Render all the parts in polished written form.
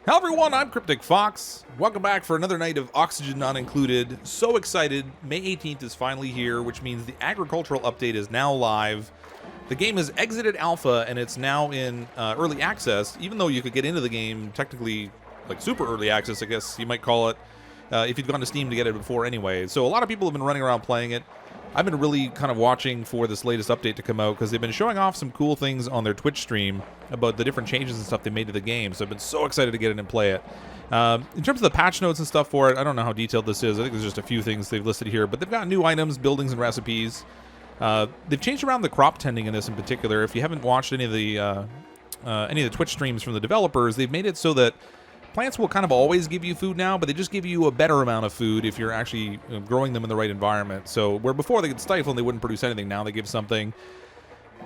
Hello everyone, I'm CrypticFox. Welcome back for another night of Oxygen Not Included. So excited, May 18th is finally here, which means the agricultural update is now live. The game has exited alpha and it's now in early access, even though you could get into the game technically like super early access, I guess you might call it, if you'd gone to Steam to get it before anyway. So a lot of people have been running around playing it. I've been really kind of watching for this latest update to come out because they've been showing off some cool things on their Twitch stream about the different changes and stuff they made to the game. So I've been so excited to get in and play it. In terms of the patch notes and stuff for it, I don't know how detailed this is. I think there's just a few things they've listed here, but they've got new items, buildings, and recipes. They've changed around the crop tending in this in particular. If you haven't watched any of the Twitch streams from the developers, they've made it so that plants will kind of always give you food now, but they just give you a better amount of food if you're actually growing them in the right environment. So where before they could stifle and they wouldn't produce anything, now they give something.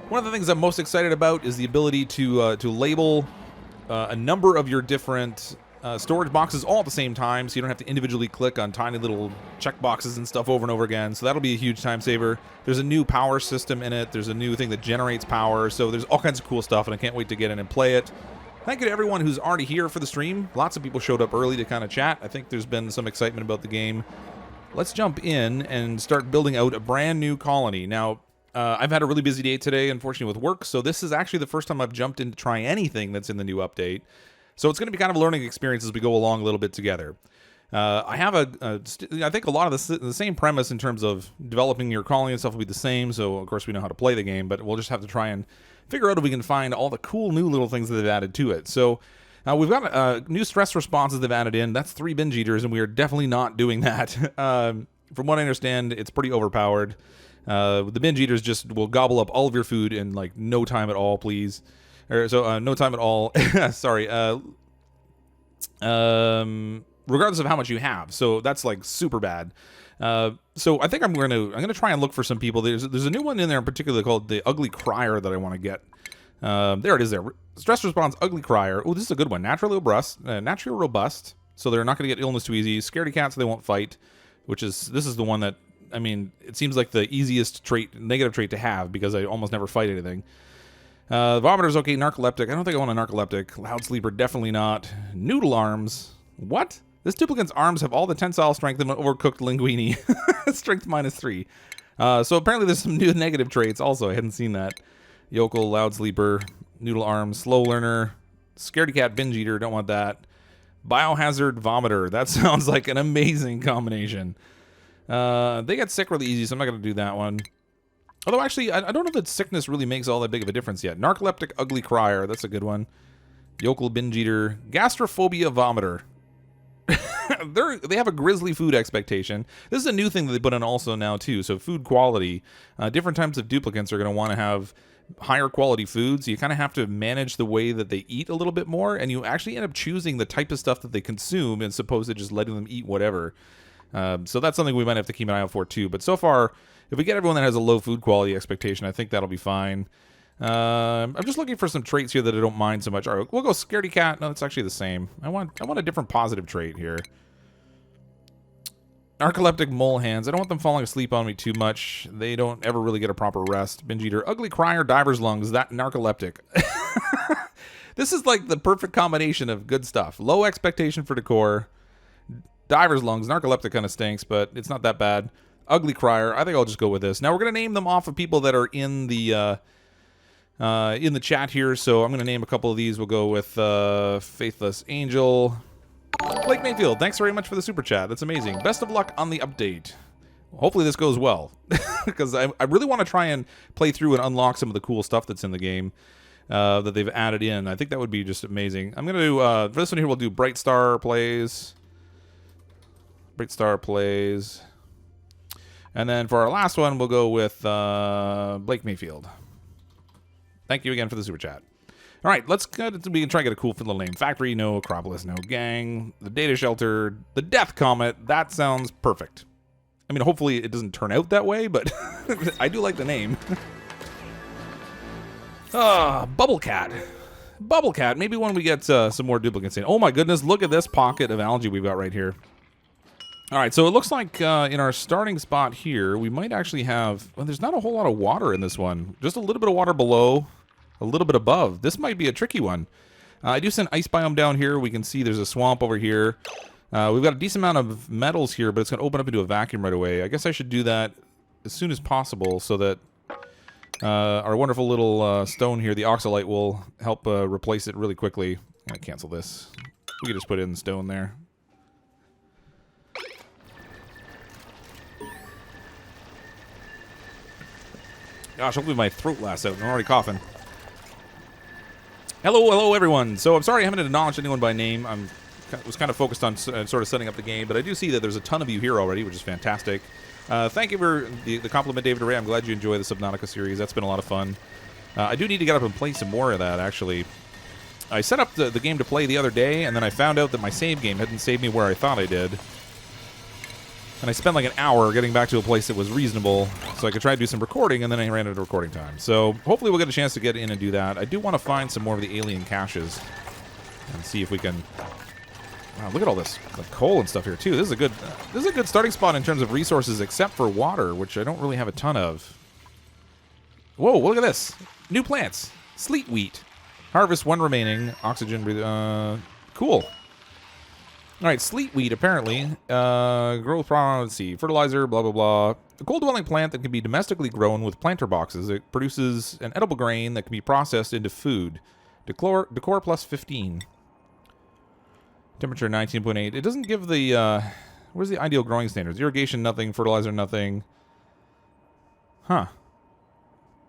One of the things I'm most excited about is the ability to label a number of your different storage boxes all at the same time, so you don't have to individually click on tiny little check boxes and stuff over and over again. So that'll be a huge time saver. There's a new power system in it. There's a new thing that generates power. So there's all kinds of cool stuff, and I can't wait to get in and play it. Thank you to everyone who's already here for the stream. Lots of people showed up early to kind of chat. I think there's been some excitement about the game. Let's jump in and start building out a brand new colony. Now, I've had a really busy day today, unfortunately, with work, so this is actually the first time I've jumped in to try anything that's in the new update. So it's going to be kind of a learning experience as we go along a little bit together. I have I think a lot of the same premise in terms of developing your colony and stuff will be the same, so of course we know how to play the game, but we'll just have to try and figure out if we can find all the cool new little things that they've added to it. So we've got new stress responses they've added in. That's 3 binge eaters, and we are definitely not doing that. From what I understand, it's pretty overpowered. The binge eaters just will gobble up all of your food in like no time at all, please. No time at all. Sorry. Regardless of how much you have. So that's like super bad. So I think I'm gonna try and look for some people. There's a new one in there in particular called the Ugly Crier that I want to get. There it is. There, stress response, Ugly Crier. Oh, this is a good one. Naturally robust. So they're not gonna get illness too easy. Scaredy cat, so they won't fight. This is the one that, I mean, it seems like the easiest negative trait to have because I almost never fight anything. Vomiter's okay. Narcoleptic. I don't think I want a narcoleptic. Loud sleeper, definitely not. Noodle arms. What? This duplicant's arms have all the tensile strength of an overcooked linguine. Strength -3. So apparently there's some new negative traits also. I hadn't seen that. Yokel, loud sleeper, noodle arms, slow learner, scaredy cat, binge eater. Don't want that. Biohazard vomiter. That sounds like an amazing combination. They get sick really easy, so I'm not going to do that one. Although actually, I don't know that sickness really makes all that big of a difference yet. Narcoleptic, ugly crier. That's a good one. Yokel, binge eater, gastrophobia vomiter. They have a grisly food expectation. This is a new thing that they put in also now too. So food quality, different types of duplicants are going to want to have higher quality foods. So you kind of have to manage the way that they eat a little bit more, and you actually end up choosing the type of stuff that they consume as opposed to just letting them eat whatever. So that's something we might have to keep an eye out for too. But so far, if we get everyone that has a low food quality expectation, I think that'll be fine. I'm just looking for some traits here that I don't mind so much. All right, we'll go scaredy cat. No, it's actually the same. I want a different positive trait here. Narcoleptic mole hands. I don't want them falling asleep on me too much. They don't ever really get a proper rest. Binge eater. Ugly crier, diver's lungs. That narcoleptic. This is like the perfect combination of good stuff. Low expectation for decor. Diver's lungs. Narcoleptic kind of stinks, but it's not that bad. Ugly crier. I think I'll just go with this. Now we're gonna name them off of people that are in the chat here. So I'm gonna name a couple of these. We'll go with Faithless Angel. Blake Mayfield, thanks very much for the super chat. That's amazing. Best of luck on the update. Hopefully this goes well, because I really want to try and play through and unlock some of the cool stuff that's in the game that they've added in. I think that would be just amazing. I'm going to do, for this one here, we'll do Bright Star Plays. Bright Star Plays. And then for our last one, we'll go with Blake Mayfield. Thank you again for the super chat. All right, we can try and get a cool little name. Factory, no. Acropolis, no. Gang, the Data Shelter, the Death Comet. That sounds perfect. I mean, hopefully it doesn't turn out that way, but I do like the name. Bubble Cat. Bubble Cat. Maybe when we get some more duplicates in. Oh my goodness, look at this pocket of algae we've got right here. All right, so it looks like in our starting spot here, we might actually have... Well, there's not a whole lot of water in this one. Just a little bit of water below, a little bit above. This might be a tricky one. I do send ice biome down here. We can see there's a swamp over here. We've got a decent amount of metals here, but it's going to open up into a vacuum right away. I guess I should do that as soon as possible so that our wonderful little stone here, the oxalite, will help replace it really quickly. I'm going to cancel this. We can just put it in stone there. Gosh, hopefully my throat lasts out. I'm already coughing. Hello, everyone. So I'm sorry I haven't acknowledged anyone by name. I was kind of focused on sort of setting up the game, but I do see that there's a ton of you here already, which is fantastic. Thank you for the compliment, David Ray. I'm glad you enjoy the Subnautica series. That's been a lot of fun. I do need to get up and play some more of that, actually. I set up the game to play the other day, and then I found out that my save game hadn't saved me where I thought I did. And I spent like an hour getting back to a place that was reasonable so I could try to do some recording, and then I ran out of recording time. So hopefully we'll get a chance to get in and do that. I do want to find some more of the alien caches and see if we can... Wow, look at all this coal and stuff here, too. This is a good starting spot in terms of resources, except for water, which I don't really have a ton of. Whoa, look at this. New plants. Sleet wheat. Harvest 1 remaining. Oxygen. Cool. All right, sleet wheat, apparently. Growth problem, let's see. Fertilizer, blah, blah, blah. A coal-dwelling plant that can be domestically grown with planter boxes. It produces an edible grain that can be processed into food. Decor plus 15. Temperature 19.8. It doesn't give the... where's the ideal growing standards? Irrigation, nothing. Fertilizer, nothing. Huh.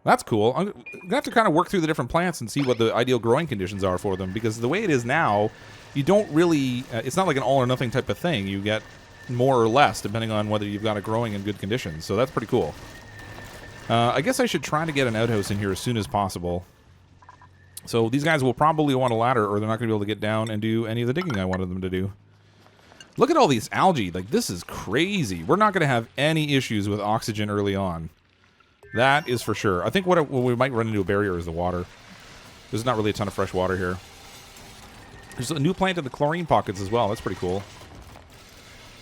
That's cool. I'm going to have to kind of work through the different plants and see what the ideal growing conditions are for them, because the way it is now... You don't really... it's not like an all-or-nothing type of thing. You get more or less, depending on whether you've got it growing in good conditions. So that's pretty cool. I guess I should try to get an outhouse in here as soon as possible. So these guys will probably want a ladder, or they're not going to be able to get down and do any of the digging I wanted them to do. Look at all these algae. Like, this is crazy. We're not going to have any issues with oxygen early on. That is for sure. I think what we might run into a barrier is the water. There's not really a ton of fresh water here. There's a new plant in the chlorine pockets as well. That's pretty cool.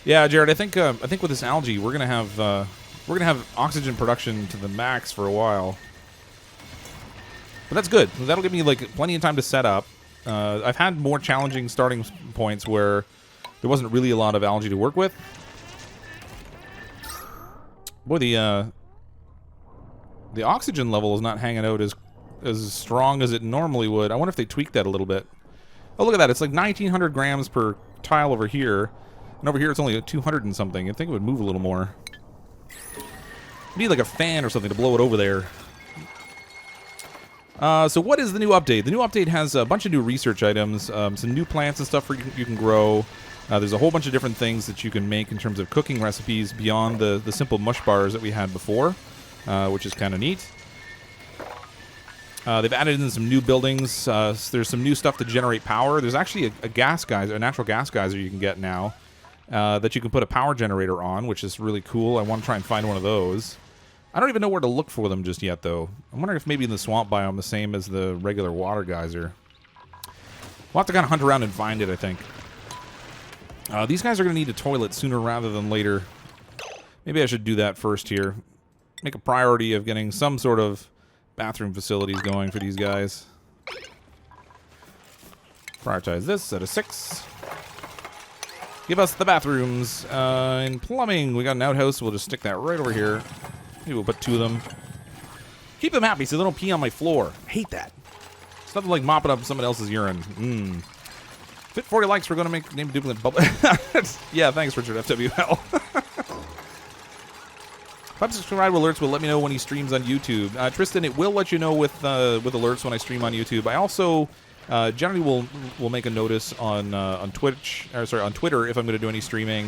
Yeah, Jared, I think with this algae, we're gonna have oxygen production to the max for a while. But that's good. That'll give me like plenty of time to set up. I've had more challenging starting points where there wasn't really a lot of algae to work with. Boy, the oxygen level is not hanging out as strong as it normally would. I wonder if they tweaked that a little bit. Oh, look at that. It's like 1,900 grams per tile over here. And over here it's only 200 and something. I think it would move a little more. We need like a fan or something to blow it over there. So what is the new update? The new update has a bunch of new research items, some new plants and stuff you can grow. There's a whole bunch of different things that you can make in terms of cooking recipes beyond the simple mush bars that we had before, which is kind of neat. They've added in some new buildings. There's some new stuff to generate power. There's actually a natural gas geyser you can get now that you can put a power generator on, which is really cool. I want to try and find one of those. I don't even know where to look for them just yet, though. I'm wondering if maybe in the swamp biome the same as the regular water geyser. We'll have to kind of hunt around and find it, I think. These guys are going to need a toilet sooner rather than later. Maybe I should do that first here. Make a priority of getting some sort of bathroom facilities going for these guys. Prioritize this at a 6. Give us the bathrooms. In plumbing, we got an outhouse. We'll just stick that right over here. Maybe we'll put 2 of them. Keep them happy so they don't pee on my floor. I hate that. It's nothing like mopping up someone else's urine. Fit 40 likes, we're going to make name duplicate bubble. Yeah, thanks, Richard FWL. 5 subscribe alerts will let me know when he streams on YouTube. Tristan, it will let you know with alerts when I stream on YouTube. I also generally will make a notice on Twitch, or sorry, on Twitter if I'm going to do any streaming.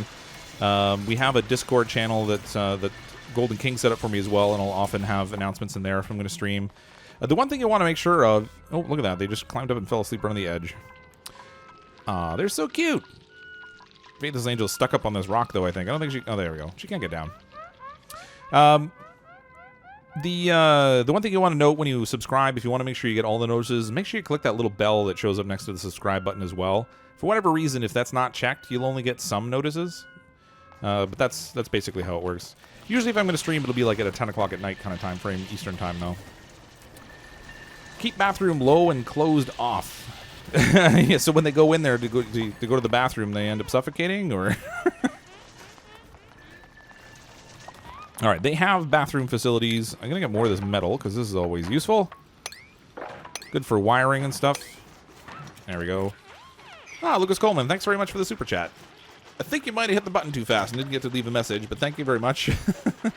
We have a Discord channel that Golden King set up for me as well, and I'll often have announcements in there if I'm going to stream. The one thing you want to make sure of... Oh, look at that. They just climbed up and fell asleep right on the edge. Aw, they're so cute. Faithless Angel's stuck up on this rock, though, I think. I don't think she... Oh, there we go. She can't get down. The one thing you want to note when you subscribe, if you want to make sure you get all the notices, make sure you click that little bell that shows up next to the subscribe button as well. For whatever reason, if that's not checked, you'll only get some notices. But that's basically how it works. Usually if I'm going to stream, it'll be like at a 10 o'clock at night kind of time frame, Eastern time, though. Keep bathroom low and closed off. Yeah, so when they go in there to go to the bathroom, they end up suffocating, or? All right, they have bathroom facilities. I'm gonna get more of this metal because this is always useful. Good for wiring and stuff. There we go. Ah, Lucas Coleman, thanks very much for the super chat. I think you might have hit the button too fast and didn't get to leave a message, but thank you very much. I'll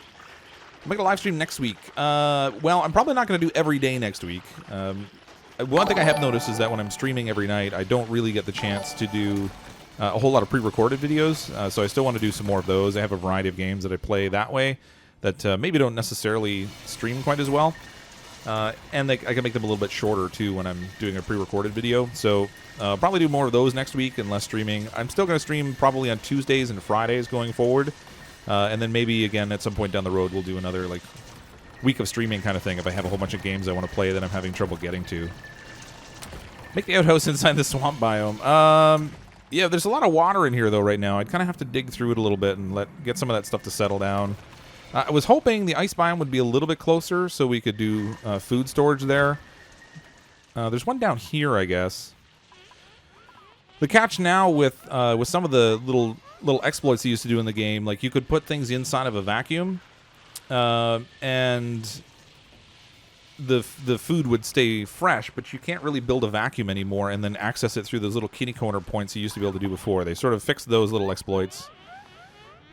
make a live stream next week. Well, I'm probably not going to do every day next week. One thing I have noticed is that when I'm streaming every night, I don't really get the chance to do a whole lot of pre-recorded videos, so I still want to do some more of those. I have a variety of games that I play that way that maybe don't necessarily stream quite as well. And I can make them a little bit shorter, too, when I'm doing a pre-recorded video. So probably do more of those next week and less streaming. I'm still going to stream probably on Tuesdays and Fridays going forward. And then maybe, again, at some point down the road, we'll do another like week of streaming kind of thing if I have a whole bunch of games I want to play that I'm having trouble getting to. Make the outhouse inside the swamp biome. Yeah, there's a lot of water in here, though, right now. I'd kind of have to dig through it a little bit and get some of that stuff to settle down. I was hoping the ice biome would be a little bit closer so we could do food storage there. There's one down here, I guess. The catch now with some of the little exploits you used to do in the game, like you could put things inside of a vacuum, and the food would stay fresh, but you can't really build a vacuum anymore and then access it through those little kitty corner points you used to be able to do before. They sort of fixed those little exploits.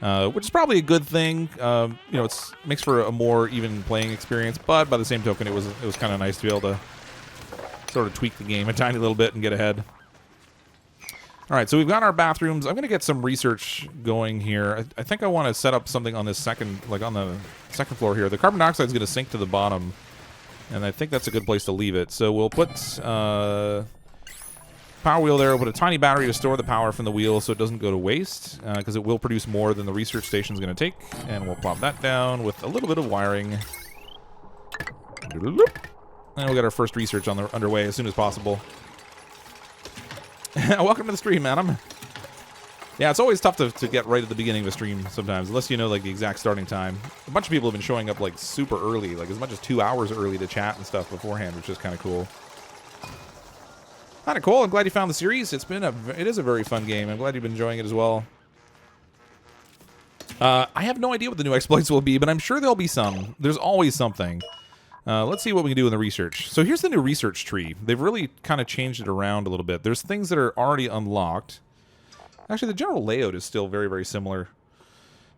Which is probably a good thing. You know, it makes for a more even playing experience. But by the same token, it was kind of nice to be able to sort of tweak the game a tiny little bit and get ahead. All right, so we've got our bathrooms. I'm going to get some research going here. I think I want to set up something on this second, like on the second floor here. The carbon dioxide is going to sink to the bottom, and I think that's a good place to leave it. So we'll put power wheel there. We'll put a tiny battery to store the power from the wheel so it doesn't go to waste, because it will produce more than the research station is going to take. And we'll plop that down with a little bit of wiring. And we'll get our first research underway as soon as possible. Welcome to the stream, Adam. Yeah, it's always tough to get right at the beginning of a stream sometimes, unless you know like the exact starting time. A bunch of people have been showing up like super early, like as much as 2 hours early to chat and stuff beforehand, which is kind of cool. Hi, Nicole. I'm glad you found the series. It is a very fun game. I'm glad you've been enjoying it as well. I have no idea what the new exploits will be, but I'm sure there'll be some. There's always something. Let's see what we can do in the research. So here's the new research tree. They've really kind of changed it around a little bit. There's things that are already unlocked. Actually, the general layout is still very, very similar.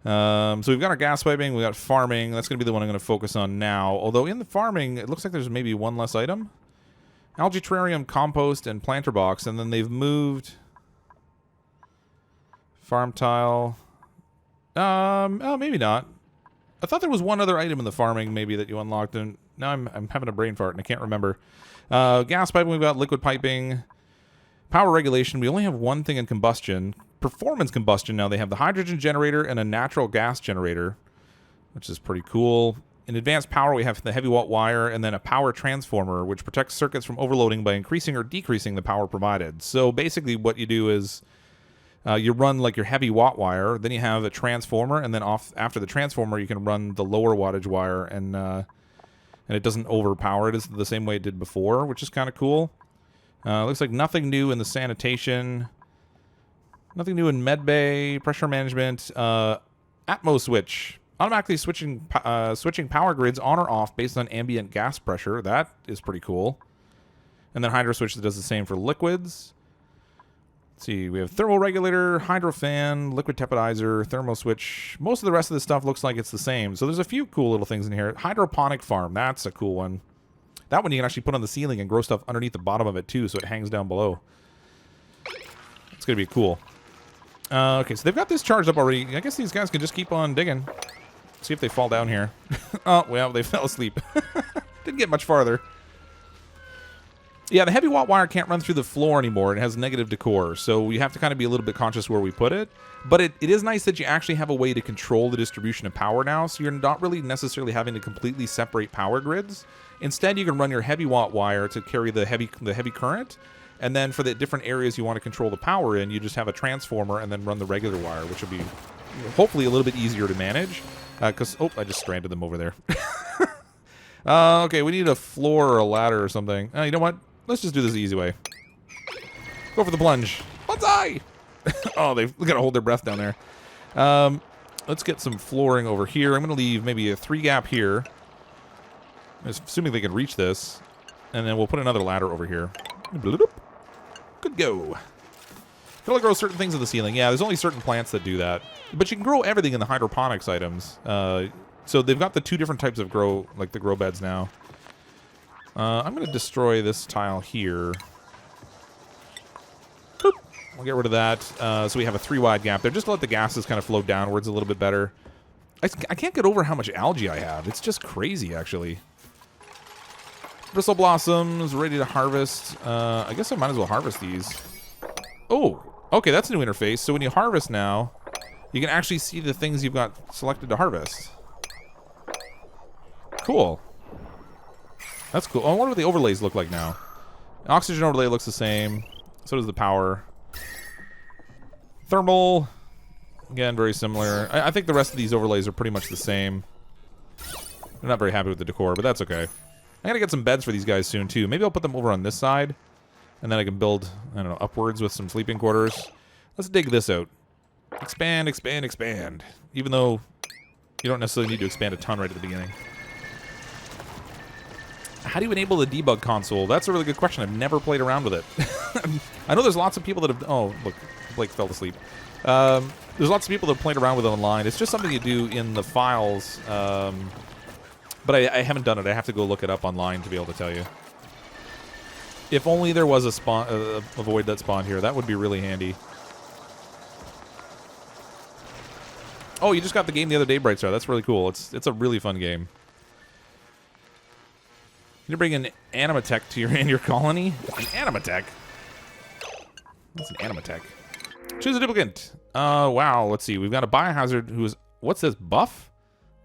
So we've got our gas piping. We've got farming. That's going to be the one I'm going to focus on now. Although in the farming, it looks like there's maybe one less item. Algae terrarium, compost, and planter box. And then they've moved farm tile. Oh, maybe not. I thought there was one other item in the farming maybe that you unlocked, and now I'm having a brain fart and I can't remember. Gas piping, we've got liquid piping. Power regulation, we only have one thing in combustion. Performance combustion, now they have the hydrogen generator and a natural gas generator, which is pretty cool. In advanced power, we have the heavy watt wire and then a power transformer, which protects circuits from overloading by increasing or decreasing the power provided. So basically what you do is you run like your heavy watt wire, then you have a transformer, and then after the transformer, you can run the lower wattage wire, and it doesn't overpower it as the same way it did before, which is kind of cool. Looks like nothing new in the sanitation, nothing new in medbay, pressure management, Atmo switch, automatically switching power grids on or off based on ambient gas pressure. That is pretty cool. And then hydro switch that does the same for liquids. Let's see, we have thermal regulator, hydro fan, liquid tepidizer, thermal switch. Most of the rest of the stuff looks like it's the same. So there's a few cool little things in here. Hydroponic farm, that's a cool one. That one you can actually put on the ceiling and grow stuff underneath the bottom of it too, so it hangs down below. It's going to be cool. Okay, so they've got this charged up already. I guess these guys can just keep on digging. See if they fall down here. Oh, well, they fell asleep. Didn't get much farther. Yeah, the heavy watt wire can't run through the floor anymore. It has negative decor, so we have to kind of be a little bit conscious where we put it. But it is nice that you actually have a way to control the distribution of power now, so you're not really necessarily having to completely separate power grids. Instead, you can run your heavy watt wire to carry the heavy current, and then for the different areas you want to control the power in, you just have a transformer and then run the regular wire, which will be hopefully a little bit easier to manage. Because, oh, I just stranded them over there. Okay, we need a floor or a ladder or something. You know what? Let's just do this the easy way. Go for the plunge. Bonsai! Oh, they've got to hold their breath down there. Let's get some flooring over here. I'm going to leave maybe a 3 gap here. Assuming they can reach this. And then we'll put another ladder over here. Good go. Can only grow certain things in the ceiling. Yeah, there's only certain plants that do that. But you can grow everything in the hydroponics items. So they've got the 2 different types of grow, like the grow beds now. I'm going to destroy this tile here. Boop. We'll get rid of that. So we have a 3 wide gap there. Just to let the gases kind of flow downwards a little bit better. I can't get over how much algae I have. It's just crazy, actually. Bristle blossoms, ready to harvest. I guess I might as well harvest these. Oh, okay, that's a new interface. So when you harvest now, you can actually see the things you've got selected to harvest. Cool. That's cool. I wonder what the overlays look like now. The oxygen overlay looks the same. So does the power. Thermal. Again, very similar. I think the rest of these overlays are pretty much the same. I'm not very happy with the decor, but that's okay. I gotta get some beds for these guys soon, too. Maybe I'll put them over on this side. And then I can build, I don't know, upwards with some sleeping quarters. Let's dig this out. Expand, expand, expand. Even though you don't necessarily need to expand a ton right at the beginning. How do you enable the debug console? That's a really good question. I've never played around with it. I know there's lots of people that have... Oh, look. Blake fell asleep. There's lots of people that have played around with it online. It's just something you do in the files. But I haven't done it. I have to go look it up online to be able to tell you. If only there was a void that spawned here. That would be really handy. Oh, you just got the game the other day, Brightstar. That's really cool. It's a really fun game. You bring an animatech to your colony? An animatech? What's an animatech? Choose a duplicant. Wow. Let's see. We've got a biohazard who's... What's this? Buff?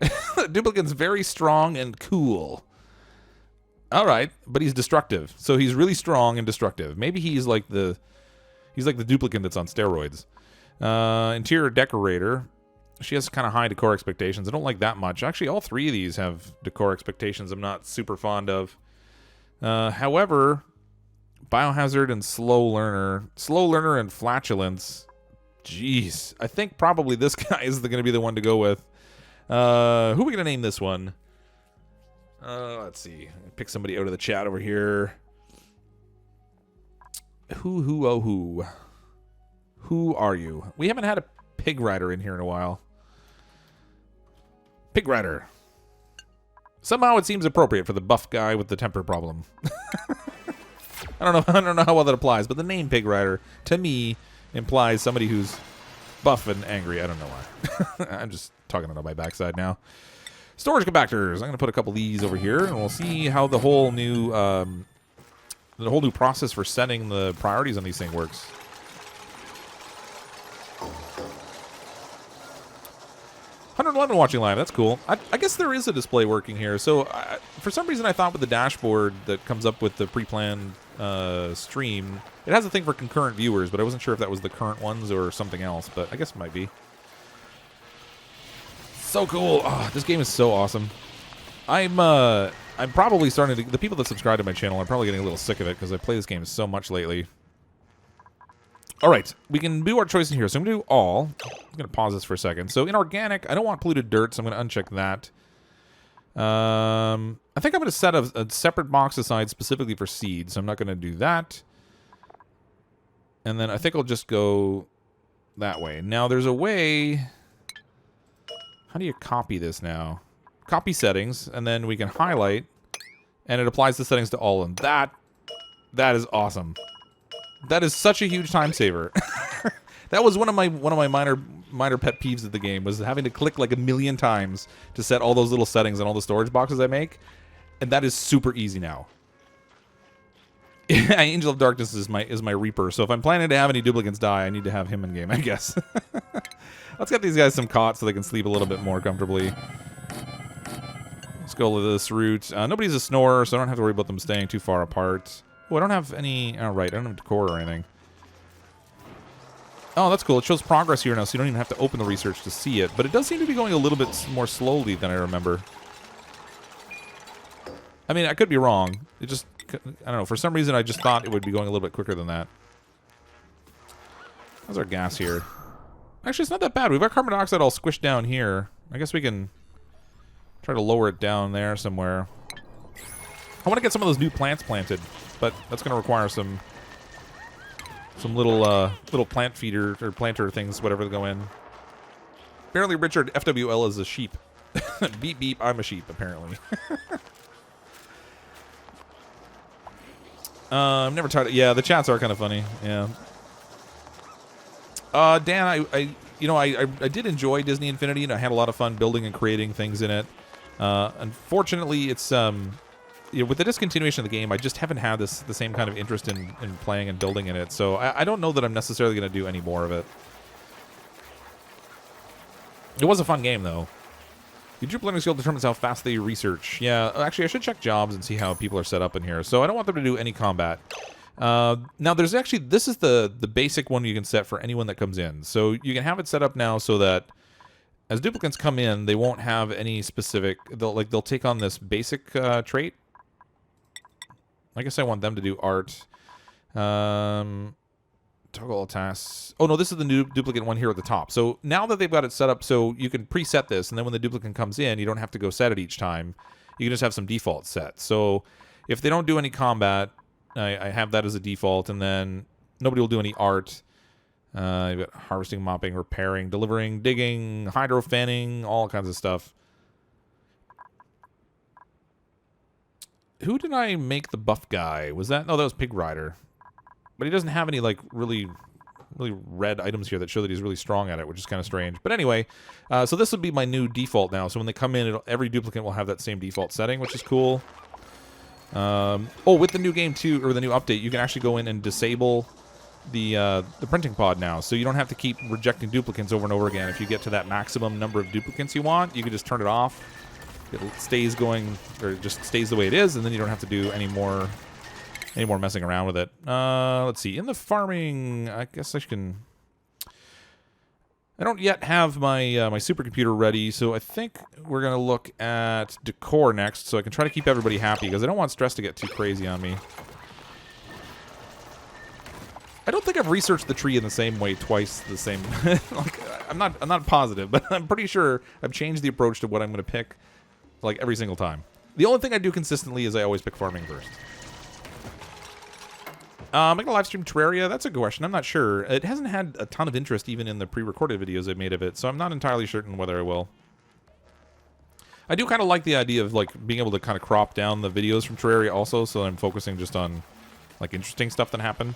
Duplicant's very strong and cool. All right, but he's destructive. So he's really strong and destructive. Maybe he's like the duplicant that's on steroids. Interior decorator. She has kind of high decor expectations. I don't like that much. Actually, all 3 of these have decor expectations I'm not super fond of. However, biohazard and slow learner and flatulence. Jeez, I think probably this guy is going to be the one to go with. Who are we going to name this one? Let's see. Pick somebody out of the chat over here. Who are you? We haven't had a pig rider in here in a while. Pig rider. Somehow it seems appropriate for the buff guy with the temper problem. I don't know how well that applies, but the name Pig Rider to me implies somebody who's buff and angry. I don't know why. I'm just talking out of my backside now. Storage compactors. I'm going to put a couple of these over here, and we'll see how the whole new process for setting the priorities on these things works. $111 watching live. That's cool. I guess there is a display working here. So for some reason, I thought with the dashboard that comes up with the pre-planned stream, it has a thing for concurrent viewers, but I wasn't sure if that was the current ones or something else. But I guess it might be. So cool. Oh, this game is so awesome. I'm probably starting to... The people that subscribe to my channel are probably getting a little sick of it because I play this game so much lately. All right, we can do our choice in here. So I'm going to do all. I'm going to pause this for a second. So in organic, I don't want polluted dirt, so I'm going to uncheck that. I think I'm going to set a separate box aside specifically for seeds, so I'm not going to do that. And then I think I'll just go that way. Now, there's a way... How do you copy this now? Copy settings, and then we can highlight, and it applies the settings to all. And that is awesome. That is such a huge time saver. That was one of my minor pet peeves of the game, was having to click like a million times to set all those little settings on all the storage boxes I make, and that is super easy now. Angel of Darkness is my Reaper, so if I'm planning to have any duplicates die, I need to have him in game, I guess. Let's get these guys some cots so they can sleep a little bit more comfortably. Let's go with this route. Nobody's a snorer, so I don't have to worry about them staying too far apart. Oh, I don't have any... Oh, right, I don't have decor or anything. Oh, that's cool. It shows progress here now, so you don't even have to open the research to see it. But it does seem to be going a little bit more slowly than I remember. I mean, I could be wrong. It just... I don't know. For some reason, I just thought it would be going a little bit quicker than that. How's our gas here? Actually, it's not that bad. We've got carbon dioxide all squished down here. I guess we can try to lower it down there somewhere. I want to get some of those new plants planted, but that's going to require some little plant feeder or planter things, whatever, to go in. Apparently, Richard FWL is a sheep. Beep beep, I'm a sheep. Apparently. I've never tried it. Yeah, the chats are kind of funny. Yeah. Dan, I did enjoy Disney Infinity, and I had a lot of fun building and creating things in it. Unfortunately, it's with the discontinuation of the game, I just haven't had the same kind of interest in playing and building in it. So I don't know that I'm necessarily going to do any more of it. It was a fun game, though. Your Drupal learning skill determines how fast they research. Yeah, actually, I should check jobs and see how people are set up in here. So I don't want them to do any combat. Now, there's actually, this is the basic one you can set for anyone that comes in. So you can have it set up now so that as duplicates come in, they won't have any specific, they'll take on this basic trait. I guess I want them to do art. Toggle all tasks. Oh, no, this is the new duplicate one here at the top. So now that they've got it set up so you can preset this, and then when the duplicate comes in, you don't have to go set it each time. You can just have some default set. So if they don't do any combat, I have that as a default, and then nobody will do any art. You've got harvesting, mopping, repairing, delivering, digging, hydro fanning, all kinds of stuff. Who did I make the buff guy? Was that? No, that was Pig Rider. But he doesn't have any, like, really red items here that show that he's really strong at it, which is kind of strange. But anyway, so this would be my new default now. So when they come in, every duplicate will have that same default setting, which is cool. With the new game, too, or the new update, you can actually go in and disable the printing pod now. So you don't have to keep rejecting duplicates over and over again. If you get to that maximum number of duplicates you want, you can just turn it off. It stays going, or just stays the way it is, and then you don't have to do any more messing around with it. Let's see. In the farming, I guess I can... I don't yet have my my supercomputer ready, so I think we're going to look at decor next, so I can try to keep everybody happy, because I don't want stress to get too crazy on me. I don't think I've researched the tree in the same way twice the same... like, I'm not positive, but I'm pretty sure I've changed the approach to what I'm going to pick, like, every single time. The only thing I do consistently is I always pick farming first. I'm going to live stream Terraria. That's a good question. I'm not sure. It hasn't had a ton of interest even in the pre-recorded videos I've made of it, so I'm not entirely certain whether I will. I do kind of like the idea of, like, being able to kind of crop down the videos from Terraria also, so I'm focusing just on, like, interesting stuff that happened.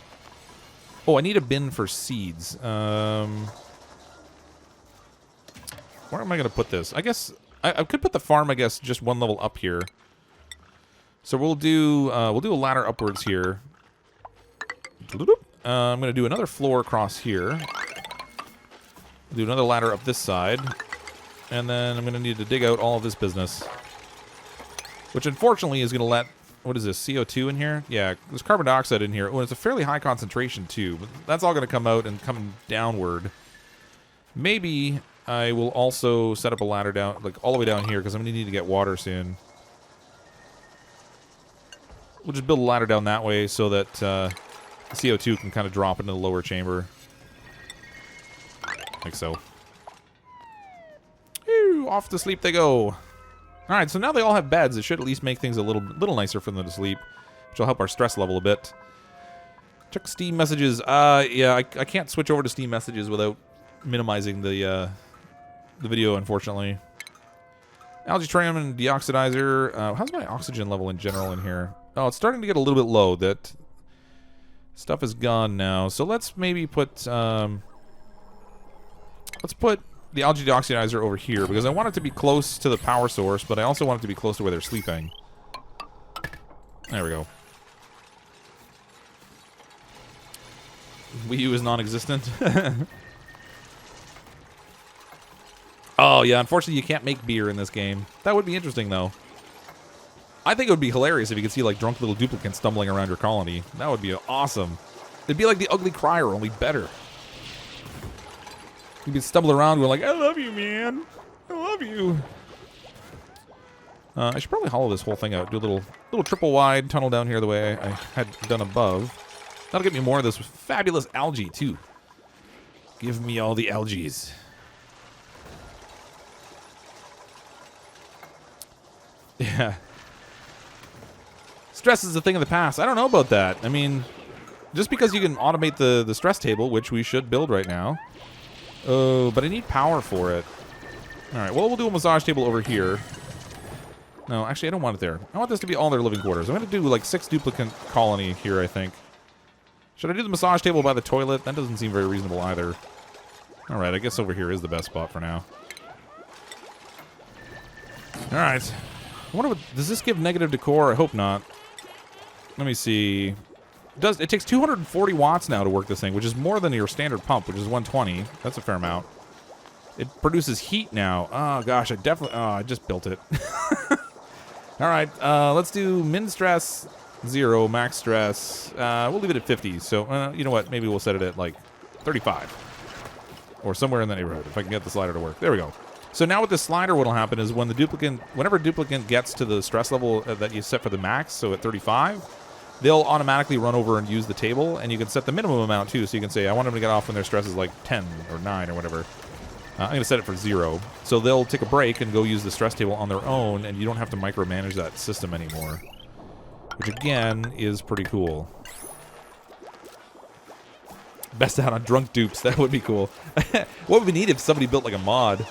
Oh, I need a bin for seeds. Where am I going to put this? I guess I could put the farm, I guess, just one level up here. So we'll do a ladder upwards here. I'm going to do another floor across here. Do another ladder up this side. And then I'm going to need to dig out all of this business. Which, unfortunately, is going to let... What is this, CO2 in here? Yeah, there's carbon dioxide in here. Oh, it's a fairly high concentration, too. But that's all going to come out and come downward. Maybe I will also set up a ladder down, like, all the way down here, because I'm going to need to get water soon. We'll just build a ladder down that way so that... CO2 can kind of drop into the lower chamber. Like so. Ew, off to sleep they go. Alright, so now they all have beds. It should at least make things a little nicer for them to sleep, which will help our stress level a bit. Check Steam messages. Yeah, I can't switch over to Steam messages without minimizing the video, unfortunately. Algae trium and deoxidizer. How's my oxygen level in general in here? Oh, it's starting to get a little bit low. That stuff is gone now. So let's maybe put the algae deoxidizer over here, because I want it to be close to the power source, but I also want it to be close to where they're sleeping. There we go. Wii U is non-existent. Oh, yeah, unfortunately you can't make beer in this game. That would be interesting, though. I think it would be hilarious if you could see, like, drunk little duplicates stumbling around your colony. That would be awesome. It'd be like the Ugly Crier, only better. You'd be stumbling around going like, I love you, man. I love you. I should probably hollow this whole thing out. Do a little triple wide tunnel down here the way I had done above. That'll get me more of this fabulous algae, too. Give me all the algaes. Yeah. Stress is a thing of the past. I don't know about that. I mean, just because you can automate the stress table, which we should build right now. Oh, but I need power for it. All right, well, we'll do a massage table over here. No, actually, I don't want it there. I want this to be all their living quarters. I'm going to do like 6 duplicate colony here, I think. Should I do the massage table by the toilet? That doesn't seem very reasonable either. All right, I guess over here is the best spot for now. All right. I wonder what... Does this give negative decor? I hope not. Let me see. It takes 240 watts now to work this thing, which is more than your standard pump, which is 120. That's a fair amount. It produces heat now. Oh, gosh, I just built it. All right, let's do min stress 0, max stress. We'll leave it at 50. So, you know what? Maybe we'll set it at, like, 35. Or somewhere in that neighborhood, if I can get the slider to work. There we go. So now with this slider, what will happen is when the duplicant, whenever a duplicant gets to the stress level that you set for the max, so at 35, they'll automatically run over and use the table, and you can set the minimum amount too. So you can say, I want them to get off when their stress is like 10 or 9 or whatever. I'm going to set it for 0. So they'll take a break and go use the stress table on their own, and you don't have to micromanage that system anymore. Which, again, is pretty cool. Best out on drunk dupes. That would be cool. What would we need if somebody built like a mod?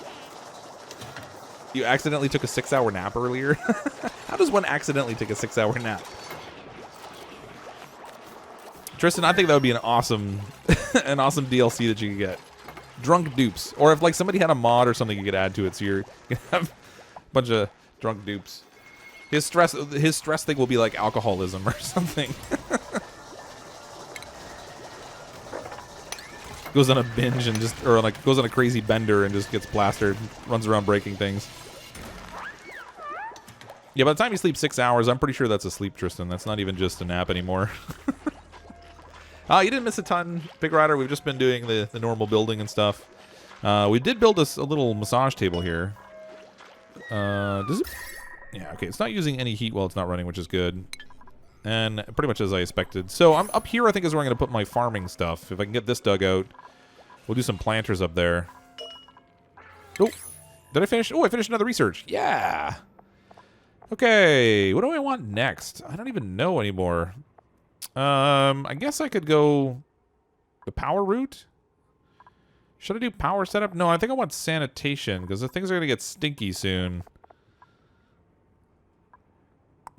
You accidentally took a 6-hour nap earlier? How does one accidentally take a 6-hour nap? Tristan, I think that would be an awesome an awesome DLC that you could get. Drunk dupes. Or if like somebody had a mod or something you could add to it, so you have a bunch of drunk dupes. His stress thing will be like alcoholism or something. Goes on a binge and just, or like goes on a crazy bender and just gets plastered, runs around breaking things. Yeah, by the time you sleep 6 hours, I'm pretty sure that's a sleep, Tristan. That's not even just a nap anymore. You didn't miss a ton, Big Rider. We've just been doing the normal building and stuff. We did build a little massage table here. Does it? Yeah, okay. It's not using any heat while it's not running, which is good. And pretty much as I expected. So I'm up here, I think, is where I'm going to put my farming stuff. If I can get this dug out, we'll do some planters up there. Oh, did I finish? Oh, I finished another research. Yeah. Okay, what do I want next? I don't even know anymore. I guess I could go the power route. Should I do power setup? No, I think I want sanitation because the things are going to get stinky soon.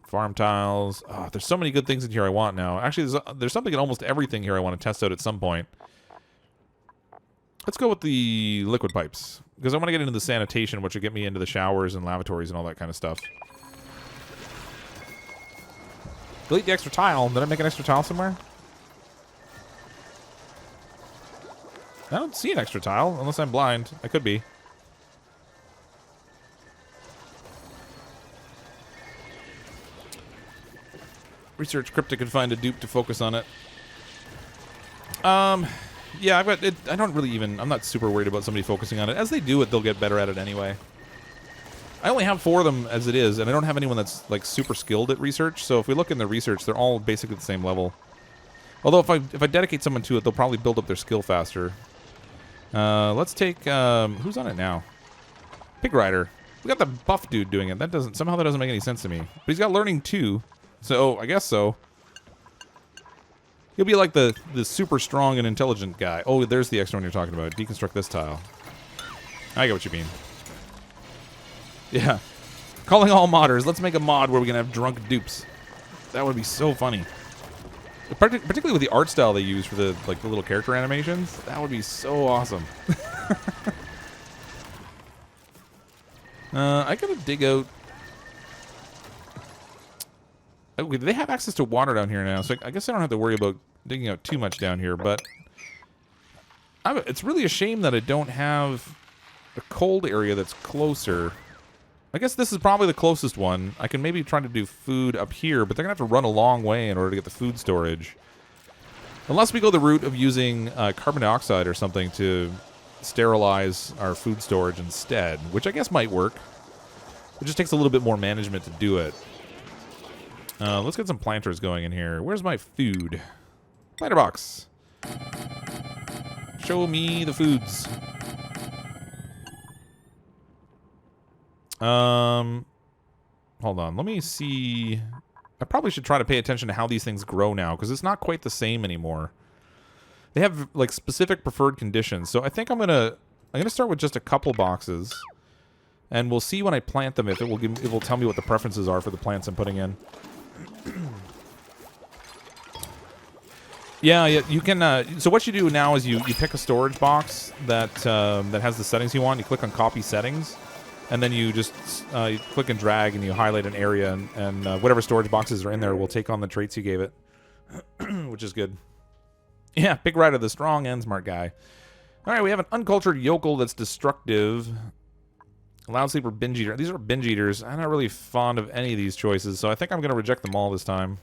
Farm tiles. Oh, there's so many good things in here I want now. Actually, there's something in almost everything here I want to test out at some point. Let's go with the liquid pipes because I want to get into the sanitation, which will get me into the showers and lavatories and all that kind of stuff. Delete the extra tile. Did I make an extra tile somewhere? I don't see an extra tile, unless I'm blind. I could be. Research Cryptic and find a dupe to focus on it. Yeah, I've got it. I don't really even... I'm not super worried about somebody focusing on it. As they do it, they'll get better at it anyway. I only have 4 of them as it is, and I don't have anyone that's like super skilled at research. So if we look in the research, they're all basically the same level. Although if I dedicate someone to it, they'll probably build up their skill faster. Let's take who's on it now? Pig Rider. We got the buff dude doing it. That doesn't make any sense to me. But he's got learning 2, so I guess so. He'll be like the super strong and intelligent guy. Oh, there's the extra one you're talking about. Deconstruct this tile. I get what you mean. Yeah. Calling all modders. Let's make a mod where we can have drunk dupes. That would be so funny. Particularly with the art style they use for the little character animations. That would be so awesome. I gotta dig out... Okay, they have access to water down here now, so I guess I don't have to worry about digging out too much down here, but... it's really a shame that I don't have a cold area that's closer. I guess this is probably the closest one. I can maybe try to do food up here, but they're going to have to run a long way in order to get the food storage. Unless we go the route of using carbon dioxide or something to sterilize our food storage instead, which I guess might work. It just takes a little bit more management to do it. Let's get some planters going in here. Where's my food? Planter box. Show me the foods. Hold on. Let me see. I probably should try to pay attention to how these things grow now, because it's not quite the same anymore. They have like specific preferred conditions. So I think I'm gonna start with just a couple boxes, and we'll see when I plant them if it will tell me what the preferences are for the plants I'm putting in. Yeah, you can. So what you do now is you pick a storage box that has the settings you want. You click on Copy Settings, and then you just you click and drag, and you highlight an area, and whatever storage boxes are in there will take on the traits you gave it, which is good. Yeah, Big Rider, the strong and smart guy. All right, we have an uncultured yokel that's destructive. Loud sleeper, binge eater. These are binge eaters. I'm not really fond of any of these choices, so I think I'm going to reject them all this time.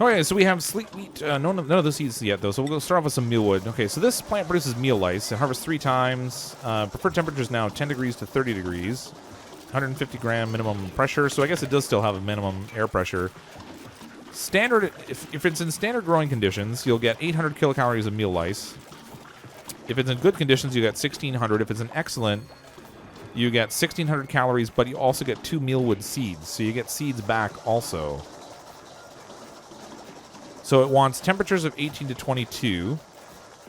Okay, so we have sleep wheat. None of the seeds yet, though, so we'll start off with some mealwood. Okay, so this plant produces meal lice. It harvests 3 times. Preferred temperature is now 10 degrees to 30 degrees. 150 gram minimum pressure, so I guess it does still have a minimum air pressure. Standard, if it's in standard growing conditions, you'll get 800 kilocalories of meal lice. If it's in good conditions, you get 1,600. If it's in excellent, you get 1,600 calories, but you also get 2 mealwood seeds, so you get seeds back also. So it wants temperatures of 18 to 22.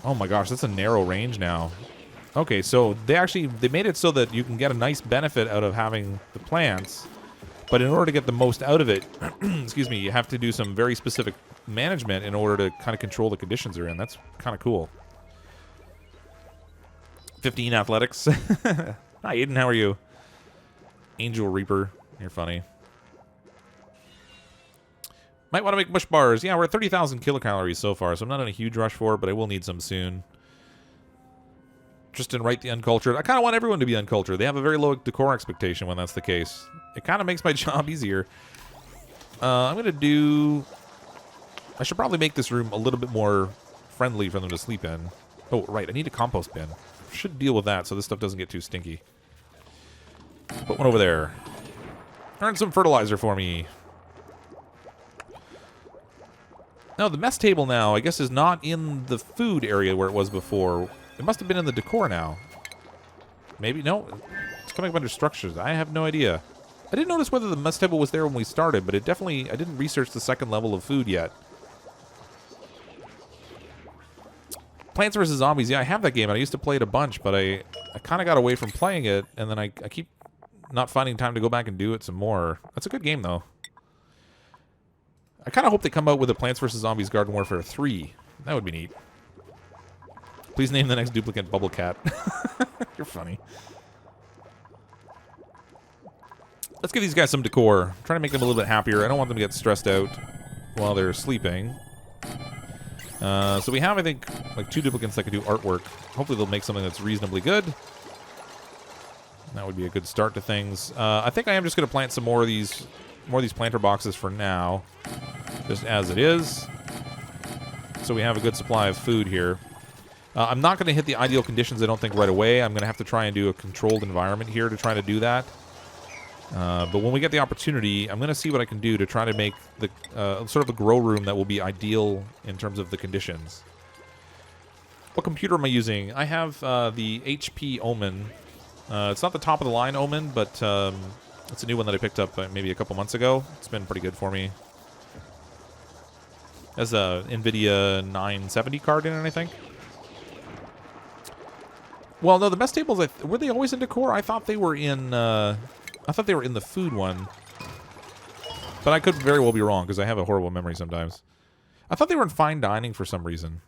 Oh my gosh, that's a narrow range now. Okay, so they made it so that you can get a nice benefit out of having the plants, but in order to get the most out of it, excuse me, you have to do some very specific management in order to kind of control the conditions they're in. That's kind of cool. 15 athletics. Hi, Aiden, how are you? Angel Reaper, you're funny. Might want to make mush bars. Yeah, we're at 30,000 kilocalories so far, so I'm not in a huge rush for it, but I will need some soon. Tristan Wright, the uncultured. I kind of want everyone to be uncultured. They have a very low decor expectation when that's the case. It kind of makes my job easier. I'm going to do... I should probably make this room a little bit more friendly for them to sleep in. Oh, right. I need a compost bin. Should deal with that so this stuff doesn't get too stinky. Put one over there. Earn some fertilizer for me. No, the mess table now, I guess, is not in the food area where it was before. It must have been in the decor now. Maybe? No. It's coming up under structures. I have no idea. I didn't notice whether the mess table was there when we started, but it definitely... I didn't research the second level of food yet. Plants vs. Zombies. Yeah, I have that game, and I used to play it a bunch, but I kind of got away from playing it, and then I keep not finding time to go back and do it some more. That's a good game, though. I kind of hope they come out with a Plants vs. Zombies Garden Warfare 3. That would be neat. Please name the next duplicate Bubble Cat. You're funny. Let's give these guys some decor. I'm trying to make them a little bit happier. I don't want them to get stressed out while they're sleeping. So we have, I think, like 2 duplicates that can do artwork. Hopefully they'll make something that's reasonably good. That would be a good start to things. I think I am just going to plant some more of these planter boxes for now, just as it is. So we have a good supply of food here. I'm not going to hit the ideal conditions, I don't think, right away. I'm going to have to try and do a controlled environment here to try to do that. But when we get the opportunity, I'm going to see what I can do to try to make the sort of a grow room that will be ideal in terms of the conditions. What computer am I using? I have the HP Omen. It's not the top of the line Omen, but it's a new one that I picked up maybe a couple months ago. It's been pretty good for me. It has a NVIDIA 970 card in it, I think. Well, no, the mess tables, were they always in decor? I thought they were in the food one. But I could very well be wrong, because I have a horrible memory sometimes. I thought they were in fine dining for some reason.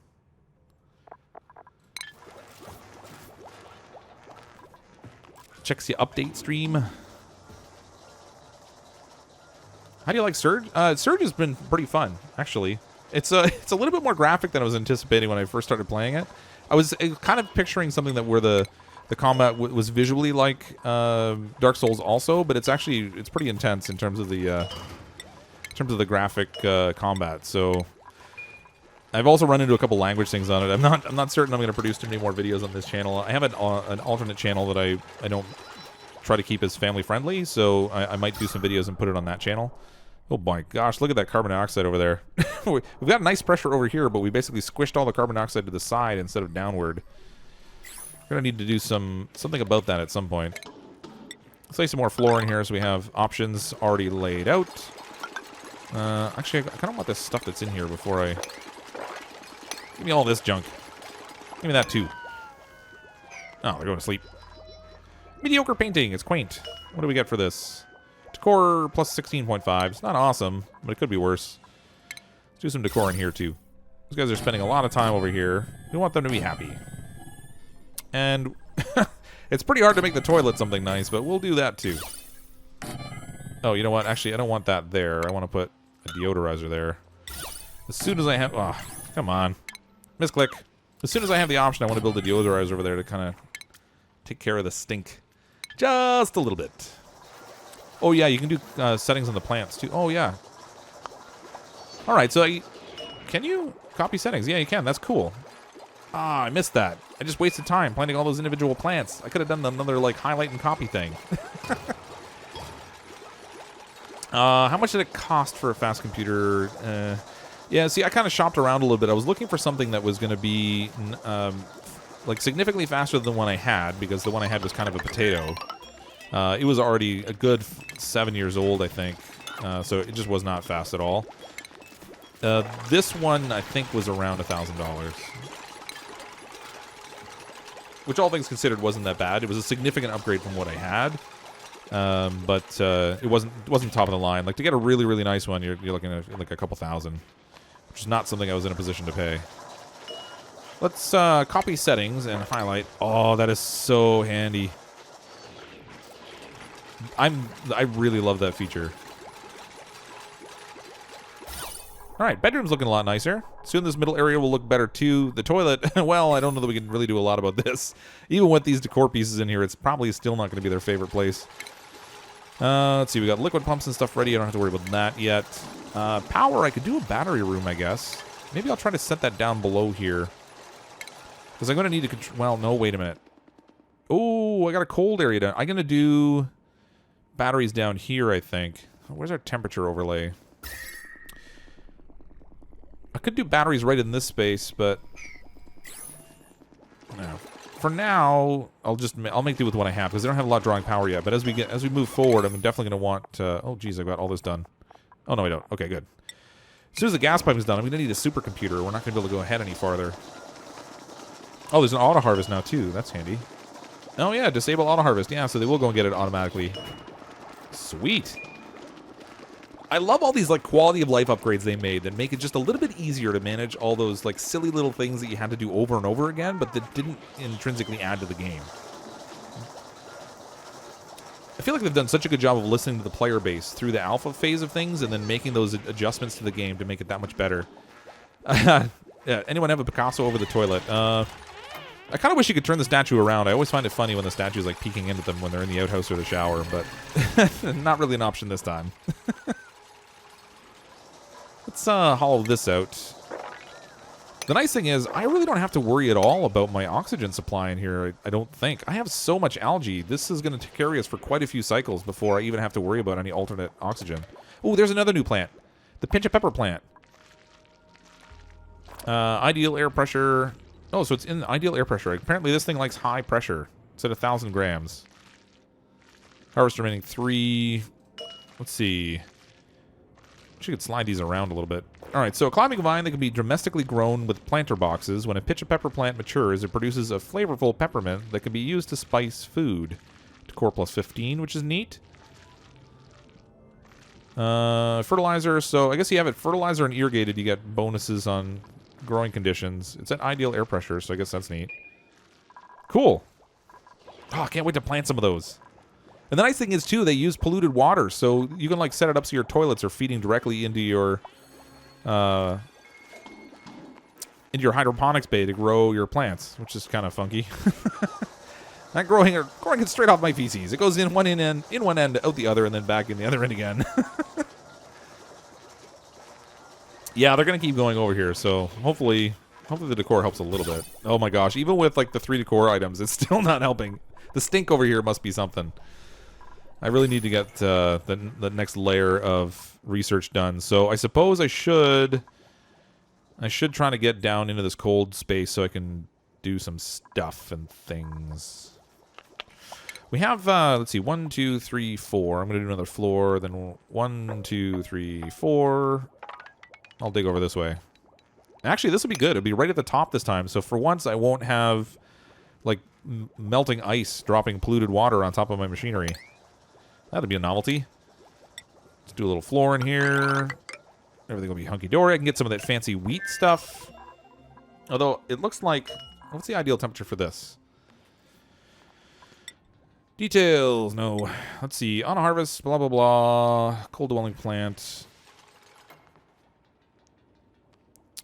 Checks the update stream. How do you like Surge? Surge has been pretty fun, actually. It's a little bit more graphic than I was anticipating when I first started playing it. I was kind of picturing something that where the combat was visually like Dark Souls also, but it's pretty intense in terms of the graphic combat. So I've also run into a couple language things on it. I'm not certain I'm going to produce too many more videos on this channel. I have an alternate channel that I don't try to keep as family friendly, so I might do some videos and put it on that channel. Oh my gosh, look at that carbon dioxide over there. We've got nice pressure over here, but we basically squished all the carbon dioxide to the side instead of downward. We're going to need to do something about that at some point. Let's lay some more floor in here so we have options already laid out. Actually, I kind of want this stuff that's in here before I... Give me all this junk. Give me that too. Oh, they're going to sleep. Mediocre painting. It's quaint. What do we get for this? Decor plus 16.5. It's not awesome, but it could be worse. Let's do some decor in here too. These guys are spending a lot of time over here. We want them to be happy. And it's pretty hard to make the toilet something nice, but we'll do that too. Oh, you know what? Actually, I don't want that there. I want to put a deodorizer there. As soon as I have... Oh, come on. Misclick. As soon as I have the option, I want to build a deodorizer over there to kind of take care of the stink. Just a little bit. Oh, yeah, you can do settings on the plants, too. Oh, yeah. All right, so can you copy settings? Yeah, you can. That's cool. Ah, I missed that. I just wasted time planting all those individual plants. I could have done another, like, highlight and copy thing. How much did it cost for a fast computer? Yeah, see, I kind of shopped around a little bit. I was looking for something that was going to be, like, significantly faster than the one I had, because the one I had was kind of a potato. It was already a good 7 years old, I think, so it just was not fast at all. This one, I think, was around $1,000. Which, all things considered, wasn't that bad. It was a significant upgrade from what I had. But it wasn't top of the line. Like, to get a really, really nice one, you're looking at like a couple thousand, which is not something I was in a position to pay. Let's copy settings and highlight. Oh, that is so handy. I really love that feature. All right, bedroom's looking a lot nicer. Soon this middle area will look better too. The toilet, well, I don't know that we can really do a lot about this. Even with these decor pieces in here, it's probably still not going to be their favorite place. Let's see, we got liquid pumps and stuff ready. I don't have to worry about that yet. Power, I could do a battery room, I guess. Maybe I'll try to set that down below here. Because I'm going to need to control... Well, no, wait a minute. Oh, I got a cold area down. I'm going to do batteries down here, I think. Where's our temperature overlay? I could do batteries right in this space, but... No. For now, I'll make do with what I have, because I don't have a lot drawing power yet. But as we move forward, I'm definitely going to want... oh, geez, I've got all this done. Oh, no, I don't. Okay, good. As soon as the gas pipe is done, I'm going to need a supercomputer. We're not going to be able to go ahead any farther. Oh, there's an auto harvest now, too. That's handy. Oh, yeah, disable auto harvest. Yeah, so they will go and get it automatically. Sweet. I love all these, like, quality of life upgrades they made that make it just a little bit easier to manage all those, like, silly little things that you had to do over and over again, but that didn't intrinsically add to the game. I feel like they've done such a good job of listening to the player base through the alpha phase of things and then making those adjustments to the game to make it that much better. Yeah, anyone have a Picasso over the toilet? I kind of wish you could turn the statue around. I always find it funny when the statue's, like, peeking into them when they're in the outhouse or the shower, but not really an option this time. Let's hollow this out. The nice thing is, I really don't have to worry at all about my oxygen supply in here, I don't think. I have so much algae. This is going to carry us for quite a few cycles before I even have to worry about any alternate oxygen. Oh, there's another new plant. The pinch of pepper plant. Ideal air pressure. Oh, so it's in ideal air pressure. Apparently this thing likes high pressure. It's at 1,000 grams. Harvest remaining 3. Let's see. Wish you could slide these around a little bit. All right, so a climbing vine that can be domestically grown with planter boxes. When a pitch of pepper plant matures, it produces a flavorful peppermint that can be used to spice food. Decor plus 15, which is neat. Fertilizer. So I guess you have it fertilizer and irrigated. You get bonuses on growing conditions. It's at ideal air pressure, so I guess that's neat. Cool. Oh, I can't wait to plant some of those. And the nice thing is, too, they use polluted water, so you can, like, set it up so your toilets are feeding directly into your hydroponics bay to grow your plants, which is kind of funky. Not growing it straight off my feces. It goes in one end, out the other, and then back in the other end again. Yeah, they're gonna keep going over here, so hopefully the decor helps a little bit. Oh my gosh, even with, like, the 3 decor items, it's still not helping. The stink over here must be something. I really need to get the next layer of research done. So I suppose I should try to get down into this cold space so I can do some stuff and things. We have, let's see, 1, 2, 3, 4. I'm going to do another floor, then 1, 2, 3, 4. I'll dig over this way. Actually, this will be good. It'll be right at the top this time. So for once, I won't have, like, melting ice dropping polluted water on top of my machinery. That'll be a novelty. Let's do a little floor in here. Everything will be hunky-dory. I can get some of that fancy wheat stuff. Although, it looks like... What's the ideal temperature for this? Details. No. Let's see. On a harvest. Blah, blah, blah. Cold dwelling plant.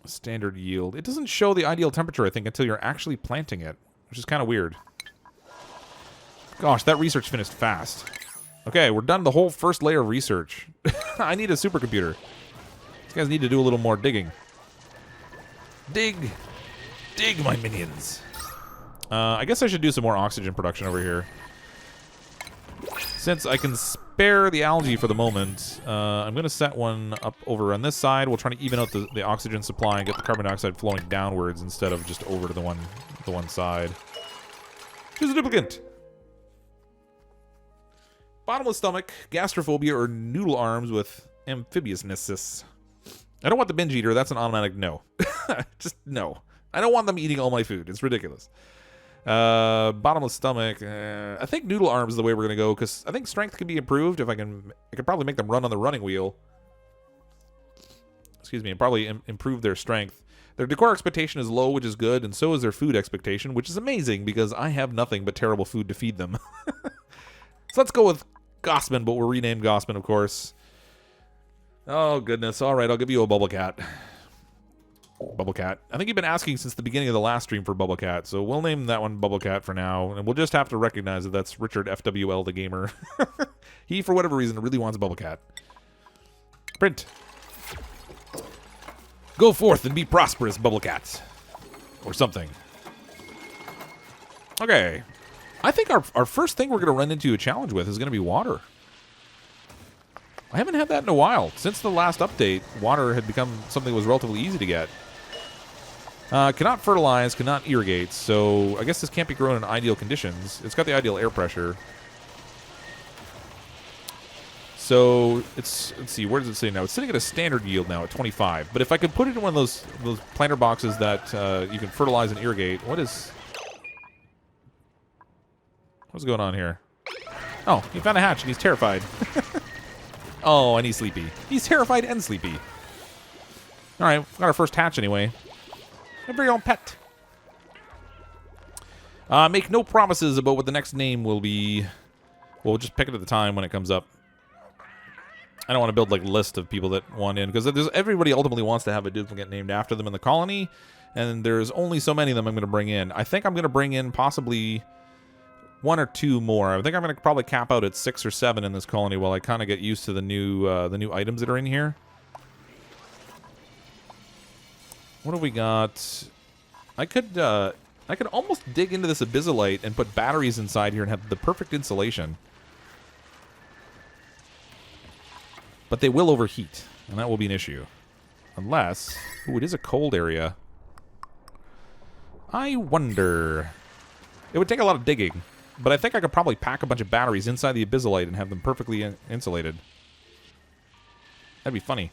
Standard yield. It doesn't show the ideal temperature, I think, until you're actually planting it, which is kind of weird. Gosh, that research finished fast. Okay, we're done the whole first layer of research. I need a supercomputer. These guys need to do a little more digging. Dig! Dig, my minions! I guess I should do some more oxygen production over here. Since I can spare the algae for the moment, I'm going to set one up over on this side. We'll try to even out the oxygen supply and get the carbon dioxide flowing downwards instead of just over to the one side. Choose a duplicate. Bottomless stomach, gastrophobia, or noodle arms with amphibiousness. I don't want the binge eater. That's an automatic no. Just no. I don't want them eating all my food. It's ridiculous. Bottomless stomach. I think noodle arms is the way we're gonna go because I think strength can be improved if I could probably make them run on the running wheel. Excuse me, and probably improve their strength. Their decor expectation is low, which is good, and so is their food expectation, which is amazing because I have nothing but terrible food to feed them. So let's go with Gossman, but we'll rename Gossman, of course. Oh goodness! All right, I'll give you a Bubble Cat. Bubble Cat. I think you've been asking since the beginning of the last stream for Bubble Cat, so we'll name that one Bubble Cat for now, and we'll just have to recognize that that's Richard FWL the gamer. He, for whatever reason, really wants Bubble Cat. Print. Go forth and be prosperous, Bubble Cat. Or something. Okay. I think our first thing we're going to run into a challenge with is going to be water. I haven't had that in a while. Since the last update, water had become something that was relatively easy to get. Cannot fertilize, cannot irrigate, so I guess this can't be grown in ideal conditions. It's got the ideal air pressure. So it's, let's see, where does it say now? It's sitting at a standard yield now at 25. But if I could put it in one of those planter boxes that you can fertilize and irrigate, what's going on here? Oh, he found a hatch and he's terrified. Oh, and he's sleepy. He's terrified and sleepy. All right, got our first hatch anyway. A very own pet. Make no promises about what the next name will be. We'll just pick it at the time when it comes up. I don't want to build like a list of people that want in because everybody ultimately wants to have a duplicate named after them in the colony, and there's only so many of them I'm going to bring in. I think I'm going to bring in possibly 1 or 2 more. I think I'm going to probably cap out at 6 or 7 in this colony while I kind of get used to the new items that are in here. What have we got? I could almost dig into this abyssalite and put batteries inside here and have the perfect insulation. But they will overheat, and that will be an issue. Unless... Ooh, it is a cold area. I wonder... It would take a lot of digging, but I think I could probably pack a bunch of batteries inside the abyssalite and have them perfectly insulated. That'd be funny.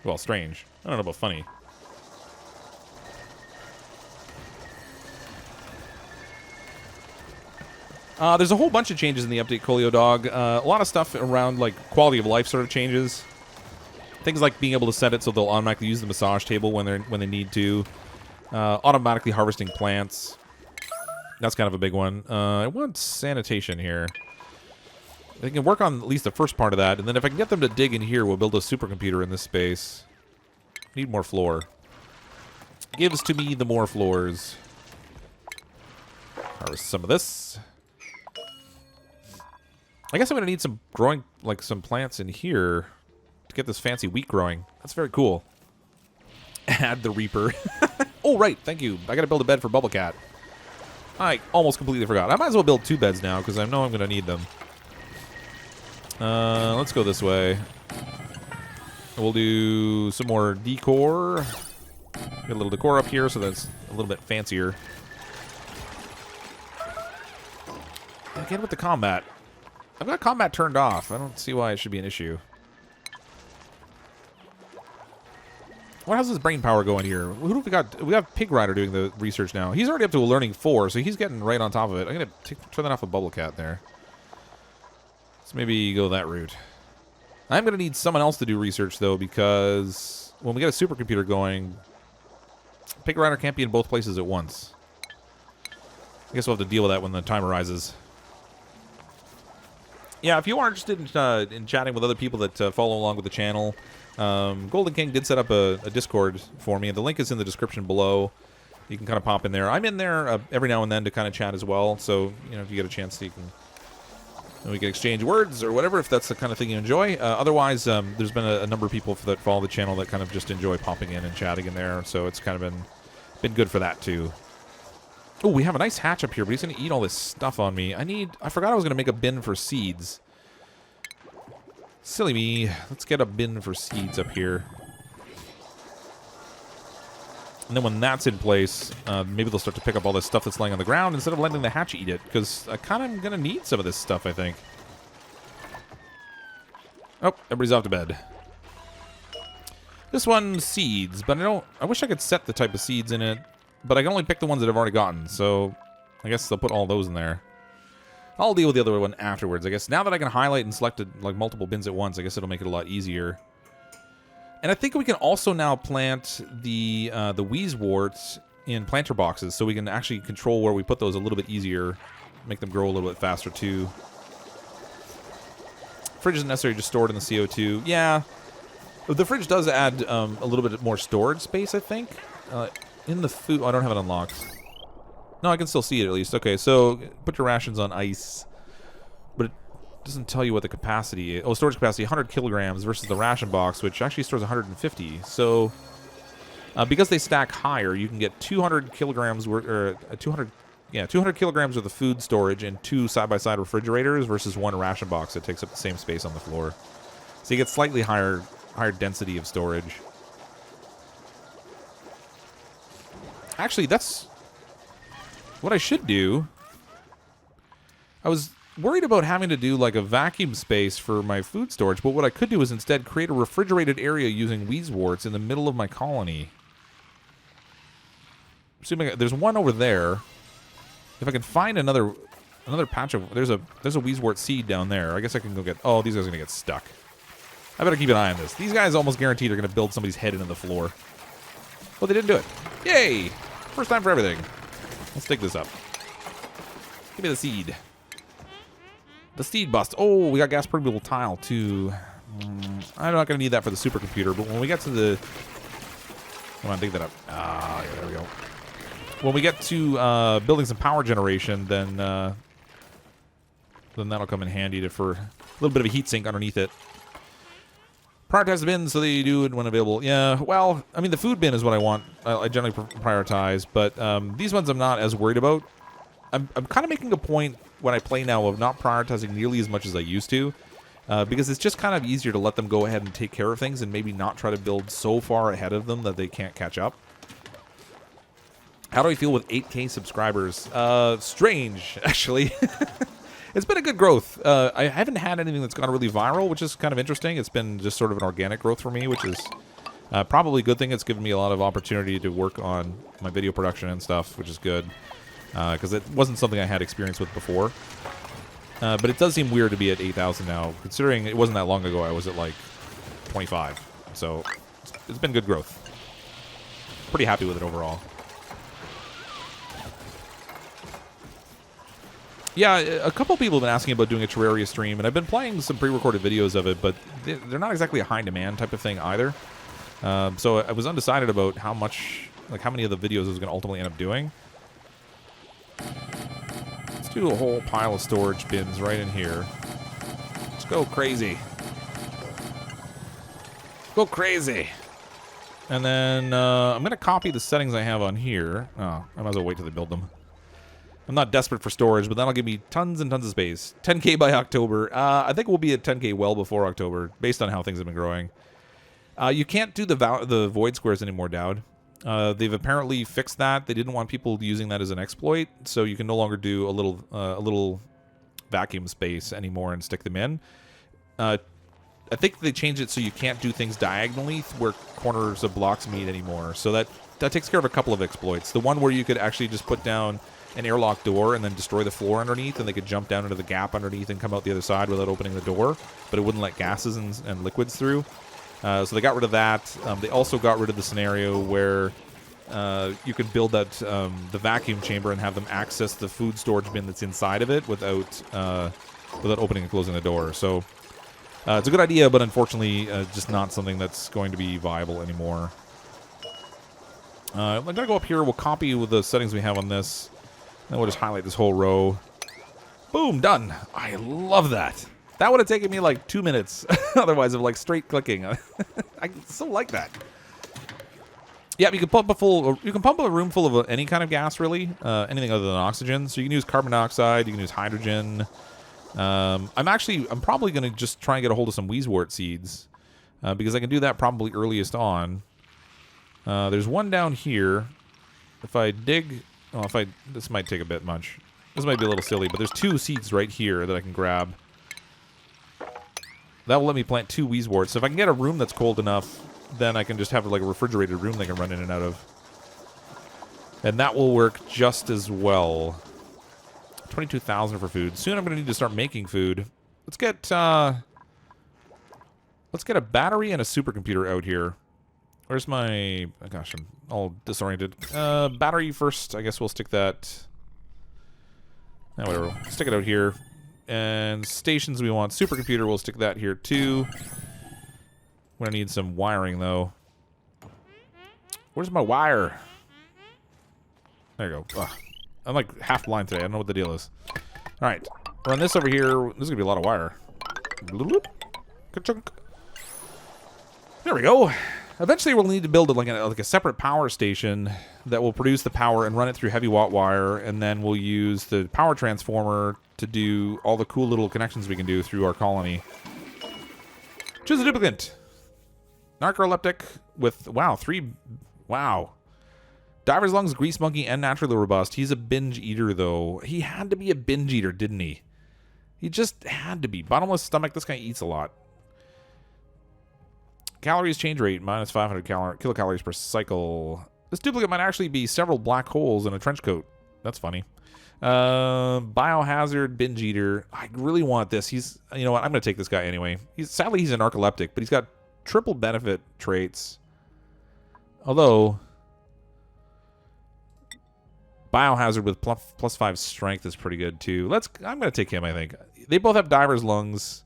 Well, strange. I don't know about funny. There's a whole bunch of changes in the update, Colio Dog. A lot of stuff around, like, quality of life sort of changes. Things like being able to set it so they'll automatically use the massage table when they need to. Automatically harvesting plants. That's kind of a big one. I want sanitation here. They can work on at least the first part of that, and then if I can get them to dig in here, we'll build a supercomputer in this space. Need more floor. Gives to me the more floors. Harvest some of this. I guess I'm going to need some growing, like some plants in here to get this fancy wheat growing. That's very cool. Add the Reaper. Oh, right. Thank you. I got to build a bed for Bubble Cat. I almost completely forgot. I might as well build 2 beds now because I know I'm going to need them. Let's go this way. We'll do some more decor. Get a little decor up here so that's a little bit fancier. Again with the combat. I've got combat turned off. I don't see why it should be an issue. How's his brain power going here? Who do we got? We got Pig Rider doing the research now. He's already up to a learning 4, so he's getting right on top of it. I'm going to turn that off a Bubble Cat there. Let's maybe go that route. I'm going to need someone else to do research, though, because when we get a supercomputer going, Pig Rider can't be in both places at once. I guess we'll have to deal with that when the time arises. Yeah, if you are interested in chatting with other people that follow along with the channel, Golden King did set up a Discord for me, and the link is in the description below. You can kind of pop in there. I'm in there every now and then to kind of chat as well, so if you get a chance, we can exchange words or whatever if that's the kind of thing you enjoy. Otherwise, there's been a number of people that follow the channel that kind of just enjoy popping in and chatting in there, so it's kind of been good for that too. Oh, we have a nice hatch up here, but he's going to eat all this stuff on me. I forgot I was going to make a bin for seeds. Silly me. Let's get a bin for seeds up here. And then when that's in place, maybe they'll start to pick up all this stuff that's laying on the ground instead of letting the hatch eat it, because I kind of am going to need some of this stuff, I think. Oh, everybody's off to bed. This one, seeds, but I wish I could set the type of seeds in it, but I can only pick the ones that I've already gotten, so I guess they'll put all those in there. I'll deal with the other one afterwards, I guess. Now that I can highlight and select like multiple bins at once, I guess it'll make it a lot easier. And I think we can also now plant the Wheezewort in planter boxes, so we can actually control where we put those a little bit easier, make them grow a little bit faster too. Fridge isn't necessarily just stored in the CO2. Yeah, the fridge does add a little bit more storage space, I think. In the food, I don't have it unlocked. No, I can still see it at least. Okay, so put your rations on ice, but it doesn't tell you what the capacity is. Oh, storage capacity, 100 kilograms versus the ration box, which actually stores 150. So, because they stack higher, you can get 200 kilograms worth, or 200 kilograms worth of food storage in 2 side-by-side refrigerators versus 1 ration box that takes up the same space on the floor. So you get slightly higher density of storage. Actually, that's what I should do. I was worried about having to do like a vacuum space for my food storage, but what I could do is instead create a refrigerated area using Wheezeworts in the middle of my colony. Assuming there's one over there. If I can find another patch of there's a Wheezewort seed down there. I guess I can go get. Oh, these guys are gonna get stuck. I better keep an eye on this. These guys almost guaranteed are gonna build somebody's head into the floor. Well, they didn't do it. Yay! First time for everything. Let's dig this up. Give me the seed. The seed bust. Oh, we got gas permeable tile too. I'm not going to need that for the supercomputer, but when we get to the... Come on, dig that up. Ah, yeah, there we go. When we get to building some power generation, then that'll come in handy for a little bit of a heat sink underneath it. Prioritize the bins so they do it when available. Yeah, well, I mean, the food bin is what I want. I generally prioritize, but these ones I'm not as worried about. I'm kind of making a point when I play now of not prioritizing nearly as much as I used to, because it's just kind of easier to let them go ahead and take care of things and maybe not try to build so far ahead of them that they can't catch up. How do I feel with 8K subscribers? Strange, actually. It's been a good growth. I haven't had anything that's gone really viral, which is kind of interesting. It's been just sort of an organic growth for me, which is probably a good thing. It's given me a lot of opportunity to work on my video production and stuff, which is good. Because it wasn't something I had experience with before. But it does seem weird to be at 8,000 now, considering it wasn't that long ago. I was at like 25. So it's been good growth. Pretty happy with it overall. Yeah, a couple people have been asking about doing a Terraria stream, and I've been playing some pre-recorded videos of it, but they're not exactly a high-demand type of thing either. So I was undecided about how many of the videos I was going to ultimately end up doing. Let's do a whole pile of storage bins right in here. Let's go crazy. Go crazy. And then I'm going to copy the settings I have on here. Oh, I might as well wait till they build them. I'm not desperate for storage, but that'll give me tons and tons of space. 10K by October. I think we'll be at 10K well before October, based on how things have been growing. You can't do the void squares anymore, Dowd. They've apparently fixed that. They didn't want people using that as an exploit, so you can no longer do a little vacuum space anymore and stick them in. I think they changed it so you can't do things diagonally where corners of blocks meet anymore. So that takes care of a couple of exploits. The one where you could actually just put down an airlock door and then destroy the floor underneath, and they could jump down into the gap underneath and come out the other side without opening the door, but it wouldn't let gases and liquids through. So they got rid of that. They also got rid of the scenario where you could build that the vacuum chamber and have them access the food storage bin that's inside of it without opening and closing the door. So it's a good idea, but unfortunately just not something that's going to be viable anymore. I'm going to go up here. We'll copy with the settings we have on this. Then we'll just highlight this whole row. Boom, done. I love that. That would have taken me like 2 minutes otherwise of like straight clicking. I still like that. Yeah, you can pump a room full of any kind of gas, really. Anything other than oxygen. So you can use carbon dioxide, you can use hydrogen. I'm probably going to just try and get a hold of some Wheezewort seeds. Because I can do that probably earliest on. There's one down here. If I dig... Oh, this might take a bit much. This might be a little silly, but there's 2 seeds right here that I can grab. That will let me plant 2 Wheezeworts. So if I can get a room that's cold enough, then I can just have like a refrigerated room they can run in and out of. And that will work just as well. 22,000 for food. Soon I'm going to need to start making food. Let's get a battery and a supercomputer out here. Where's my... Oh gosh, I'm all disoriented. Battery first. I guess we'll stick that... whatever. Stick it out here. And stations we want. Supercomputer, we'll stick that here too. We're going to need some wiring, though. Where's my wire? There you go. Ugh. I'm like half blind today. I don't know what the deal is. All right. Run this over here. This is going to be a lot of wire. There we go. Eventually, we'll need to build like a separate power station that will produce the power and run it through heavy watt wire, and then we'll use the power transformer to do all the cool little connections we can do through our colony. Choose a duplicate. Narcoleptic with, wow, 3, wow. Diver's Lungs, Grease Monkey, and Naturally Robust. He's a binge eater, though. He had to be a binge eater, didn't he? He just had to be. Bottomless stomach, this guy eats a lot. Calories change rate, minus 500 kilocalories per cycle. This duplicate might actually be several black holes in a trench coat. That's funny. Biohazard, binge eater. I really want this. He's, you know what? I'm going to take this guy anyway. Sadly, he's a narcoleptic, but he's got triple benefit traits. Although, Biohazard with plus 5 strength is pretty good too. I'm going to take him, I think. They both have Diver's Lungs.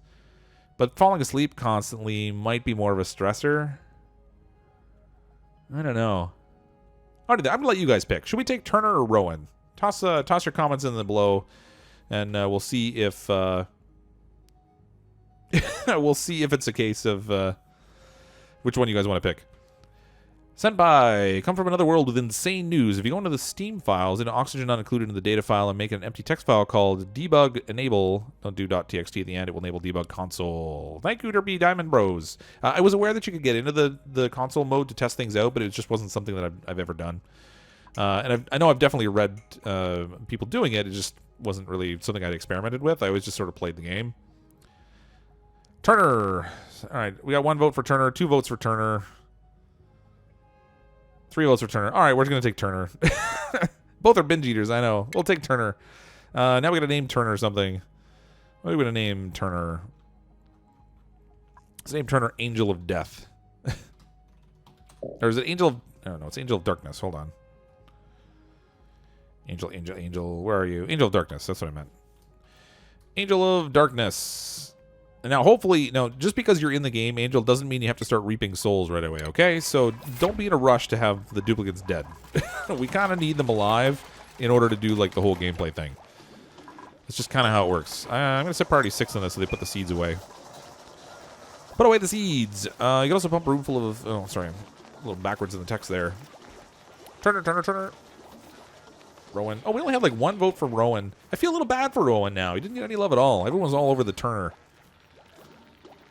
But falling asleep constantly might be more of a stressor. I don't know. I'm going to let you guys pick. Should we take Turner or Rowan? Toss your comments in the below, and we'll see if it's a case of which one you guys want to pick. Sent by, come from another world with insane news. If you go into the Steam files, into Oxygen not included in the data file, and make an empty text file called debug enable, don't do .txt at the end, it will enable debug console. Thank you, Derby Diamond Bros. I was aware that you could get into the console mode to test things out, but it just wasn't something that I've ever done. And I know I've definitely read people doing it. It just wasn't really something I'd experimented with. I always just sort of played the game. Turner. All right, we got 1 vote for Turner, 2 votes for Turner. 3 votes for Turner. All right, we're going to take Turner. Both are binge eaters, I know. We'll take Turner. Now we got to name Turner something. What are we going to name Turner? Let's name Turner Angel of Death. Or is it Angel of... I don't know. It's Angel of Darkness. Hold on. Angel. Where are you? Angel of Darkness. That's what I meant. Angel of Darkness. And now, hopefully, just because you're in the game, Angel, doesn't mean you have to start reaping souls right away, okay? So don't be in a rush to have the duplicates dead. We kind of need them alive in order to do, like, the whole gameplay thing. It's just kind of how it works. I'm going to set priority 6 on this so they put the seeds away. Put away the seeds. You can also pump a room full of... Oh, sorry. A little backwards in the text there. Turner. Rowan. Oh, we only had like 1 vote for Rowan. I feel a little bad for Rowan now. He didn't get any love at all. Everyone's all over the Turner.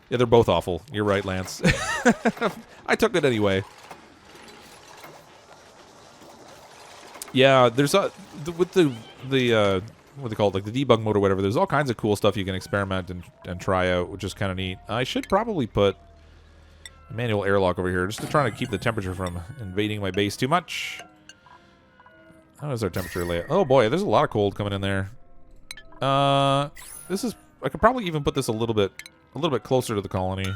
Yeah, they're both awful. You're right, Lance. I took it anyway. Yeah, there's with the what they call it, like the debug mode or whatever. There's all kinds of cool stuff you can experiment and try out, which is kind of neat. I should probably put a manual airlock over here just to try to keep the temperature from invading my base too much. How is our temperature layout? Oh boy, there's a lot of cold coming in there. This is. I could probably even put this a little bit closer to the colony.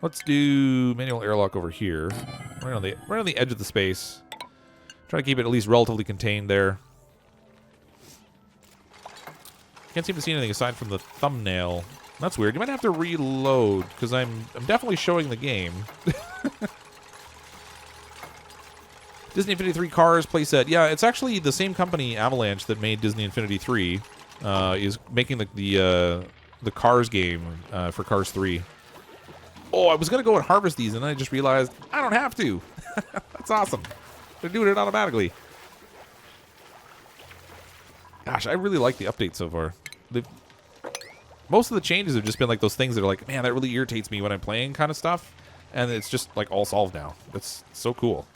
Let's do manual airlock over here, right on the edge of the space. Try to keep it at least relatively contained there. Can't seem to see anything aside from the thumbnail. That's weird. You might have to reload because I'm definitely showing the game. Disney Infinity 3 Cars playset. Yeah, it's actually the same company, Avalanche, that made Disney Infinity 3, is making the Cars game for Cars 3. Oh, I was going to go and harvest these, and then I just realized I don't have to. That's awesome. They're doing it automatically. Gosh, I really like the update so far. Most of the changes have just been like those things that are like, man, that really irritates me when I'm playing kind of stuff. And it's just like all solved now. That's so cool.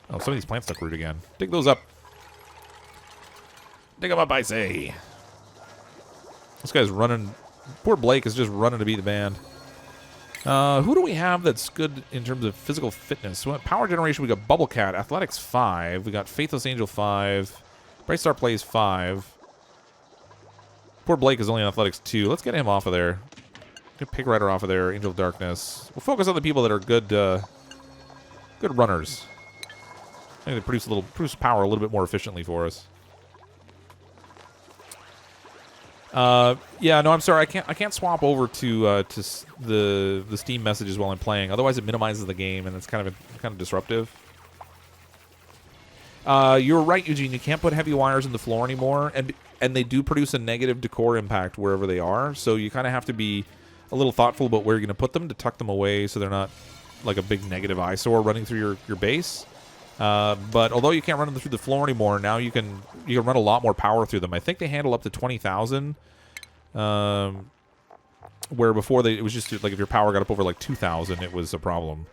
Oh, some of these plants took root again. Dig those up. Dig them up, I say. This guy's running. Poor Blake is just running to beat the band. Who do we have that's good in terms of physical fitness? So power generation, we got Bubble Cat, Athletics 5. We got Faithless Angel 5. Bright Star plays 5. Poor Blake is only on Athletics 2. Let's get him off of there. Get Pig Rider off of there. Angel of Darkness. We'll focus on the people that are good, good runners. I think they produce power a little bit more efficiently for us. Yeah, no, I'm sorry. I can't swap over to the Steam messages while I'm playing. Otherwise, it minimizes the game, and it's kind of disruptive. You're right, Eugene. You can't put heavy wires in the floor anymore, and they do produce a negative decor impact wherever they are. So you kind of have to be a little thoughtful about where you're going to put them to tuck them away, so they're not like a big negative eyesore running through your base. But although you can't run them through the floor anymore, now you can run a lot more power through them. I think they handle up to 20,000. Where before it was just like if your power got up over like 2,000, it was a problem.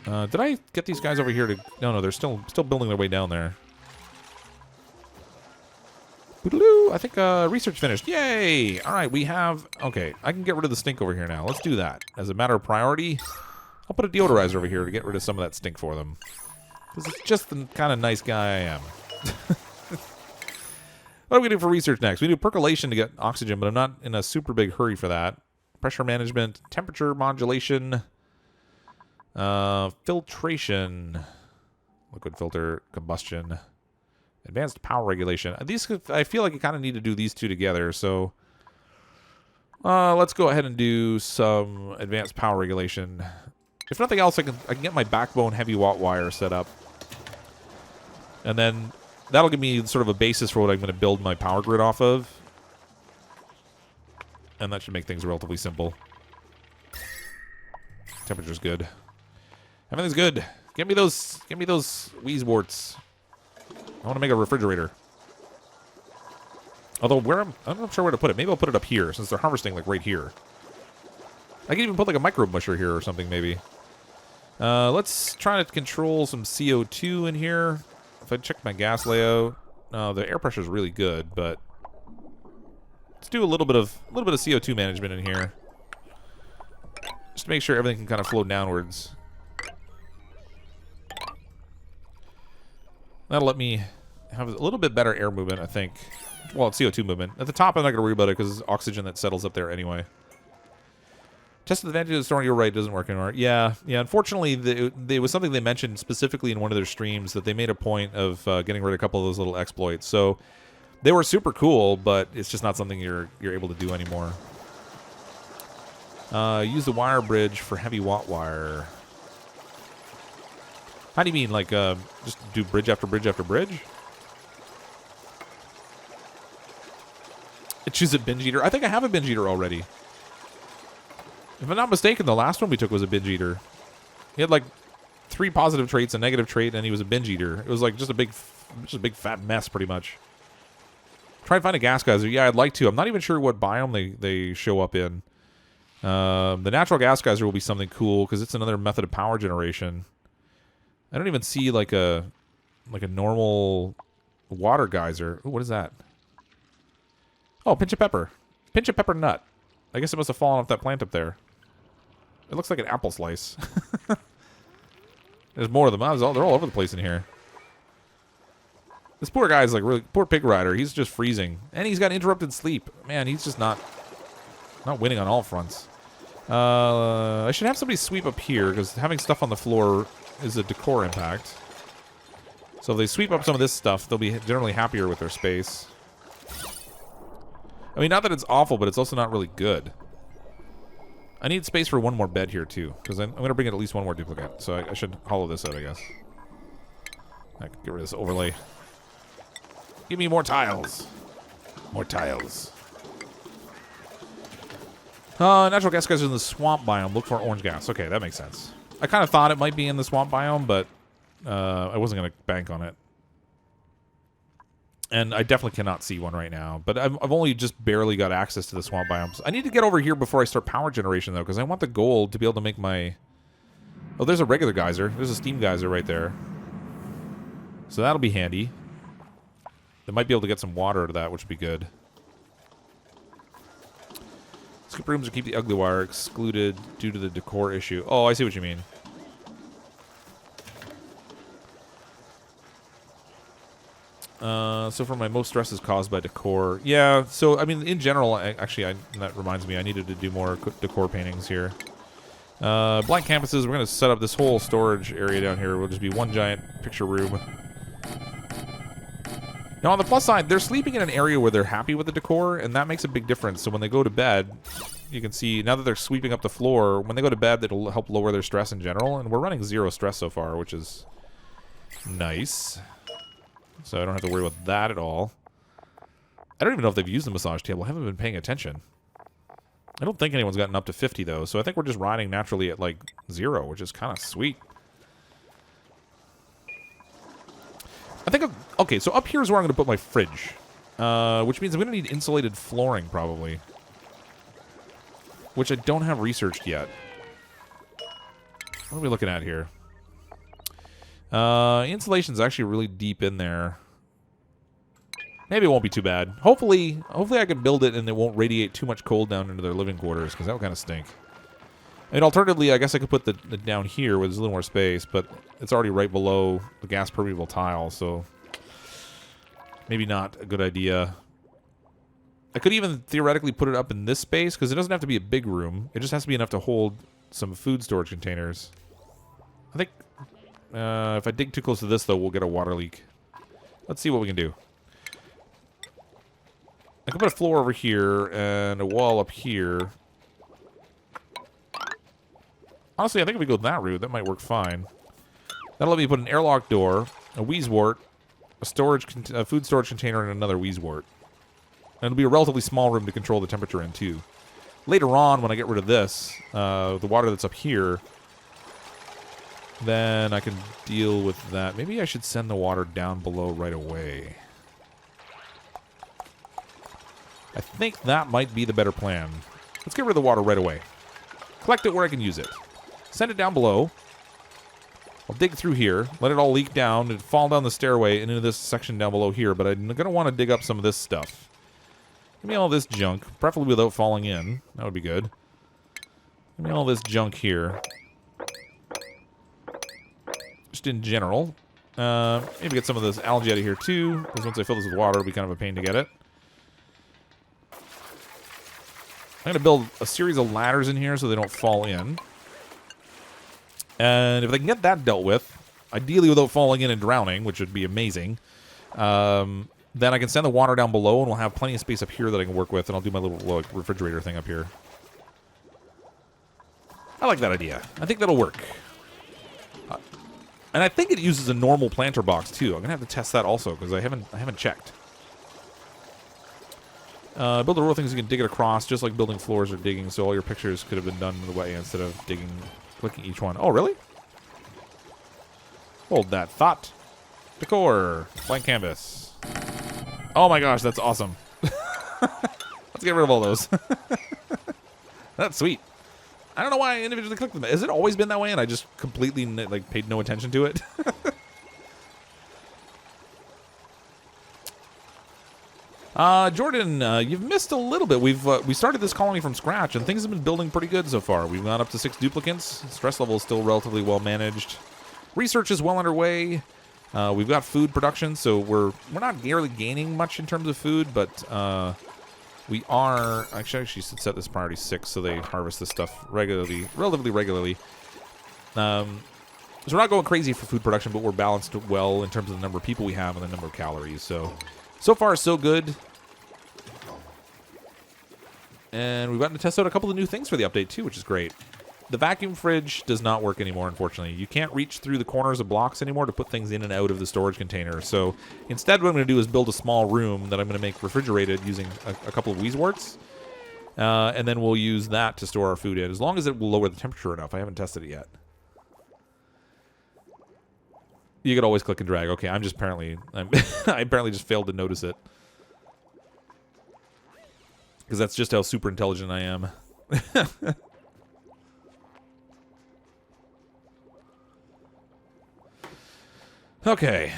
Did I get these guys over here to? No, they're still building their way down there. Boodaloo, I think research finished. Yay! All right, we have. Okay, I can get rid of the stink over here now. Let's do that as a matter of priority. I'll put a deodorizer over here to get rid of some of that stink for them. Because it's just the kind of nice guy I am. What do we do for research next? We do percolation to get oxygen, but I'm not in a super big hurry for that. Pressure management, temperature modulation, filtration, liquid filter, combustion, advanced power regulation. These, I feel like you kind of need to do these two together, so let's go ahead and do some advanced power regulation. If nothing else, I can get my backbone heavy watt wire set up. And then that'll give me sort of a basis for what I'm going to build my power grid off of. And that should make things relatively simple. Temperature's good. Everything's good. Give me those Wheezeworts. I want to make a refrigerator. Although I'm not sure where to put it. Maybe I'll put it up here since they're harvesting like right here. I can even put like a micro musher here or something maybe. Let's try to control some CO2 in here. If I check my gas layout, the air pressure is really good, but let's do a little bit of CO2 management in here, just to make sure everything can kind of flow downwards. That'll let me have a little bit better air movement, I think. Well, it's CO2 movement. At the top, I'm not going to worry about it because it's oxygen that settles up there anyway. Test advantage of the storm, you're right, doesn't work anymore. Yeah. Unfortunately, it was something they mentioned specifically in one of their streams that they made a point of getting rid of a couple of those little exploits. So they were super cool, but it's just not something you're able to do anymore. Use the wire bridge for heavy watt wire. How do you mean, like, just do bridge after bridge after bridge? Choose a binge eater. I think I have a binge eater already. If I'm not mistaken, the last one we took was a binge eater. He had like 3 positive traits, a negative trait, and he was a binge eater. It was like just a big fat mess, pretty much. Try and find a gas geyser. Yeah, I'd like to. I'm not even sure what biome they show up in. The natural gas geyser will be something cool because it's another method of power generation. I don't even see like a normal water geyser. Ooh, what is that? Oh, pinch of pepper. Pinch of pepper nut. I guess it must have fallen off that plant up there. It looks like an apple slice. There's more of them. They're all over the place in here. This poor guy's like really poor pig rider. He's just freezing, and he's got interrupted sleep. Man, he's just not winning on all fronts. I should have somebody sweep up here because having stuff on the floor is a decor impact. So if they sweep up some of this stuff, they'll be generally happier with their space. I mean, not that it's awful, but it's also not really good. I need space for one more bed here, too, because I'm going to bring in at least one more duplicate. So I should hollow this out, I guess. I can get rid of this overlay. Give me more tiles. More tiles. Natural gas guys are in the swamp biome. Look for orange gas. Okay, that makes sense. I kind of thought it might be in the swamp biome, but I wasn't going to bank on it. And I definitely cannot see one right now. But I've only just barely got access to the swamp biomes. I need to get over here before I start power generation, though, because I want the gold to be able to make my... Oh, there's a regular geyser. There's a steam geyser right there. So that'll be handy. They might be able to get some water out of that, which would be good. Skip rooms or keep the ugly wire excluded due to the decor issue. Oh, I see what you mean. So for my most stress is caused by decor. Yeah, so, I mean, in general, that reminds me, I needed to do more decor paintings here. Blank canvases, we're going to set up this whole storage area down here. It will just be one giant picture room. Now, on the plus side, they're sleeping in an area where they're happy with the decor, and that makes a big difference. So when they go to bed, you can see, now that they're sweeping up the floor, when they go to bed, it'll help lower their stress in general. And we're running 0 stress so far, which is nice. So I don't have to worry about that at all. I don't even know if they've used the massage table. I haven't been paying attention. I don't think anyone's gotten up to 50, though. So I think we're just riding naturally at, like, 0, which is kind of sweet. I think, okay, so up here is where I'm going to put my fridge. Which means I'm going to need insulated flooring, probably. Which I don't have researched yet. What are we looking at here? Insulation's actually really deep in there. Maybe it won't be too bad. Hopefully I can build it and it won't radiate too much cold down into their living quarters, because that would kind of stink. And alternatively, I guess I could put the down here where there's a little more space, but it's already right below the gas permeable tile, so maybe not a good idea. I could even theoretically put it up in this space, because it doesn't have to be a big room. It just has to be enough to hold some food storage containers. I think if I dig too close to this, though, we'll get a water leak. Let's see what we can do. I can put a floor over here and a wall up here. Honestly, I think if we go that route, that might work fine. That'll let me put an airlock door, a wheezewort, a food storage container, and another wheezewort. And it'll be a relatively small room to control the temperature in, too. Later on, when I get rid of this, the water that's up here, then I can deal with that. Maybe I should send the water down below right away. I think that might be the better plan. Let's get rid of the water right away. Collect it where I can use it. Send it down below. I'll dig through here, let it all leak down, and fall down the stairway and into this section down below here, but I'm going to want to dig up some of this stuff. Give me all this junk, preferably without falling in. That would be good. Give me all this junk here. Just in general. Maybe get some of this algae out of here, too, because once I fill this with water, it'll be kind of a pain to get it. I'm going to build a series of ladders in here so they don't fall in. And if I can get that dealt with, ideally without falling in and drowning, which would be amazing, then I can send the water down below and we'll have plenty of space up here that I can work with, and I'll do my little refrigerator thing up here. I like that idea. I think that'll work. And I think it uses a normal planter box, too. I'm going to have to test that also, because I haven't checked. Build the row things you can dig it across, just like building floors or digging, so all your pictures could have been done the way instead of clicking each one. Oh, really? Hold that thought. Decor. Blank canvas. Oh my gosh, that's awesome. Let's get rid of all those. That's sweet. I don't know why I individually clicked them. Has it always been that way and I just completely like paid no attention to it? Jordan, you've missed a little bit. We started this colony from scratch, and things have been building pretty good so far. We've gone up to 6 duplicants. Stress level is still relatively well managed. Research is well underway. We've got food production, so we're not nearly gaining much in terms of food, but we are actually should set this priority 6 so they harvest this stuff relatively regularly. So we're not going crazy for food production, but we're balanced well in terms of the number of people we have and the number of calories. So far, so good. And we've gotten to test out a couple of new things for the update, too, which is great. The vacuum fridge does not work anymore, unfortunately. You can't reach through the corners of blocks anymore to put things in and out of the storage container. So instead, what I'm going to do is build a small room that I'm going to make refrigerated using a couple of Weezeworts. And then we'll use that to store our food in, as long as it will lower the temperature enough. I haven't tested it yet. You could always click and drag. Okay, I apparently just failed to notice it. Because that's just how super intelligent I am. Okay.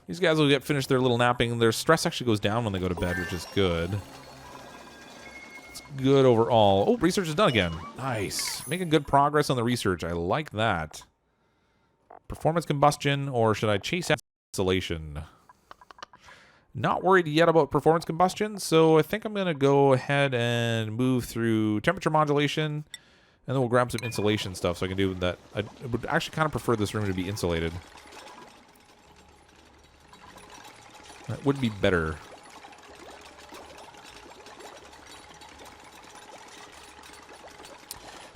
These guys will get finished their little napping. Their stress actually goes down when they go to bed, which is good. It's good overall. Oh, research is done again. Nice. Making good progress on the research. I like that. Performance combustion, or should I chase insulation? Not worried yet about performance combustion, so I think I'm going to go ahead and move through temperature modulation, and then we'll grab some insulation stuff so I can do that. I would actually kind of prefer this room to be insulated. That would be better.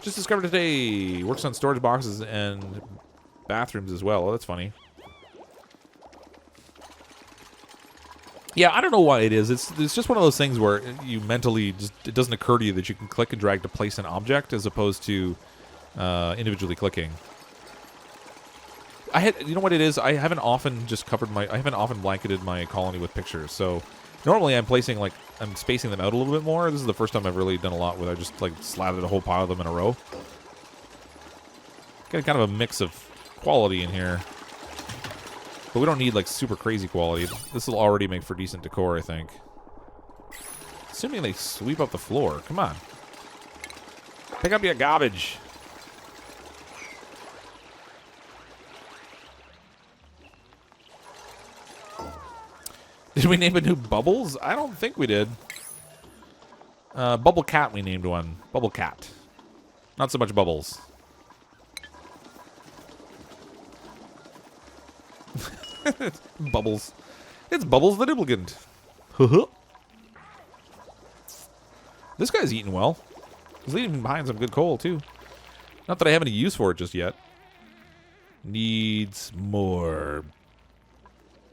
Just discovered today, works on storage boxes and bathrooms as well. Oh, that's funny. Yeah, I don't know why it is. It's just one of those things where you mentally just, it doesn't occur to you that you can click and drag to place an object as opposed to individually clicking. You know what it is? I haven't often blanketed my colony with pictures. So normally I'm spacing them out a little bit more. This is the first time I've really done a lot where I just like slathered a whole pile of them in a row. Got kind of a mix of quality in here. But we don't need, like, super crazy quality. This will already make for decent decor, I think. Assuming they sweep up the floor. Come on. Pick up your garbage. Did we name a new Bubbles? I don't think we did. Bubble Cat, we named one. Bubble Cat. Not so much Bubbles. Bubbles. It's Bubbles the Duplicant. This guy's eating well. He's leaving behind some good coal, too. Not that I have any use for it just yet. Needs more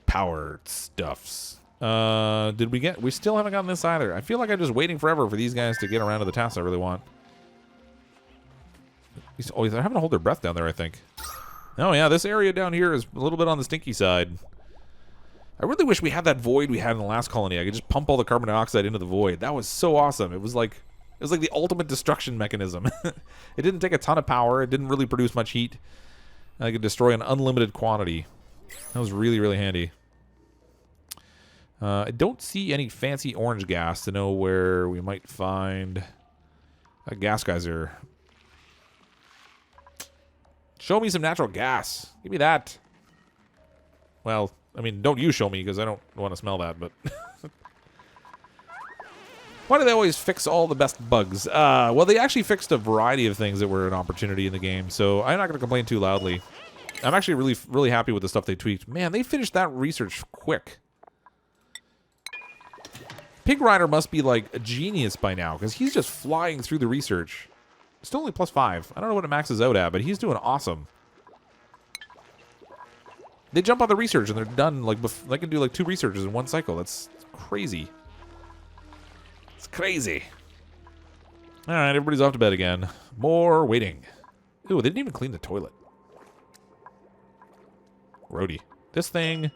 power stuffs. Did we get... We still haven't gotten this either. I feel like I'm just waiting forever for these guys to get around to the tasks I really want. Oh, they're having to hold their breath down there, I think. Oh, yeah, this area down here is a little bit on the stinky side. I really wish we had that void we had in the last colony. I could just pump all the carbon dioxide into the void. That was so awesome. It was like the ultimate destruction mechanism. It didn't take a ton of power. It didn't really produce much heat. I could destroy an unlimited quantity. That was really, really handy. I don't see any fancy orange gas to know where we might find a gas geyser. Show me some natural gas. Give me that. Well, I mean, don't you show me because I don't want to smell that, but... Why do they always fix all the best bugs? Well, they actually fixed a variety of things that were an opportunity in the game, so I'm not going to complain too loudly. I'm actually really, really happy with the stuff they tweaked. Man, they finished that research quick. Pig Rider must be, like, a genius by now, because he's just flying through the research. Still only +5. I don't know what it maxes out at, but he's doing awesome. They jump on the research and they're done. Like they can do like 2 researches in one cycle. That's crazy. It's crazy. All right, everybody's off to bed again. More waiting. Ooh, they didn't even clean the toilet. Grody. This thing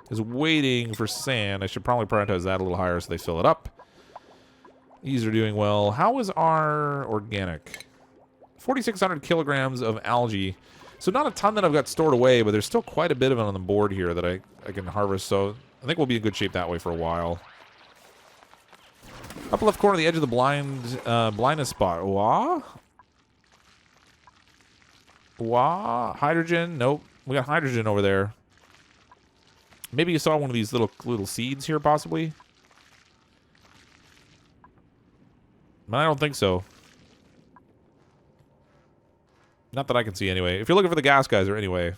is waiting for sand. I should probably prioritize that a little higher so they fill it up. These are doing well. How is our organic? 4,600 kilograms of algae. So not a ton that I've got stored away, but there's still quite a bit of it on the board here that I can harvest. So I think we'll be in good shape that way for a while. Upper left corner, the edge of the blindness spot. Wah? Hydrogen? Nope. We got hydrogen over there. Maybe you saw one of these little seeds here, possibly. I don't think so. Not that I can see, anyway. If you're looking for the gas geyser, anyway.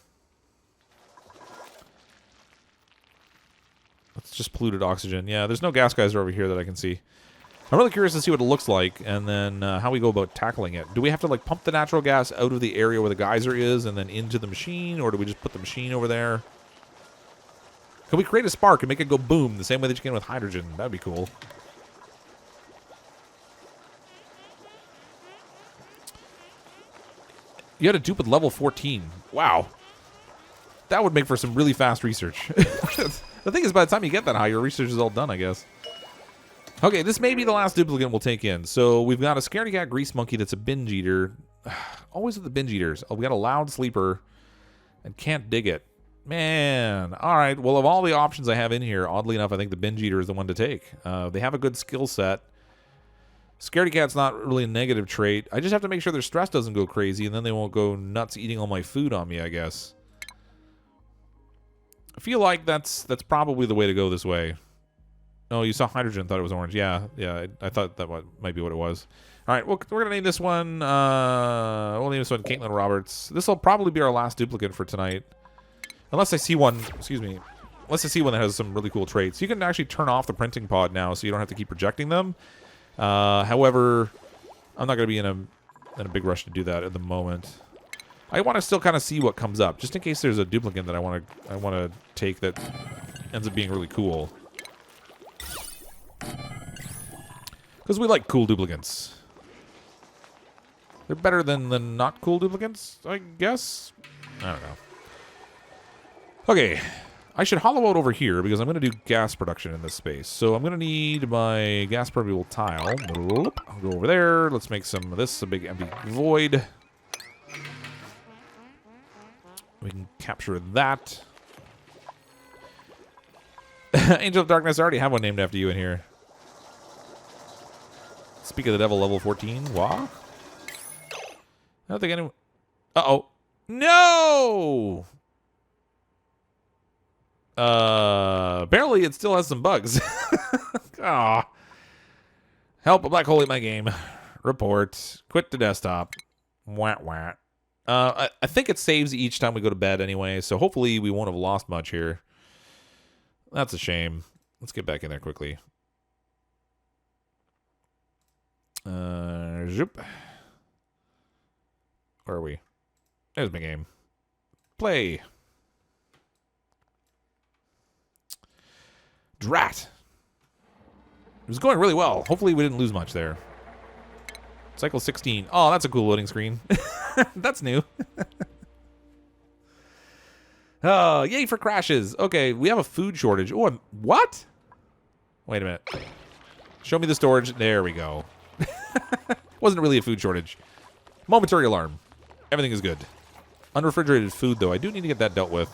It's just polluted oxygen. Yeah, there's no gas geyser over here that I can see. I'm really curious to see what it looks like, and then how we go about tackling it. Do we have to, like, pump the natural gas out of the area where the geyser is and then into the machine, or do we just put the machine over there? Can we create a spark and make it go boom the same way that you can with hydrogen? That'd be cool. You had a dupe with level 14. Wow. That would make for some really fast research. The thing is, by the time you get that high, your research is all done, I guess. Okay, this may be the last duplicate we'll take in. So we've got a scaredy cat grease monkey that's a binge eater. Always with the binge eaters. Oh, we got a loud sleeper and can't dig it. Man. All right. Well, of all the options I have in here, oddly enough, I think the binge eater is the one to take. They have a good skill set. Scaredy cat's not really a negative trait. I just have to make sure their stress doesn't go crazy, and then they won't go nuts eating all my food on me, I guess. I feel like that's probably the way to go this way. Oh, you saw hydrogen, thought it was orange. Yeah, I thought that might be what it was. All right, well, we're going to name this one, we'll name this one Caitlin Roberts. This will probably be our last duplicate for tonight. Unless I see one, excuse me, unless I see one that has some really cool traits. You can actually turn off the printing pod now, so you don't have to keep projecting them. However, I'm not going to be in a big rush to do that at the moment. I want to still kind of see what comes up, just in case there's a duplicate that I want to take that ends up being really cool. Because we like cool duplicates. They're better than the not cool duplicates, I guess. I don't know. Okay. I should hollow out over here because I'm going to do gas production in this space. So I'm going to need my gas permeable tile. I'll go over there. Let's make some of this a big empty void. We can capture that. Angel of Darkness, I already have one named after you in here. Speak of the Devil, level 14. Wah? I don't think anyone... Uh-oh. No! Apparently it still has some bugs. Aw. Help, a black hole in my game. Report. Quit the desktop. Wah, wah. I think it saves each time we go to bed anyway, so hopefully we won't have lost much here. That's a shame. Let's get back in there quickly. Zoop. Where are we? There's my game. Play. Drat. It was going really well. Hopefully we didn't lose much there. Cycle 16. Oh, that's a cool loading screen. That's new. Oh, yay for crashes. Okay, we have a food shortage. Oh, what? Wait a minute. Show me the storage. There we go. Wasn't really a food shortage. Momentary alarm. Everything is good. Unrefrigerated food, though. I do need to get that dealt with.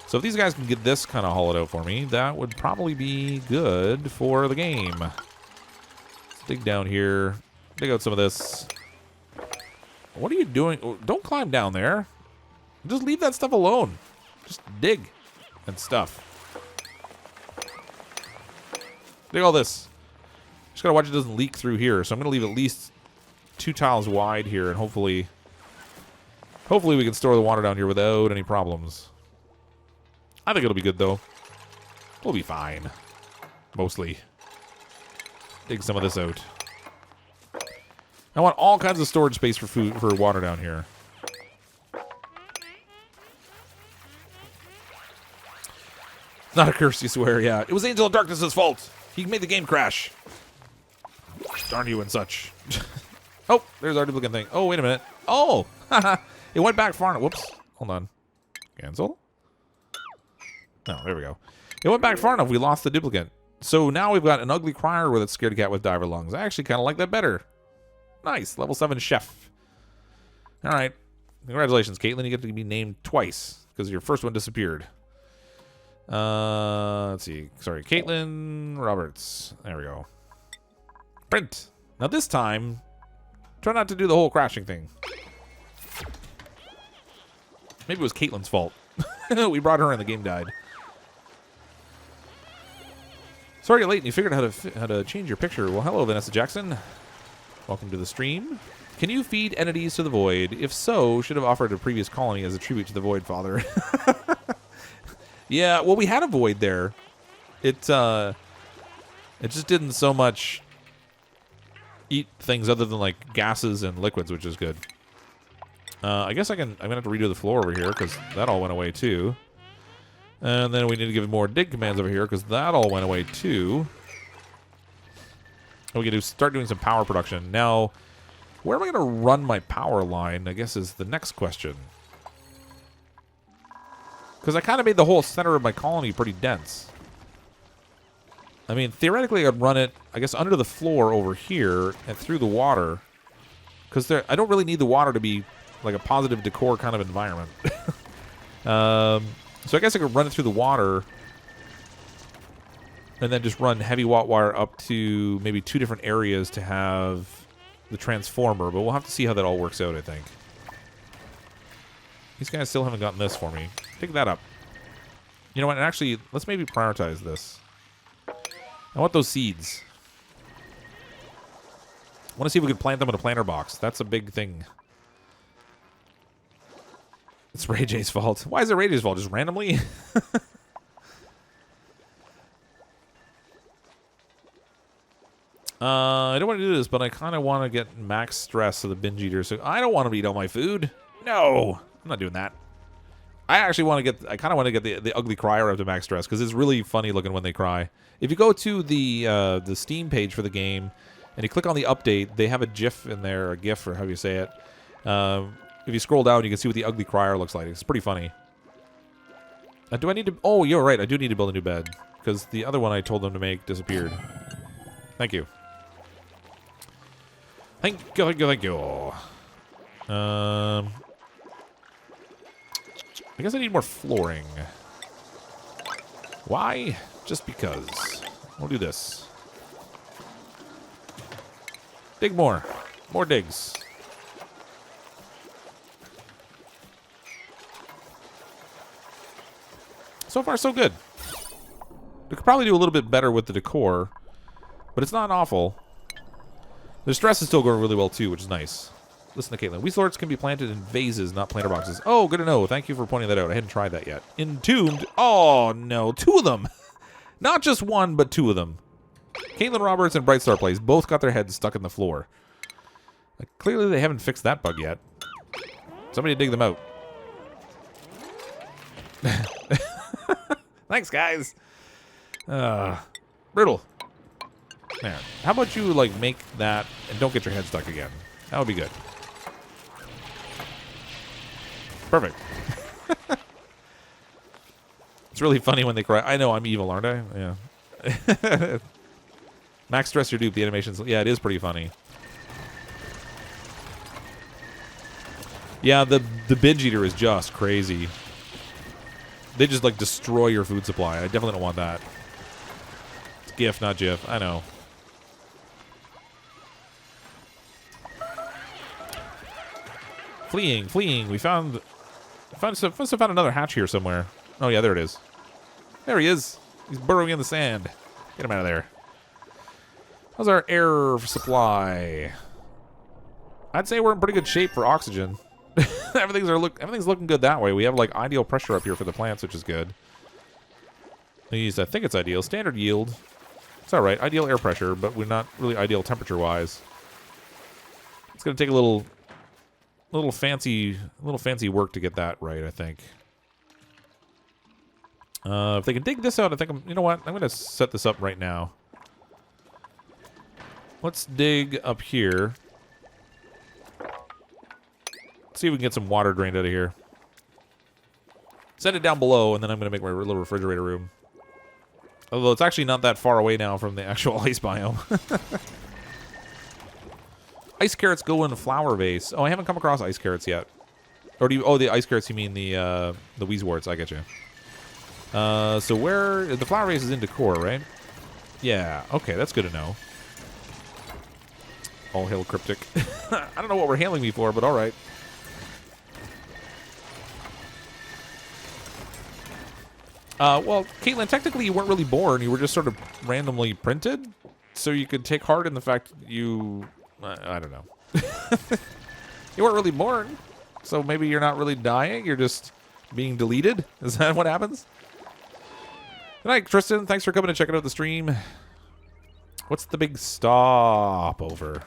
So if these guys can get this kind of hollowed out for me, that would probably be good for the game. Let's dig down here. Dig out some of this. What are you doing? Oh, don't climb down there. Just leave that stuff alone. Just dig and stuff. Dig all this. Just gotta watch it doesn't leak through here. So I'm gonna leave at least 2 tiles wide here, and hopefully we can store the water down here without any problems. I think it'll be good though. We'll be fine. Mostly. Dig some of this out. I want all kinds of storage space for food, for water down here. Not a curse, you swear, yeah. It was Angel of Darkness's fault. He made the game crash. Darn you and such. Oh, there's our duplicate thing. Oh, wait a minute. Oh! It went back far. Whoops. Hold on. Cancel. Oh, there we go. It went back far enough. We lost the duplicate. So now we've got an ugly crier with a scared cat with diver lungs. I actually kind of like that better. Nice. Level 7 chef. All right. Congratulations, Caitlin. You get to be named twice because your first one disappeared. Let's see. Sorry, Caitlin Roberts. There we go. Print. Now this time, try not to do the whole crashing thing. Maybe it was Caitlin's fault. We brought her in, the game died. Sorry you're late and you figured out how to change your picture. Well, hello, Vanessa Jackson. Welcome to the stream. Can you feed entities to the void? If so, should have offered a previous colony as a tribute to the void father. Yeah, well, we had a void there. It just didn't so much eat things other than like gases and liquids, which is good. I guess I'm gonna have to redo the floor over here because that all went away too. And then we need to give it more dig commands over here because that all went away too. And we can start doing some power production. Now, where am I going to run my power line, I guess, is the next question. Because I kind of made the whole center of my colony pretty dense. I mean, theoretically, I'd run it, I guess, under the floor over here and through the water. Because I don't really need the water to be like a positive decor kind of environment. So I guess I could run it through the water and then just run heavy watt wire up to maybe 2 different areas to have the transformer. But we'll have to see how that all works out, I think. These guys still haven't gotten this for me. Pick that up. You know what? And actually, let's maybe prioritize this. I want those seeds. I want to see if we can plant them in a planter box. That's a big thing. It's Ray J's fault. Why is it Ray J's fault? Just randomly? I don't want to do this, but I kind of want to get max stress of the binge eater. So I don't want to eat all my food. No, I'm not doing that. I actually want to get. I kind of want to get the ugly crier up to max stress because it's really funny looking when they cry. If you go to the Steam page for the game and you click on the update, they have a GIF in there, a GIF or how you say it. If you scroll down, you can see what the ugly crier looks like. It's pretty funny. Do I need to... Oh, you're right. I do need to build a new bed. Because the other one I told them to make disappeared. Thank you. Thank you, thank you, thank you. I guess I need more flooring. Why? Just because. We'll do this. Dig more. More digs. So far, so good. We could probably do a little bit better with the decor, but it's not awful. The stress is still going really well, too, which is nice. Listen to Caitlin. Weasel can be planted in vases, not planter boxes. Oh, good to know. Thank you for pointing that out. I hadn't tried that yet. Entombed. Oh, no. 2 of them. Not just 1, but 2 of them. Caitlin Roberts and Bright Star Plays both got their heads stuck in the floor. Clearly, they haven't fixed that bug yet. Somebody dig them out. Thanks, guys. Brutal. Man, how about you, like, make that and don't get your head stuck again? That would be good. Perfect. It's really funny when they cry. I know I'm evil, aren't I? Yeah. Max stress your dupe. The animations. Yeah, it is pretty funny. Yeah, the binge eater is just crazy. They just, like, destroy your food supply. I definitely don't want that. It's GIF, not GIF. I know. Fleeing, fleeing. We found another hatch here somewhere. Oh, yeah, there it is. There he is. He's burrowing in the sand. Get him out of there. How's our air supply? I'd say we're in pretty good shape for oxygen. Everything's looking good that way. We have like ideal pressure up here for the plants, which is good. I think it's ideal. Standard yield. It's all right. Ideal air pressure, but we're not really ideal temperature-wise. It's gonna take a little fancy work to get that right, I think. If they can dig this out, I think you know what? I'm gonna set this up right now. Let's dig up here. See if we can get some water drained out of here. Send it down below, and then I'm going to make my little refrigerator room. Although it's actually not that far away now from the actual ice biome. Ice carrots go in a flower vase. Oh, I haven't come across ice carrots yet. Or do you... Oh, the ice carrots, you mean the Weezwarts. I get you. So where... The flower vase is in decor, right? Yeah. Okay, that's good to know. All hail Cryptic. I don't know what we're hailing me for, but all right. Well, Caitlin, technically you weren't really born. You were just sort of randomly printed. So you could take heart in the fact you... I don't know. You weren't really born. So maybe you're not really dying. You're just being deleted. Is that what happens? Good night, Tristan. Thanks for coming and checking out the stream. What's the big stop over?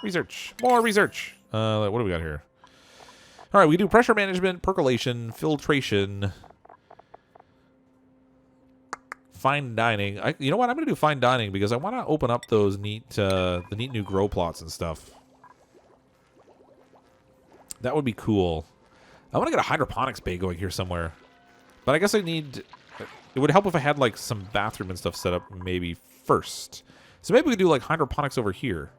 Research. More research. What do we got here? All right, we do pressure management, percolation, filtration, fine dining. You know what? I'm going to do fine dining because I want to open up those neat, the neat new grow plots and stuff. That would be cool. I want to get a hydroponics bay going here somewhere, but I guess I need. It would help if I had like some bathroom and stuff set up maybe first. So maybe we could do like hydroponics over here.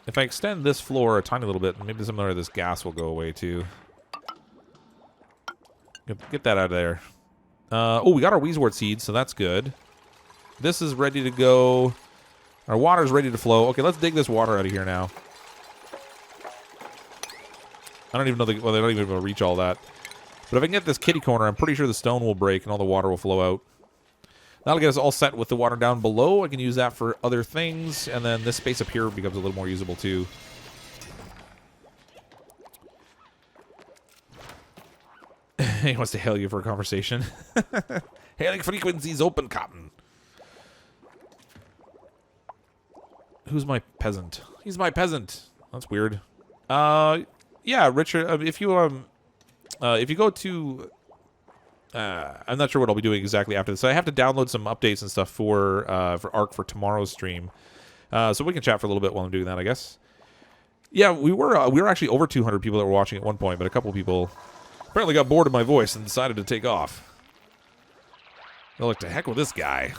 If I extend this floor a tiny little bit, maybe some of this gas will go away too. Get that out of there. Oh, we got our Weezwort seeds, so that's good. This is ready to go. Our water's ready to flow. Okay, let's dig this water out of here now. I don't even know well, they don't even be able to reach all that. But if I can get this kitty corner, I'm pretty sure the stone will break and all the water will flow out. That'll get us all set with the water down below. I can use that for other things. And then this space up here becomes a little more usable too. He wants to hail you for a conversation. Hailing frequencies open, Cotton. Who's my peasant? He's my peasant. That's weird. Yeah, Richard, if you go to... I'm not sure what I'll be doing exactly after this. So I have to download some updates and stuff for ARC for tomorrow's stream. So we can chat for a little bit while I'm doing that, I guess. Yeah, we were actually over 200 people that were watching at one point, but a couple people apparently got bored of my voice and decided to take off. They're like, to heck with this guy.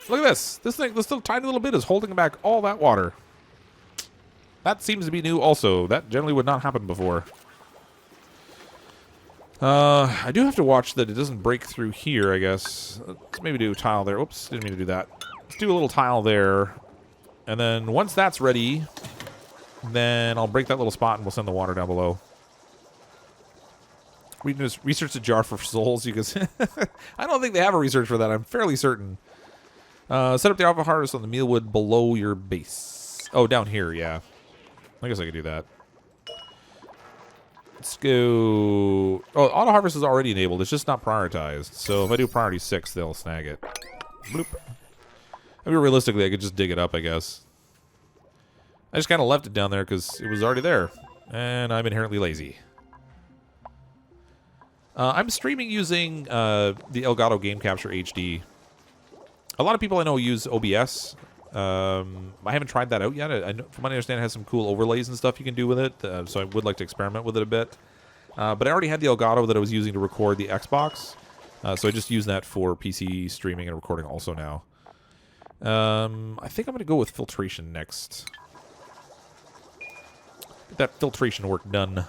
Look at this. This little tiny little bit is holding back all that water. That seems to be new also. That generally would not happen before. I do have to watch that it doesn't break through here, I guess. Let's maybe do a tile there. Oops, didn't mean to do that. Let's do a little tile there. And then once that's ready, then I'll break that little spot and we'll send the water down below. We can just research the jar for souls because I don't think they have a research for that. I'm fairly certain. Set up the alpha harvest on the mealwood below your base. Oh, down here, yeah. I guess I could do that. Let's go... Oh, auto harvest is already enabled. It's just not prioritized. So if I do priority 6, they'll snag it. Bloop. I mean, realistically, I could just dig it up, I guess. I just kind of left it down there because it was already there. And I'm inherently lazy. I'm streaming using the Elgato Game Capture HD. A lot of people I know use OBS. I haven't tried that out yet. From what I understand, it has some cool overlays and stuff you can do with it. So I would like to experiment with it a bit. But I already had the Elgato that I was using to record the Xbox. So I just use that for PC streaming and recording also now. I think I'm going to go with filtration next. Get that filtration work done.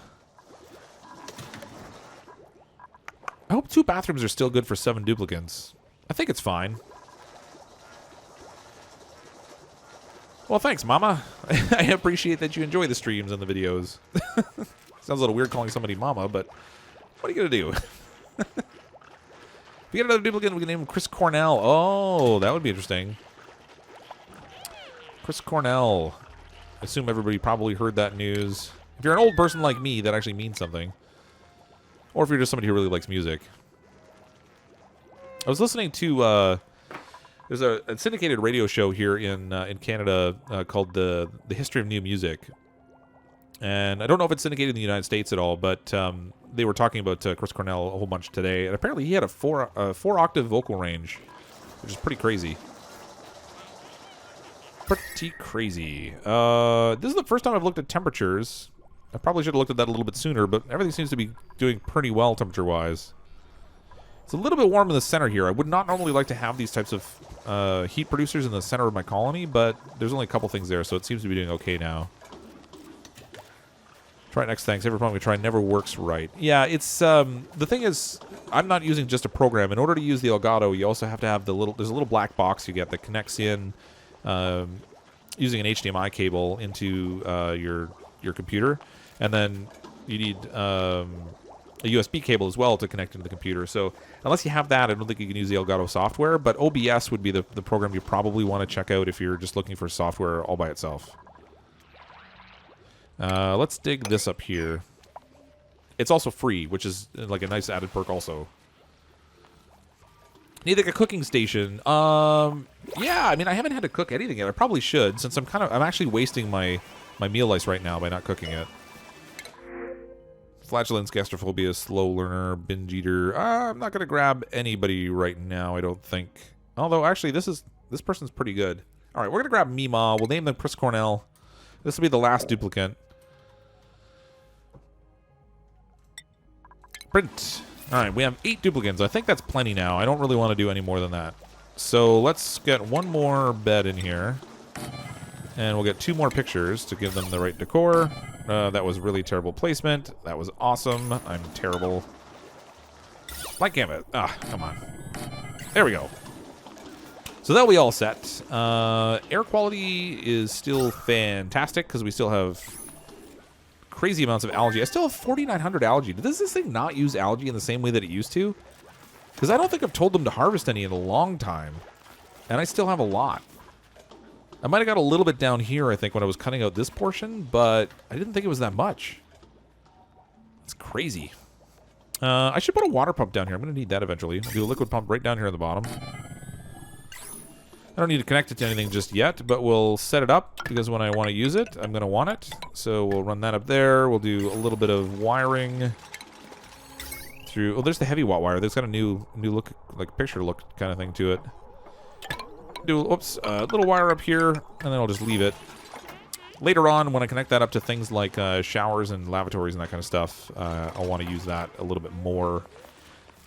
I hope 2 bathrooms are still good for 7 duplicants. I think it's fine. Well, thanks, Mama. I appreciate that you enjoy the streams and the videos. Sounds a little weird calling somebody Mama, but what are you going to do? If we get another duplicate, we can name him Chris Cornell. Oh, that would be interesting. Chris Cornell. I assume everybody probably heard that news. If you're an old person like me, that actually means something. Or if you're just somebody who really likes music. I was listening to... There's a syndicated radio show here in Canada called the History of New Music, and I don't know if it's syndicated in the United States at all, but they were talking about Chris Cornell a whole bunch today, and apparently he had a 4-octave vocal range, which is pretty crazy. Pretty crazy. This is the first time I've looked at temperatures. I probably should have looked at that a little bit sooner, but everything seems to be doing pretty well temperature-wise. It's a little bit warm in the center here. I would not normally like to have these types of heat producers in the center of my colony, but there's only a couple things there, so it seems to be doing okay now. Try it next, thanks. Every problem we try never works right. Yeah, it's, the thing is, I'm not using just a program. In order to use the Elgato, you also have to have there's a little black box you get that connects in, using an HDMI cable into your computer. And then you need a USB cable as well to connect into the computer. So unless you have that, I don't think you can use the Elgato software. But OBS would be the program you probably want to check out if you're just looking for software all by itself. Let's dig this up here. It's also free, which is like a nice added perk also. Need like a cooking station. Yeah, I mean, I haven't had to cook anything yet. I probably should, since I'm actually wasting my meal ice right now by not cooking it. Flatulence, gastrophobia, slow learner, binge eater. I'm not gonna grab anybody right now, I don't think. Although, actually, this person's pretty good. All right, we're gonna grab Mima. We'll name them Chris Cornell. This will be the last duplicate. Print. All right, we have 8 duplicates. I think that's plenty now. I don't really want to do any more than that. So let's get one more bed in here. And we'll get 2 more pictures to give them the right decor. That was really terrible placement. That was awesome. I'm terrible. Light gamut. Ah, come on. There we go. So that'll be all set. Air quality is still fantastic because we still have crazy amounts of algae. I still have 4,900 algae. Does this thing not use algae in the same way that it used to? Because I don't think I've told them to harvest any in a long time. And I still have a lot. I might have got a little bit down here, I think, when I was cutting out this portion, but I didn't think it was that much. It's crazy. I should put a water pump down here. I'm going to need that eventually. I'll do a liquid pump right down here on the bottom. I don't need to connect it to anything just yet, but we'll set it up because when I want to use it, I'm going to want it. So we'll run that up there. We'll do a little bit of wiring through... Oh, there's the heavy watt wire. There's got a new look, like picture look kind of thing to it. Do a little wire up here, and then I'll just leave it. Later on, when I connect that up to things like showers and lavatories and that kind of stuff, I'll want to use that a little bit more.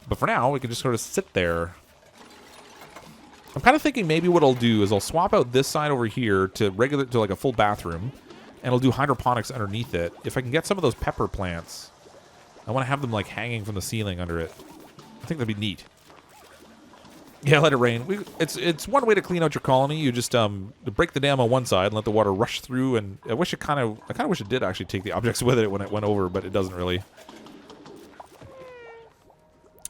But for now, we can just sort of sit there. I'm kind of thinking maybe what I'll do is I'll swap out this side over here to like a full bathroom, and I'll do hydroponics underneath it. If I can get some of those pepper plants, I want to have them like hanging from the ceiling under it. I think that'd be neat. Yeah, let it rain. It's one way to clean out your colony. You just break the dam on one side and let the water rush through. And I kind of wish it did actually take the objects with it when it went over, but it doesn't really.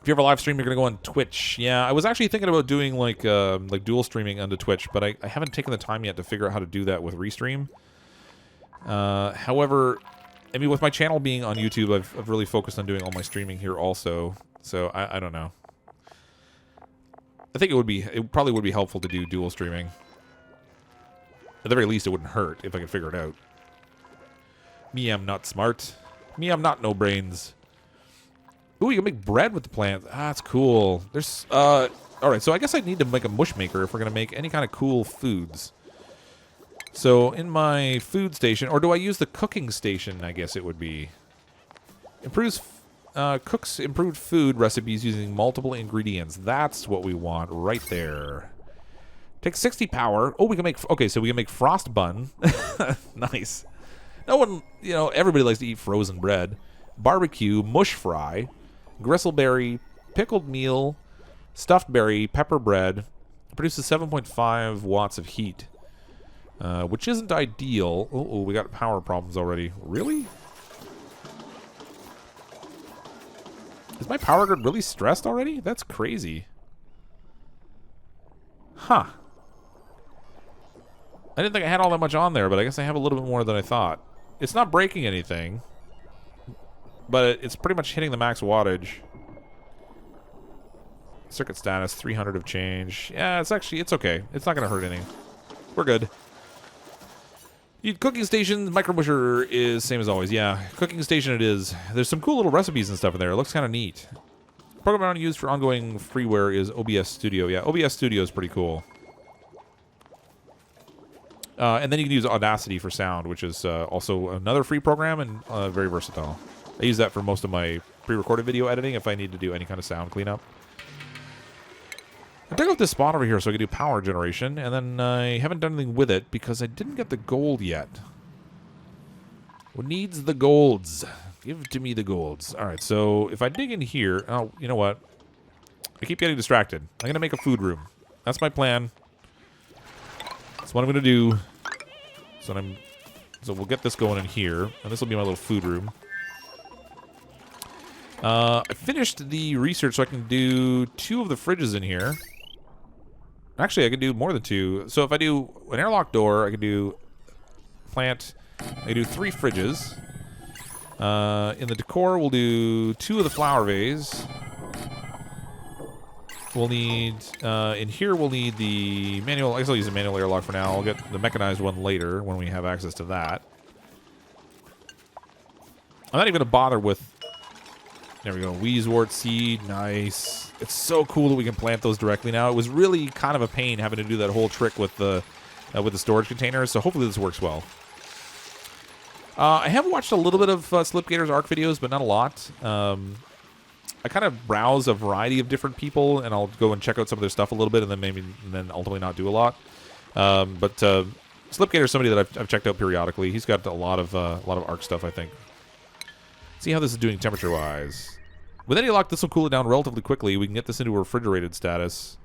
If you have a live stream, you're gonna go on Twitch. Yeah, I was actually thinking about doing like dual streaming onto Twitch, but I haven't taken the time yet to figure out how to do that with Restream. However, I mean, with my channel being on YouTube, I've really focused on doing all my streaming here also. So I don't know. I think it probably would be helpful to do dual streaming. At the very least, it wouldn't hurt if I could figure it out. Me, I'm not smart. Me, I'm not no brains. Ooh, you can make bread with the plant. Ah, that's cool. There's, alright, so I guess I need to make a mush maker if we're going to make any kind of cool foods. So, in my food station, or do I use the cooking station, I guess it would be. Cooks improved food recipes using multiple ingredients. That's what we want right there. Take 60 power. Oh, we can make, okay, so we can make frost bun. Nice. No one, everybody likes to eat frozen bread. Barbecue, mush fry, gristleberry, pickled meal, stuffed berry, pepper bread. It produces 7.5 watts of heat, which isn't ideal. Oh, we got power problems already. Really? Is my power grid really stressed already? That's crazy. Huh. I didn't think I had all that much on there, but I guess I have a little bit more than I thought. It's not breaking anything, but it's pretty much hitting the max wattage. Circuit status, 300 of change. Yeah, it's okay. It's not going to hurt anything. We're good. Cooking station, micro musher is same as always. Yeah, cooking station it is. There's some cool little recipes and stuff in there. It looks kind of neat. Program used for ongoing freeware is OBS Studio. Yeah, OBS Studio is pretty cool. And then you can use Audacity for sound, which is also another free program and very versatile. I use that for most of my pre-recorded video editing if I need to do any kind of sound cleanup. I dug up this spot over here so I could do power generation, and then I haven't done anything with it because I didn't get the gold yet. What needs the golds? Give to me the golds. All right, so if I dig in here... Oh, you know what? I keep getting distracted. I'm going to make a food room. That's my plan. That's what I'm going to do. So we'll get this going in here, and this will be my little food room. I finished the research so I can do 2 of the fridges in here. Actually, I can do more than 2. So if I do an airlock door, I can do plant. I can do 3 fridges. In the decor, we'll do 2 of the flower vase. We'll need, in here we'll need the manual, I guess I'll use the manual airlock for now. I'll get the mechanized one later when we have access to that. I'm not even going to bother with, there we go, Wheezewort seed, nice. It's so cool that we can plant those directly now. It was really kind of a pain having to do that whole trick with the storage containers, so hopefully this works well. I have watched a little bit of Slipgator's ARC videos, but not a lot. I kind of browse a variety of different people, and I'll go and check out some of their stuff a little bit, and then ultimately not do a lot. But Slipgator is somebody that I've checked out periodically. He's got a lot of ARC stuff, I think. See how this is doing temperature-wise. With any luck, this will cool it down relatively quickly. We can get this into a refrigerated status,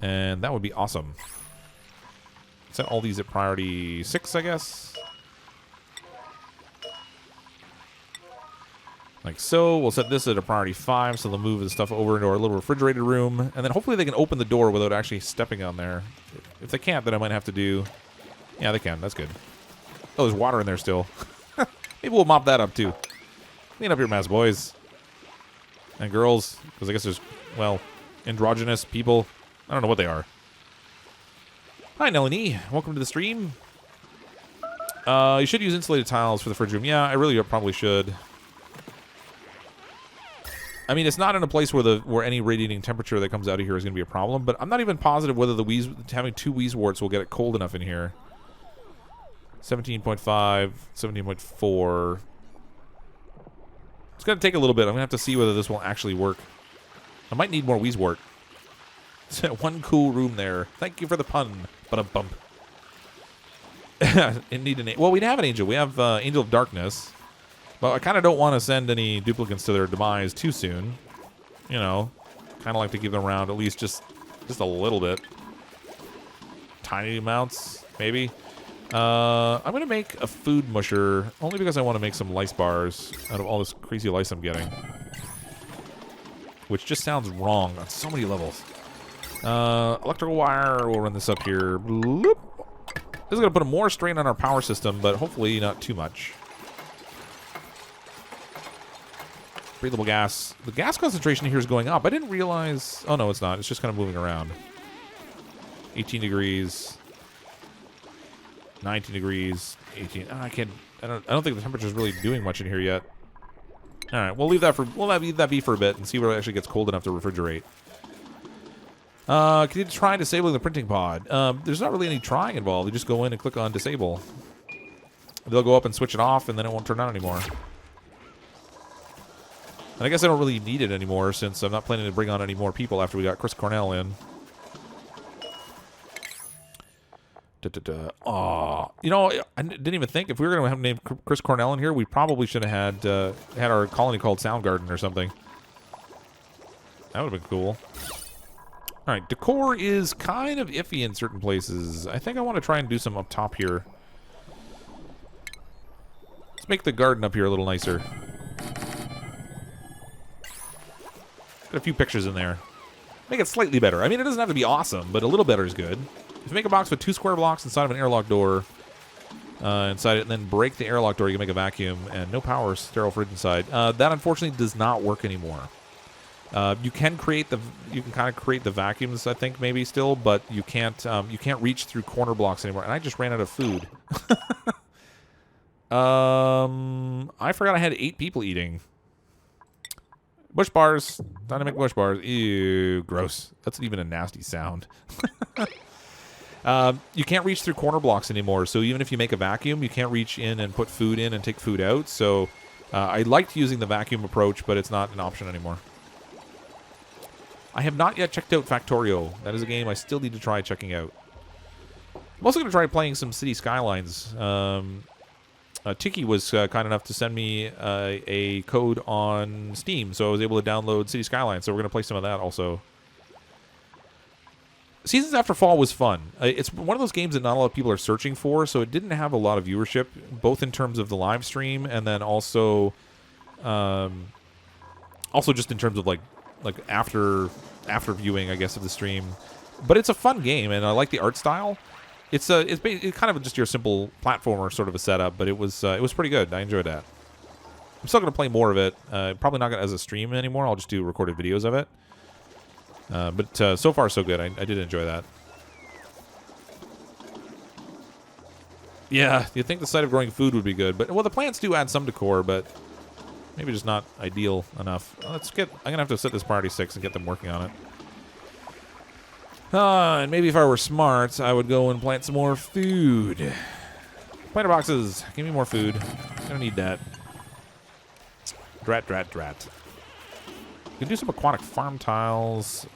and that would be awesome. Set all these at priority 6, I guess. Like so. We'll set this at a priority 5, so they'll move the stuff over into our little refrigerated room. And then hopefully they can open the door without actually stepping on there. If they can't, then I might have to do... Yeah, they can. That's good. Oh, there's water in there still. Maybe we'll mop that up, too. Clean up your mess, boys. And girls. Because I guess there's, well, androgynous people. I don't know what they are. Hi, Nelanie. Welcome to the stream. You should use insulated tiles for the fridge room. Yeah, I really probably should. I mean, it's not in a place where any radiating temperature that comes out of here is going to be a problem, but I'm not even positive whether having 2 Wheezeworts will get it cold enough in here. 17.5, 17.4. It's going to take a little bit. I'm going to have to see whether this will actually work. I might need more Wheezewort. One cool room there. Thank you for the pun. Bump. Well, we'd have an angel. We have Angel of Darkness. But I kind of don't want to send any duplicates to their demise too soon. You know, kind of like to keep them around at least just a little bit. Tiny amounts, maybe. I'm going to make a food musher, only because I want to make some lice bars out of all this crazy lice I'm getting. Which just sounds wrong on so many levels. Electrical wire, we'll run this up here. Bloop. This is going to put more strain on our power system, but hopefully not too much. Breathable gas. The gas concentration here is going up. I didn't realize... Oh, no, it's not. It's just kind of moving around. 18 degrees. 19 degrees. 18. Oh, I don't think the temperature is really doing much in here yet. All right, we'll leave that be for a bit and see where it actually gets cold enough to refrigerate. Can you try disabling the printing pod? There's not really any trying involved. You just go in and click on disable. They'll go up and switch it off, and then it won't turn on anymore. And I guess I don't really need it anymore since I'm not planning to bring on any more people after we got Chris Cornell in. You know, I didn't even think if we were going to have named Chris Cornell in here, we probably should have had our colony called Soundgarden or something. That would have been cool. All right, decor is kind of iffy in certain places. I think I want to try and do some up top here. Let's make the garden up here a little nicer. Got a few pictures in there. Make it slightly better. I mean, it doesn't have to be awesome, but a little better is good. If you make a box with 2 square blocks inside of an airlock door, inside it, and then break the airlock door, you can make a vacuum, and no power, sterile fridge inside. That unfortunately does not work anymore. You can kind of create the vacuums, I think, maybe still, but you can't reach through corner blocks anymore. And I just ran out of food. I forgot I had 8 people eating. Bush bars. Time to make bush bars. Ew, gross. That's even a nasty sound. You can't reach through corner blocks anymore, so even if you make a vacuum, you can't reach in and put food in and take food out. So I liked using the vacuum approach, but it's not an option anymore. I have not yet checked out Factorio. That is a game I still need to try checking out. I'm also going to try playing some City Skylines. Tiki was kind enough to send me a code on Steam, so I was able to download City Skylines, so we're going to play some of that also. Seasons After Fall was fun. It's one of those games that not a lot of people are searching for, so it didn't have a lot of viewership, both in terms of the live stream and then also just in terms of like after viewing, I guess, of the stream. But it's a fun game, and I like the art style. It's kind of just your simple platformer sort of a setup, but it was pretty good. I enjoyed that. I'm still going to play more of it. Probably not gonna as a stream anymore. I'll just do recorded videos of it. But so far, so good. I did enjoy that. Yeah, you'd think the sight of growing food would be good, but well, the plants do add some decor, but maybe just not ideal enough. I'm gonna have to set this priority 6 and get them working on it. And maybe if I were smart, I would go and plant some more food. Planter boxes, give me more food. I don't need that. Drat. You can do some aquatic farm tiles.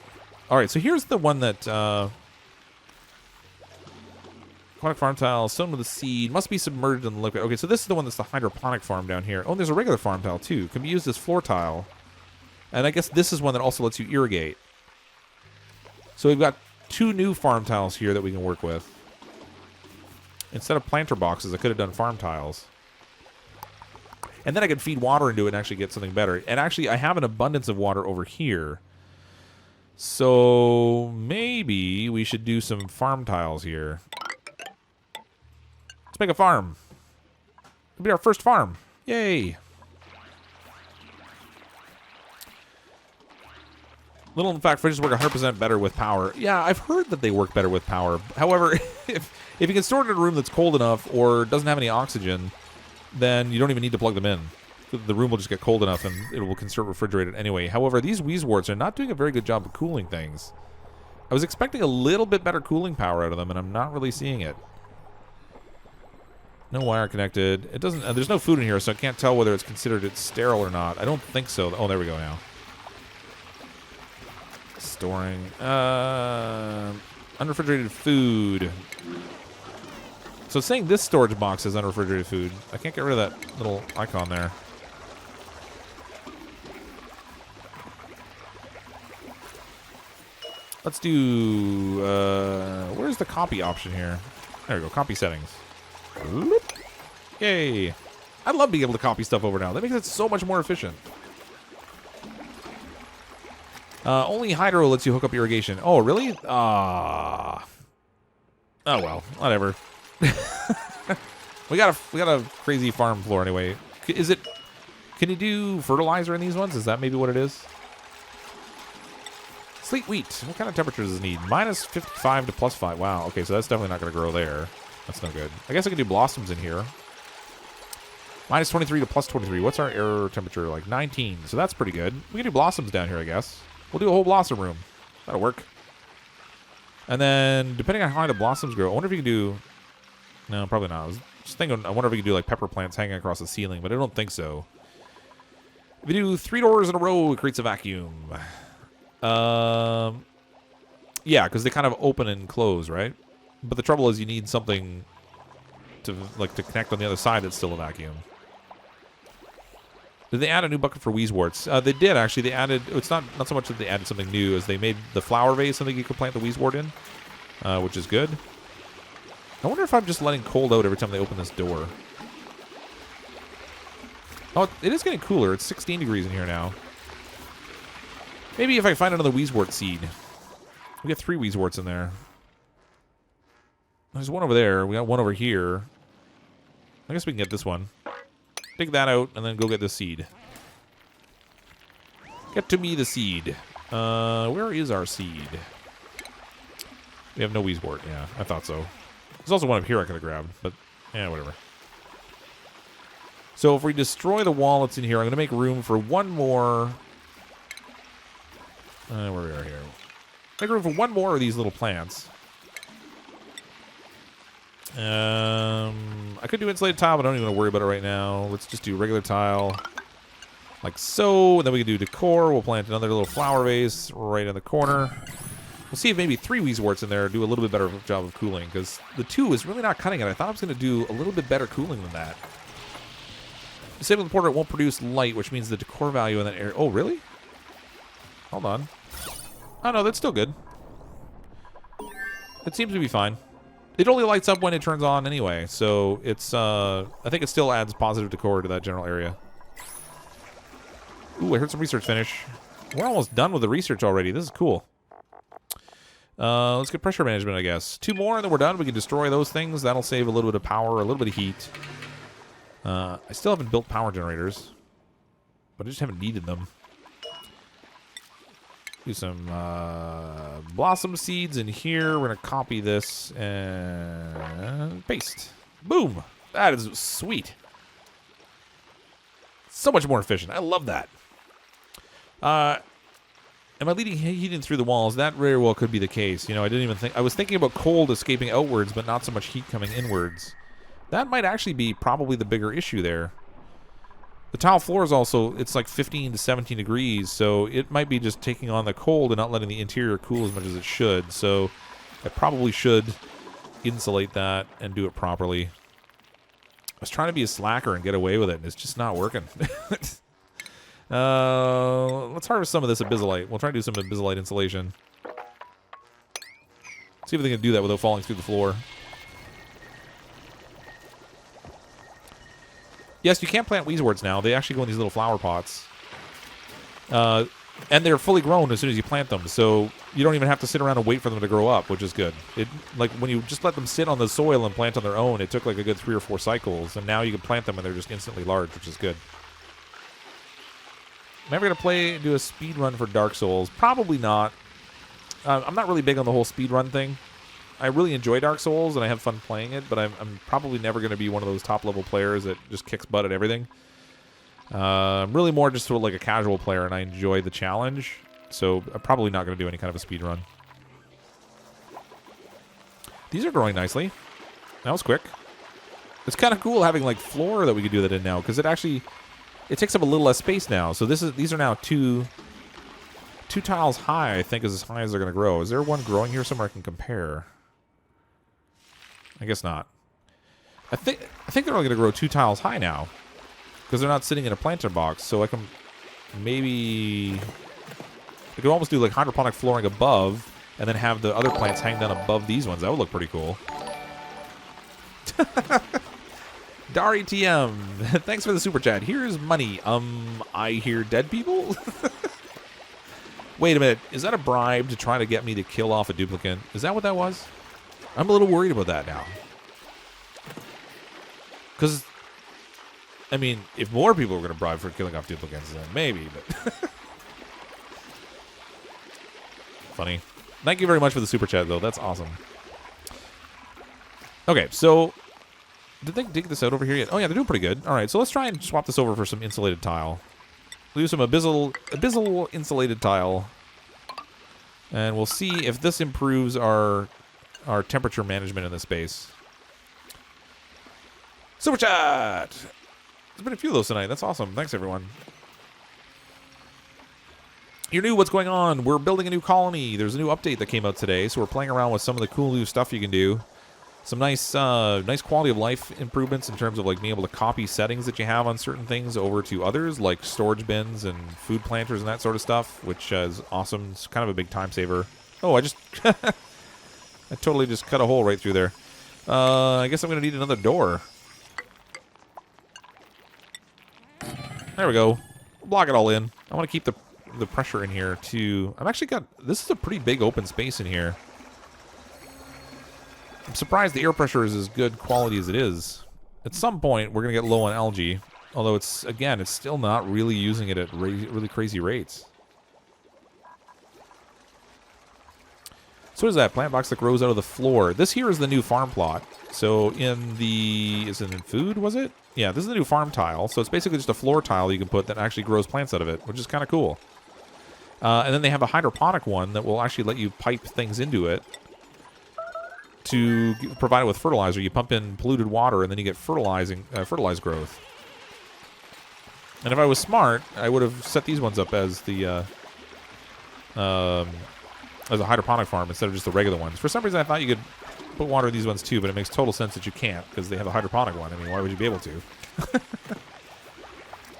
All right, so here's the one that aquatic farm tile, sown with a seed, must be submerged in the liquid. Okay, so this is the one that's the hydroponic farm down here. Oh, there's a regular farm tile too. Can be used as floor tile. And I guess this is one that also lets you irrigate. So we've got 2 new farm tiles here that we can work with. Instead of planter boxes, I could have done farm tiles. And then I could feed water into it and actually get something better. And actually, I have an abundance of water over here. So maybe we should do some farm tiles here. Let's make a farm. It'll be our first farm. Yay. Little known fact, fridges work 100% better with power. Yeah, I've heard that they work better with power. However, if you can store it in a room that's cold enough or doesn't have any oxygen, then you don't even need to plug them in. The room will just get cold enough and it will conserve refrigerated anyway. However, these Weezeworts are not doing a very good job of cooling things. I was expecting a little bit better cooling power out of them, and I'm not really seeing it. No wire connected. It doesn't. There's no food in here, so I can't tell whether it's considered sterile or not. I don't think so. Oh, there we go now. Storing unrefrigerated food. So it's saying this storage box is unrefrigerated food. I can't get rid of that little icon there. Let's do where's the copy option here? There we go, copy settings. Whoop. Yay. I'd love being able to copy stuff over now. That makes it so much more efficient. Only hydro lets you hook up irrigation. Oh, really? Oh well, whatever. we got a crazy farm floor anyway. Can you do fertilizer in these ones? Is that maybe what it is? Sleet wheat. What kind of temperatures does it need? Minus 55 to plus 5. Wow. Okay, so that's definitely not going to grow there. That's no good. I guess I can do blossoms in here. Minus 23 to plus 23. What's our air temperature? Like 19. So that's pretty good. We can do blossoms down here, I guess. We'll do a whole blossom room. That'll work. And then, depending on how high the blossoms grow, I wonder if you can do... No, probably not. I was just thinking, I wonder if you can do like pepper plants hanging across the ceiling, but I don't think so. If you do 3 doors in a row, it creates a vacuum. Yeah, because they kind of open and close, right? But the trouble is you need something to connect on the other side that's still a vacuum. Did they add a new bucket for Weezeworts? They did, actually. They added... It's not so much that they added something new as they made the flower vase something you could plant the Weezewort in, which is good. I wonder if I'm just letting cold out every time they open this door. Oh, it is getting cooler. It's 16 degrees in here now. Maybe if I find another Weezewort seed. We got 3 Weezeworts in there. There's one over there. We got one over here. I guess we can get this one. Dig that out and then go get the seed. Get to me the seed. Where is our seed? We have no Weezewort. Yeah, I thought so. There's also one up here I could have grabbed, but yeah, whatever. So if we destroy the wall that's in here, I'm going to make room for one more... where we are here. Make room for one more of these little plants. I could do insulated tile, but I don't even want to worry about it right now. Let's just do regular tile. Like so. And then we can do decor. We'll plant another little flower vase right in the corner. We'll see if maybe 3 Weezeworts in there do a little bit better job of cooling, because the 2 is really not cutting it. I thought I was going to do a little bit better cooling than that. Disabling the portrait won't produce light, which means the decor value in that area... Oh, really? Hold on. Oh, no, that's still good. It seems to be fine. It only lights up when it turns on anyway, so it's... I think it still adds positive decor to that general area. Ooh, I heard some research finish. We're almost done with the research already. This is cool. Let's get pressure management, I guess. 2 more, and then we're done. We can destroy those things. That'll save a little bit of power, a little bit of heat. I still haven't built power generators, but I just haven't needed them. Do some blossom seeds in here. We're going to copy this and paste. Boom! That is sweet. So much more efficient. I love that. Am I leading heat in through the walls? That very well could be the case. You know, I didn't even think... I was thinking about cold escaping outwards, but not so much heat coming inwards. That might actually be probably the bigger issue there. The tile floor is also... It's like 15 to 17 degrees, so it might be just taking on the cold and not letting the interior cool as much as it should. So I probably should insulate that and do it properly. I was trying to be a slacker and get away with it, and it's just not working. Let's harvest some of this abyssalite. We'll try to do some abyssalite insulation. See if they can do that without falling through the floor. Yes, you can't plant Weezeworts now. They actually go in these little flower pots. And they're fully grown as soon as you plant them, so you don't even have to sit around and wait for them to grow up, which is good. Like, when you just let them sit on the soil and plant on their own, it took like a good 3 or 4 cycles, and now you can plant them and they're just instantly large, which is good. Am I ever going to do a speed run for Dark Souls? Probably not. I'm not really big on the whole speed run thing. I really enjoy Dark Souls, and I have fun playing it, but I'm probably never going to be one of those top-level players that just kicks butt at everything. I'm really more just sort of like a casual player, and I enjoy the challenge, so I'm probably not going to do any kind of a speed run. These are growing nicely. That was quick. It's kind of cool having, like, floor that we could do that in now, because it actually... It takes up a little less space now. So these are now two tiles high, I think, is as high as they're going to grow. Is there one growing here somewhere I can compare? I guess not. I think they're only going to grow 2 tiles high now, because they're not sitting in a planter box. So I can maybe... I could almost do like hydroponic flooring above, and then have the other plants hang down above these ones. That would look pretty cool. Dari TM, thanks for the super chat. Here's money. I hear dead people? Wait a minute. Is that a bribe to try to get me to kill off a duplicate? Is that what that was? I'm a little worried about that now. Because, I mean, if more people were going to bribe for killing off duplicates, then maybe, but... Funny. Thank you very much for the super chat, though. That's awesome. Okay, so... Did they dig this out over here yet? Oh, yeah, they're doing pretty good. All right, so let's try and swap this over for some insulated tile. We'll do some abyssal insulated tile. And we'll see if this improves our temperature management in this space. Super chat! There's been a few of those tonight. That's awesome. Thanks, everyone. You're new. What's going on? We're building a new colony. There's a new update that came out today, so we're playing around with some of the cool new stuff you can do. Some nice quality of life improvements in terms of like being able to copy settings that you have on certain things over to others, like storage bins and food planters and that sort of stuff, which is awesome. It's kind of a big time saver. Oh, I just... I totally just cut a hole right through there. I guess I'm going to need another door. There we go. We'll block it all in. I want to keep the pressure in here, too. I've actually got... This is a pretty big open space in here. I'm surprised the air pressure is as good quality as it is. At some point, we're going to get low on algae. Although, it's still not really using it at really crazy rates. So what is that? Plant box that grows out of the floor. This here is the new farm plot. So in the... Is it in food, was it? Yeah, this is the new farm tile. So it's basically just a floor tile you can put that actually grows plants out of it, which is kind of cool. And then they have a hydroponic one that will actually let you pipe things into it. to provide it with fertilizer. You pump in polluted water, and then you get fertilized growth. And if I was smart, I would have set these ones up as the as a hydroponic farm instead of just the regular ones. For some reason, I thought you could put water in these ones too, but it makes total sense that you can't because they have a hydroponic one. I mean, why would you be able to?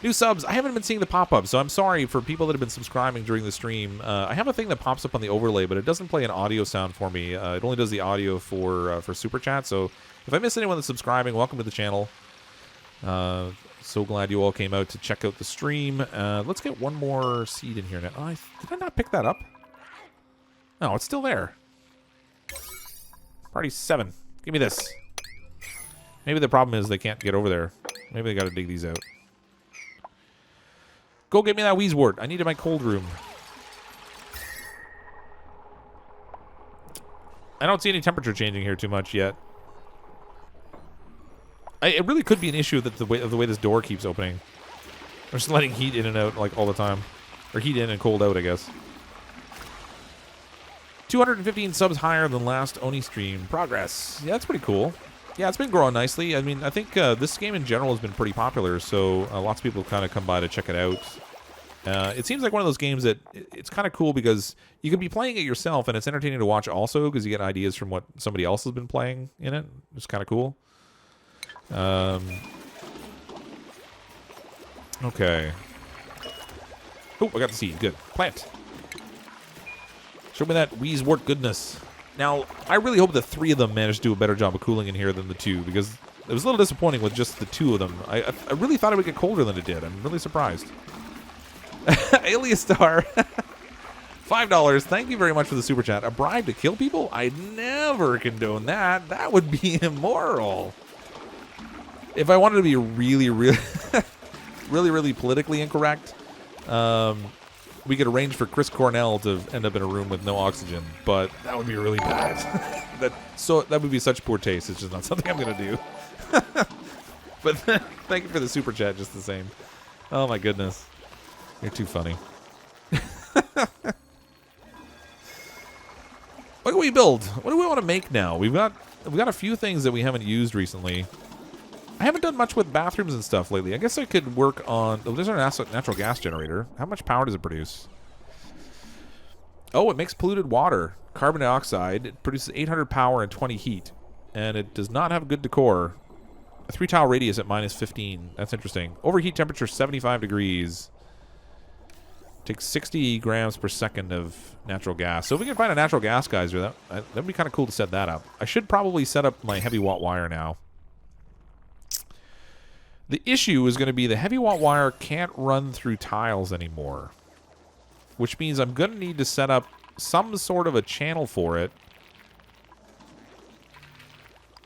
New subs. I haven't been seeing the pop-up, so I'm sorry for people that have been subscribing during the stream. I have a thing that pops up on the overlay, but it doesn't play an audio sound for me. It only does the audio for Super Chat, so if I miss anyone that's subscribing, welcome to the channel. So glad you all came out to check out the stream. Let's get one more seed in here now. Did I not pick that up? No, it's still there. Party 7. Give me this. Maybe the problem is they can't get over there. Maybe they got to dig these out. Go get me that Wheezewort. I need it in my cold room. I don't see any temperature changing here too much yet. It really could be an issue that the way this door keeps opening. I'm just letting heat in and out like all the time. Or heat in and cold out, I guess. 215 subs higher than last Oni stream. Progress. Yeah, that's pretty cool. Yeah, it's been growing nicely. I mean, I think this game in general has been pretty popular, so lots of people kind of come by to check it out. It seems like one of those games that it's kind of cool because you can be playing it yourself, and it's entertaining to watch also because you get ideas from what somebody else has been playing in it. It's kind of cool. Okay. Oh, I got the seed. Good. Plant. Show me that Wheezewort goodness. Now, I really hope the 3 of them managed to do a better job of cooling in here than the 2, because it was a little disappointing with just the 2 of them. I really thought it would get colder than it did. I'm really surprised. Alias Star. $5. Thank you very much for the super chat. A bribe to kill people? I'd never condone that. That would be immoral. If I wanted to be really, really, really politically incorrect, we could arrange for Chris Cornell to end up in a room with no oxygen, but that would be really bad. that would be such poor taste. It's just not something I'm going to do. But thank you for the super chat just the same. Oh my goodness. You're too funny. What can we build? What do we want to make now? We've got a few things that we haven't used recently. I haven't done much with bathrooms and stuff lately. I guess I could work on... Oh, there's our natural gas generator. How much power does it produce? Oh, it makes polluted water. Carbon dioxide. It produces 800 power and 20 heat. And it does not have good decor. A 3-tile radius at minus 15. That's interesting. Overheat temperature 75 degrees. Takes 60 grams per second of natural gas. So if we can find a natural gas geyser, that'd be kind of cool to set that up. I should probably set up my heavy watt wire now. The issue is going to be the heavy watt wire can't run through tiles anymore, which means I'm going to need to set up some sort of a channel for it.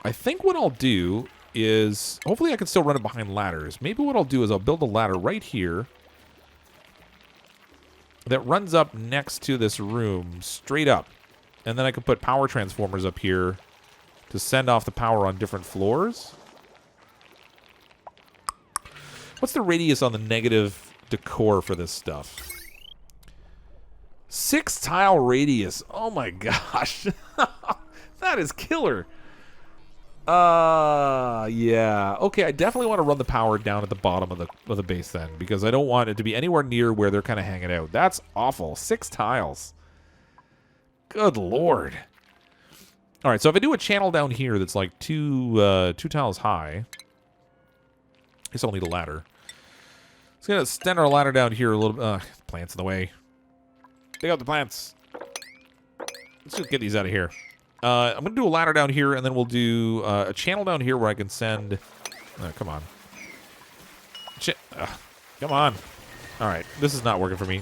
I think what I'll do is, hopefully I can still run it behind ladders. Maybe what I'll do is I'll build a ladder right here that runs up next to this room, straight up. And then I can put power transformers up here to send off the power on different floors. What's the radius on the negative decor for this stuff? 6-tile radius. Oh my gosh. That is killer. Yeah. Okay, I definitely want to run the power down at the bottom of the base then, because I don't want it to be anywhere near where they're kind of hanging out. That's awful. 6 tiles. Good lord. All right, so if I do a channel down here that's like two tiles high, I guess I'll need a ladder. Let's gonna extend our ladder down here a little bit. Plants in the way. Dig out the plants. Let's just get these out of here. I'm gonna do a ladder down here, and then we'll do a channel down here where I can send. Come on. Come on. All right, this is not working for me.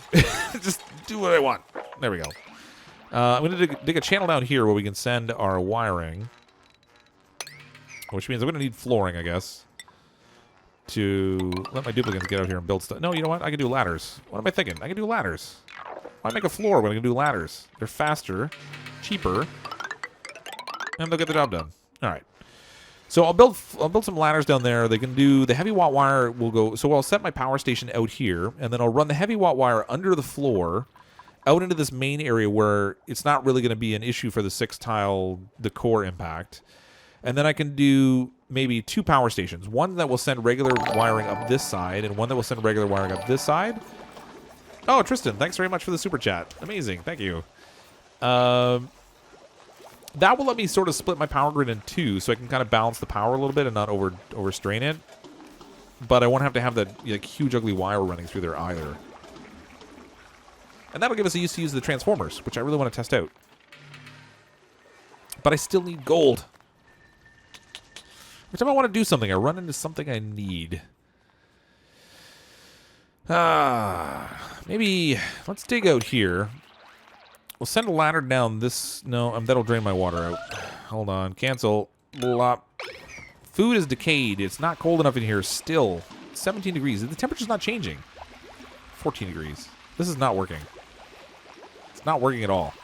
Just do what I want. There we go. I'm gonna dig a channel down here where we can send our wiring, which means I'm gonna need flooring, I guess, to let my duplicates get out here and build stuff. No, you know what? I can do ladders. What am I thinking? I can do ladders. Why make a floor when I can do ladders? They're faster, cheaper, and they'll get the job done. All right. So I'll build some ladders down there. They can do the heavy watt wire. Will go. So I'll set my power station out here, and then I'll run the heavy watt wire under the floor, out into this main area where it's not really going to be an issue for the 6-tile decor impact. And then I can do maybe 2 power stations. One that will send regular wiring up this side, and one that will send regular wiring up this side. Oh, Tristan, thanks very much for the super chat. Amazing, thank you. That will let me sort of split my power grid in 2, so I can kind of balance the power a little bit and not overstrain it. But I won't have to have that like, huge ugly wire running through there either. And that'll give us a use to use the transformers, which I really want to test out. But I still need gold. Every time I want to do something, I run into something I need. Maybe let's dig out here. We'll send a ladder down this. No, that'll drain my water out. Hold on, cancel. Blop. Food is decayed. It's not cold enough in here still. 17 degrees. The temperature's not changing. 14 degrees. This is not working. It's not working at all.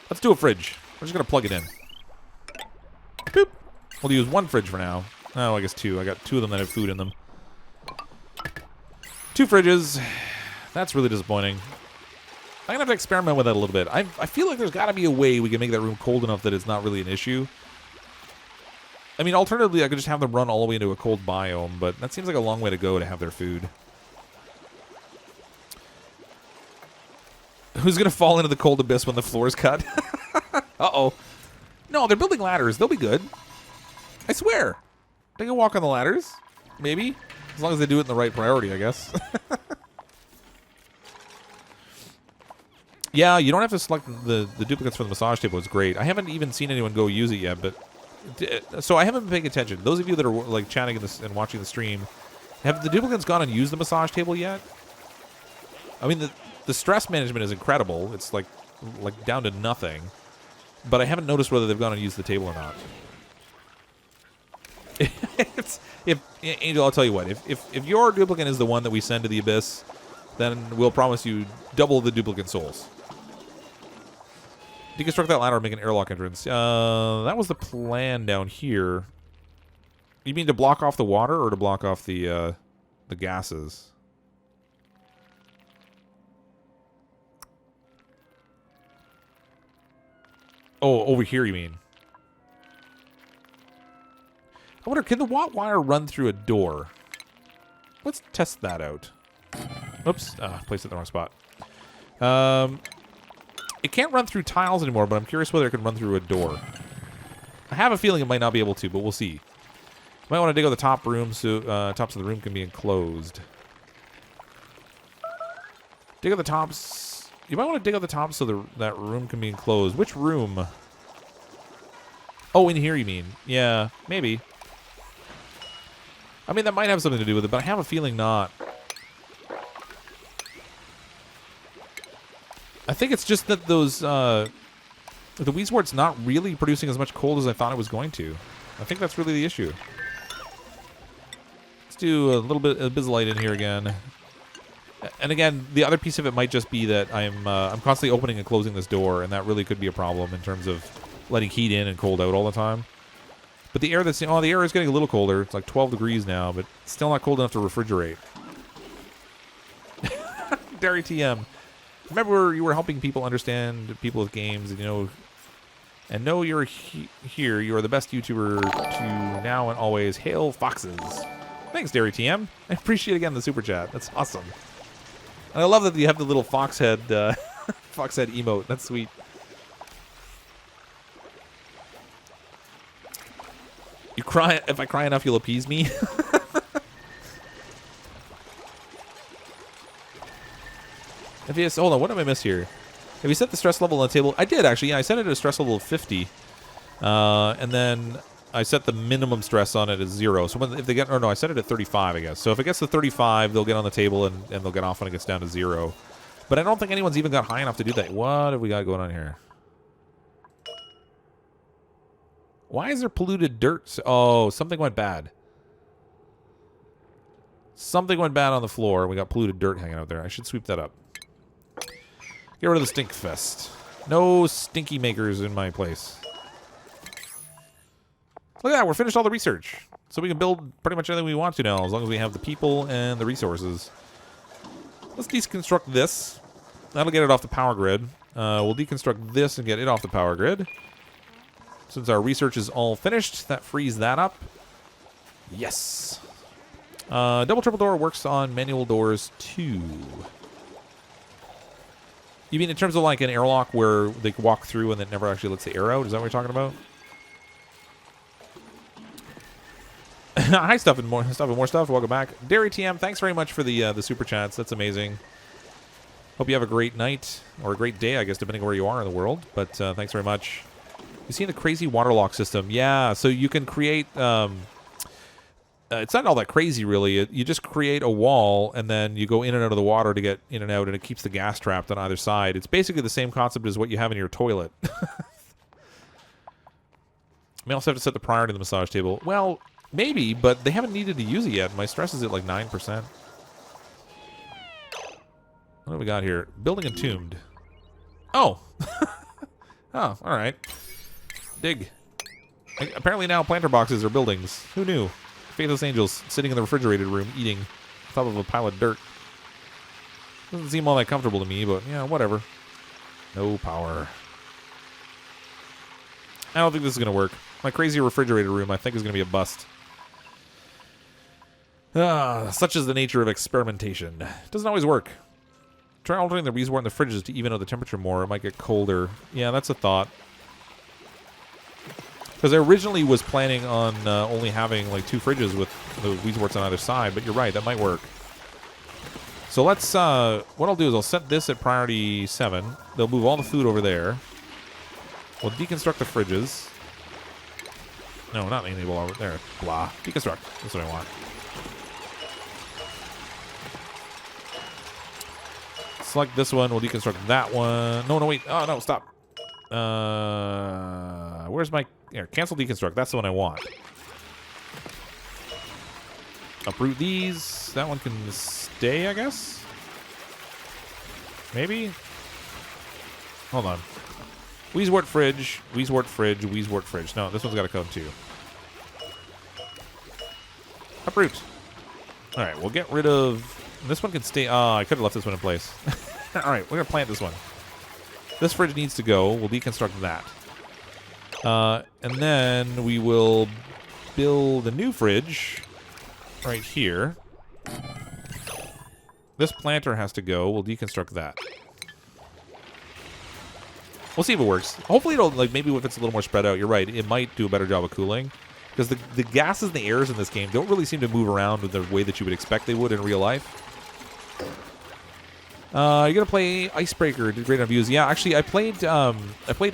Let's do a fridge. We're just going to plug it in. Boop. We'll use 1 fridge for now. Oh, I guess 2. I got 2 of them that have food in them. 2 fridges. That's really disappointing. I'm going to have to experiment with that a little bit. I feel like there's got to be a way we can make that room cold enough that it's not really an issue. I mean, alternatively, I could just have them run all the way into a cold biome, but that seems like a long way to go to have their food. Who's going to fall into the cold abyss when the floor is cut? Uh-oh. No, they're building ladders. They'll be good. I swear. They can walk on the ladders. Maybe. As long as they do it in the right priority, I guess. Yeah, you don't have to select the duplicates for the massage table. It's great. I haven't even seen anyone go use it yet, but... So I haven't been paying attention. Those of you that are like chatting and watching the stream, have the duplicates gone and used the massage table yet? I mean, the stress management is incredible. It's like down to nothing. But I haven't noticed whether they've gone and used the table or not. Angel, I'll tell you what. If your duplicate is the one that we send to the Abyss, then we'll promise you double the duplicate souls. Deconstruct that ladder and make an airlock entrance. That was the plan down here. You mean to block off the water or to block off the gases? Oh, over here you mean. I wonder, can the watt wire run through a door? Let's test that out. Oops, placed it in the wrong spot. It can't run through tiles anymore, but I'm curious whether it can run through a door. I have a feeling it might not be able to, but we'll see. You might want to dig out the top room so tops of the room can be enclosed. Dig out the tops. You might want to dig out the tops so that room can be enclosed. Which room? Oh, in here you mean? Yeah, maybe. I mean, that might have something to do with it, but I have a feeling not. I think it's just that those, the Weezwort's not really producing as much cold as I thought it was going to. I think that's really the issue. Let's do a little bit of Bizlight in here again. And again, the other piece of it might just be that I'm constantly opening and closing this door, and that really could be a problem in terms of letting heat in and cold out all the time. But the air the air is getting a little colder. It's like 12 degrees now, but still not cold enough to refrigerate. Dairy TM. Remember, you were helping people understand people with games, and know you're here. You are the best YouTuber to now and always. Hail Foxes. Thanks, Dairy TM. I appreciate again the super chat. That's awesome. And I love that you have the little fox head emote. That's sweet. You cry if I cry enough, you'll appease me. If yes, hold on, what did I miss here? Have you set the stress level on the table? I did, actually. Yeah, I set it at a stress level of 50. And then I set the minimum stress on it as 0. So if they get... Or no, I set it at 35, I guess. So if it gets to 35, they'll get on the table and they'll get off when it gets down to 0. But I don't think anyone's even got high enough to do that. What have we got going on here? Why is there polluted dirt? Oh, something went bad. Something went bad on the floor. We got polluted dirt hanging out there. I should sweep that up. Get rid of the stink fest. No stinky makers in my place. Look at that, we're finished all the research. So we can build pretty much anything we want to now, as long as we have the people and the resources. Let's deconstruct this. That'll get it off the power grid. We'll deconstruct this and get it off the power grid. Since our research is all finished, that frees that up. Yes. Double triple door works on manual doors too. You mean in terms of like an airlock where they walk through and it never actually lets the air out? Is that what you're talking about? Hi, stuff and more stuff. Welcome back, Dairy TM. Thanks very much for the super chats. That's amazing. Hope you have a great night or a great day, I guess, depending on where you are in the world. But thanks very much. You seen the crazy water lock system? Yeah. So you can create. It's not all that crazy, really. You just create a wall, and then you go in and out of the water to get in and out, and it keeps the gas trapped on either side. It's basically the same concept as what you have in your toilet. May also have to set the priority to the massage table. Well, maybe, but they haven't needed to use it yet. My stress is at like 9%. What do we got here? Building entombed. Oh. Oh, all right. Dig. Apparently now planter boxes are buildings. Who knew? Faithless angels sitting in the refrigerated room eating on top of a pile of dirt. Doesn't seem all that comfortable to me, but yeah, whatever. No power. I don't think this is going to work. My crazy refrigerator room, I think, is going to be a bust. Such is the nature of experimentation. It doesn't always work. Try altering the reservoir in the fridges to even out the temperature more. It might get colder. Yeah, that's a thought. Because I originally was planning on only having like 2 fridges with the reservoirs on either side, but you're right, that might work. So let's, what I'll do is I'll set this at priority 7. They'll move all the food over there. We'll deconstruct the fridges. No, not enable over there. Blah. Deconstruct. That's what I want. Select this one. We'll deconstruct that one. No, wait. Oh, no, stop. Where's my... Here, cancel deconstruct. That's the one I want. Uproot these. That one can stay, I guess? Maybe? Hold on. Weezwort fridge. Weezwort fridge. Weezwort fridge. No, this one's got to come too. Uproot. Alright, we'll get rid of... This one can stay... I could have left this one in place. Alright, we're going to plant this one. This fridge needs to go. We'll deconstruct that. And then we will build a new fridge right here. This planter has to go. We'll deconstruct that. We'll see if it works. Hopefully it'll, like, maybe if it's a little more spread out, you're right, it might do a better job of cooling. Because the gases and the airs in this game don't really seem to move around in the way that you would expect they would in real life. You're gonna play Icebreaker. Did great reviews. Yeah, actually, I played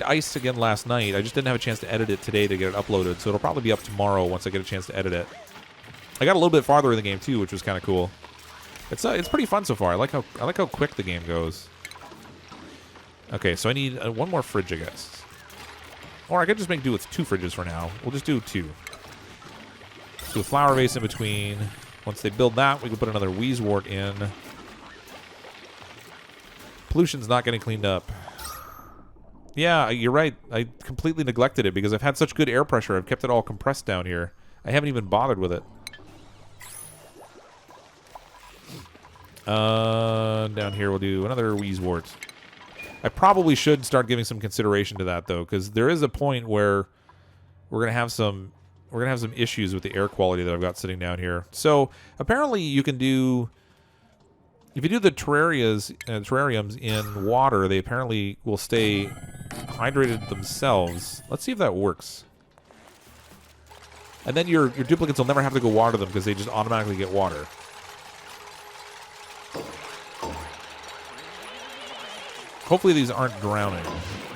Ice again last night. I just didn't have a chance to edit it today to get it uploaded, so it'll probably be up tomorrow once I get a chance to edit it. I got a little bit farther in the game too, which was kind of cool. It's pretty fun so far. I like how quick the game goes. Okay, so I need one more fridge, I guess, or I could just make do with 2 fridges for now. We'll just do 2. Do a flower vase in between. Once they build that, we can put another Weezwort in. Pollution's not getting cleaned up. Yeah, you're right. I completely neglected it because I've had such good air pressure. I've kept it all compressed down here. I haven't even bothered with it. Down here we'll do another Weezwort. I probably should start giving some consideration to that though, because there is a point where we're gonna have some issues with the air quality that I've got sitting down here. So apparently you can do. If you do the terrariums in water, they apparently will stay hydrated themselves. Let's see if that works. And then your duplicates will never have to go water them because they just automatically get water. Hopefully these aren't drowning.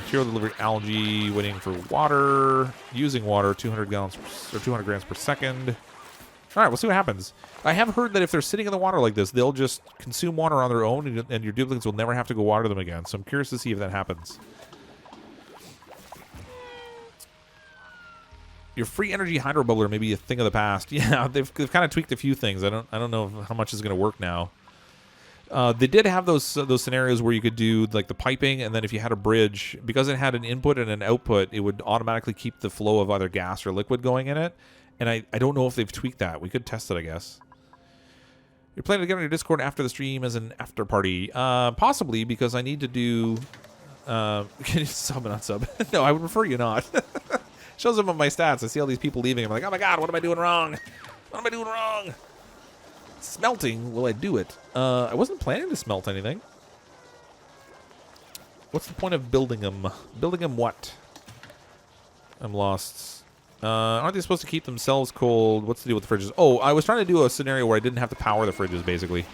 Material delivery algae, waiting for water, using water, 200 gallons or 200 grams per second. All right, we'll see what happens. I have heard that if they're sitting in the water like this, they'll just consume water on their own, and your duplicates will never have to go water them again. So I'm curious to see if that happens. Your free energy hydro bubbler may be a thing of the past. Yeah, they've kind of tweaked a few things. I don't know how much is going to work now. They did have those scenarios where you could do like the piping, and then if you had a bridge, because it had an input and an output, it would automatically keep the flow of either gas or liquid going in it. And I don't know if they've tweaked that. We could test it, I guess. You're planning to get on your Discord after the stream as an after party. Possibly, because I need to do... can you sub and unsub? No, I would prefer you not. Shows up on my stats. I see all these people leaving. I'm like, oh my god, what am I doing wrong? What am I doing wrong? Smelting, will I do it? I wasn't planning to smelt anything. What's the point of building them? Building them what? I'm lost. Aren't they supposed to keep themselves cold? What's the deal with the fridges? Oh, I was trying to do a scenario where I didn't have to power the fridges, basically.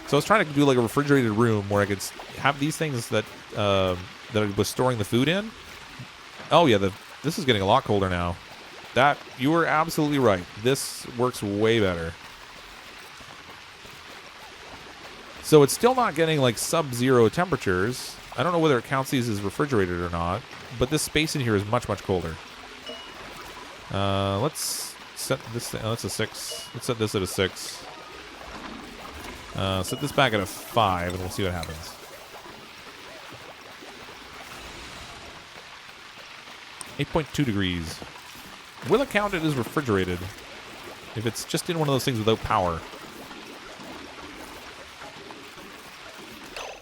So I was trying to do like a refrigerated room where I could have these things that that I was storing the food in. Oh yeah, this is getting a lot colder now. That, you were absolutely right. This works way better. So it's still not getting like sub-zero temperatures. I don't know whether it counts these as refrigerated or not, but this space in here is much, much colder. Let's set this thing. Oh, that's a 6. Let's set this at a 6. Set this back at a 5, and we'll see what happens. .2 degrees. Will it count it as refrigerated if it's just in one of those things without power?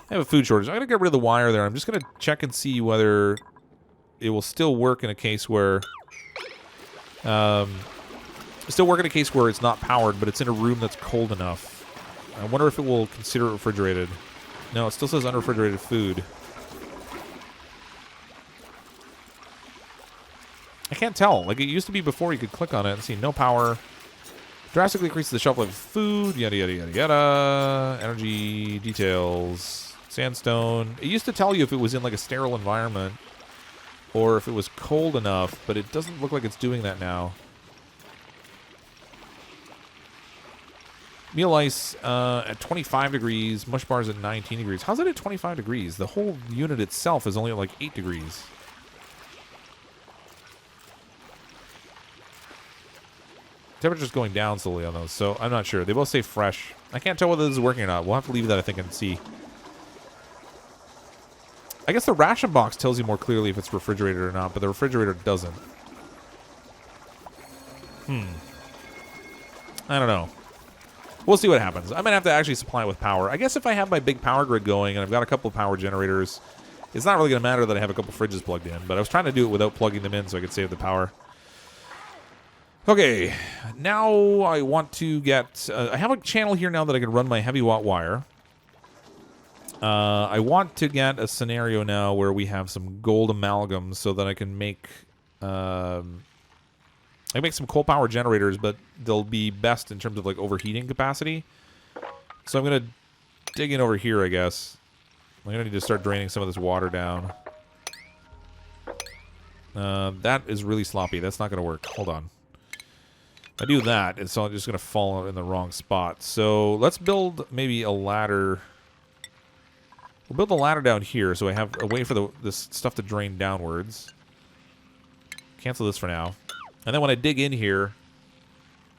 I have a food shortage. I'm going to get rid of the wire there. I'm just going to check and see whether it will still work in a case where... still work in a case where it's not powered, but it's in a room that's cold enough. I wonder if it will consider it refrigerated. No, it still says unrefrigerated food. I can't tell. Like, it used to be before you could click on it and see no power. Drastically increases the shelf life of food. Yada, yada, yada, yada. Energy, details, sandstone. It used to tell you if it was in, like, a sterile environment or if it was cold enough, but it doesn't look like it's doing that now. Meal ice at 25 degrees. Mush bars at 19 degrees. How's it at 25 degrees? The whole unit itself is only at, like, 8 degrees. Temperature's going down slowly on those, so I'm not sure. They both say fresh. I can't tell whether this is working or not. We'll have to leave that, I think, and see. I guess the ration box tells you more clearly if it's refrigerated or not, but the refrigerator doesn't. I don't know. We'll see what happens. I might have to actually supply it with power. I guess if I have my big power grid going and I've got a couple of power generators, it's not really going to matter that I have a couple fridges plugged in, but I was trying to do it without plugging them in so I could save the power. Okay, now I want to get... I have a channel here now that I can run my heavy watt wire. I want to get a scenario now where we have some gold amalgams so that I can make... I can make some coal power generators, but they'll be best in terms of like overheating capacity. So I'm going to dig in over here, I guess. I'm going to need to start draining some of this water down. That is really sloppy. That's not going to work. Hold on. If I do that, it's all just going to fall in the wrong spot. So let's build maybe a ladder. We'll build a ladder down here so I have a way for this stuff to drain downwards. Cancel this for now. And then when I dig in here,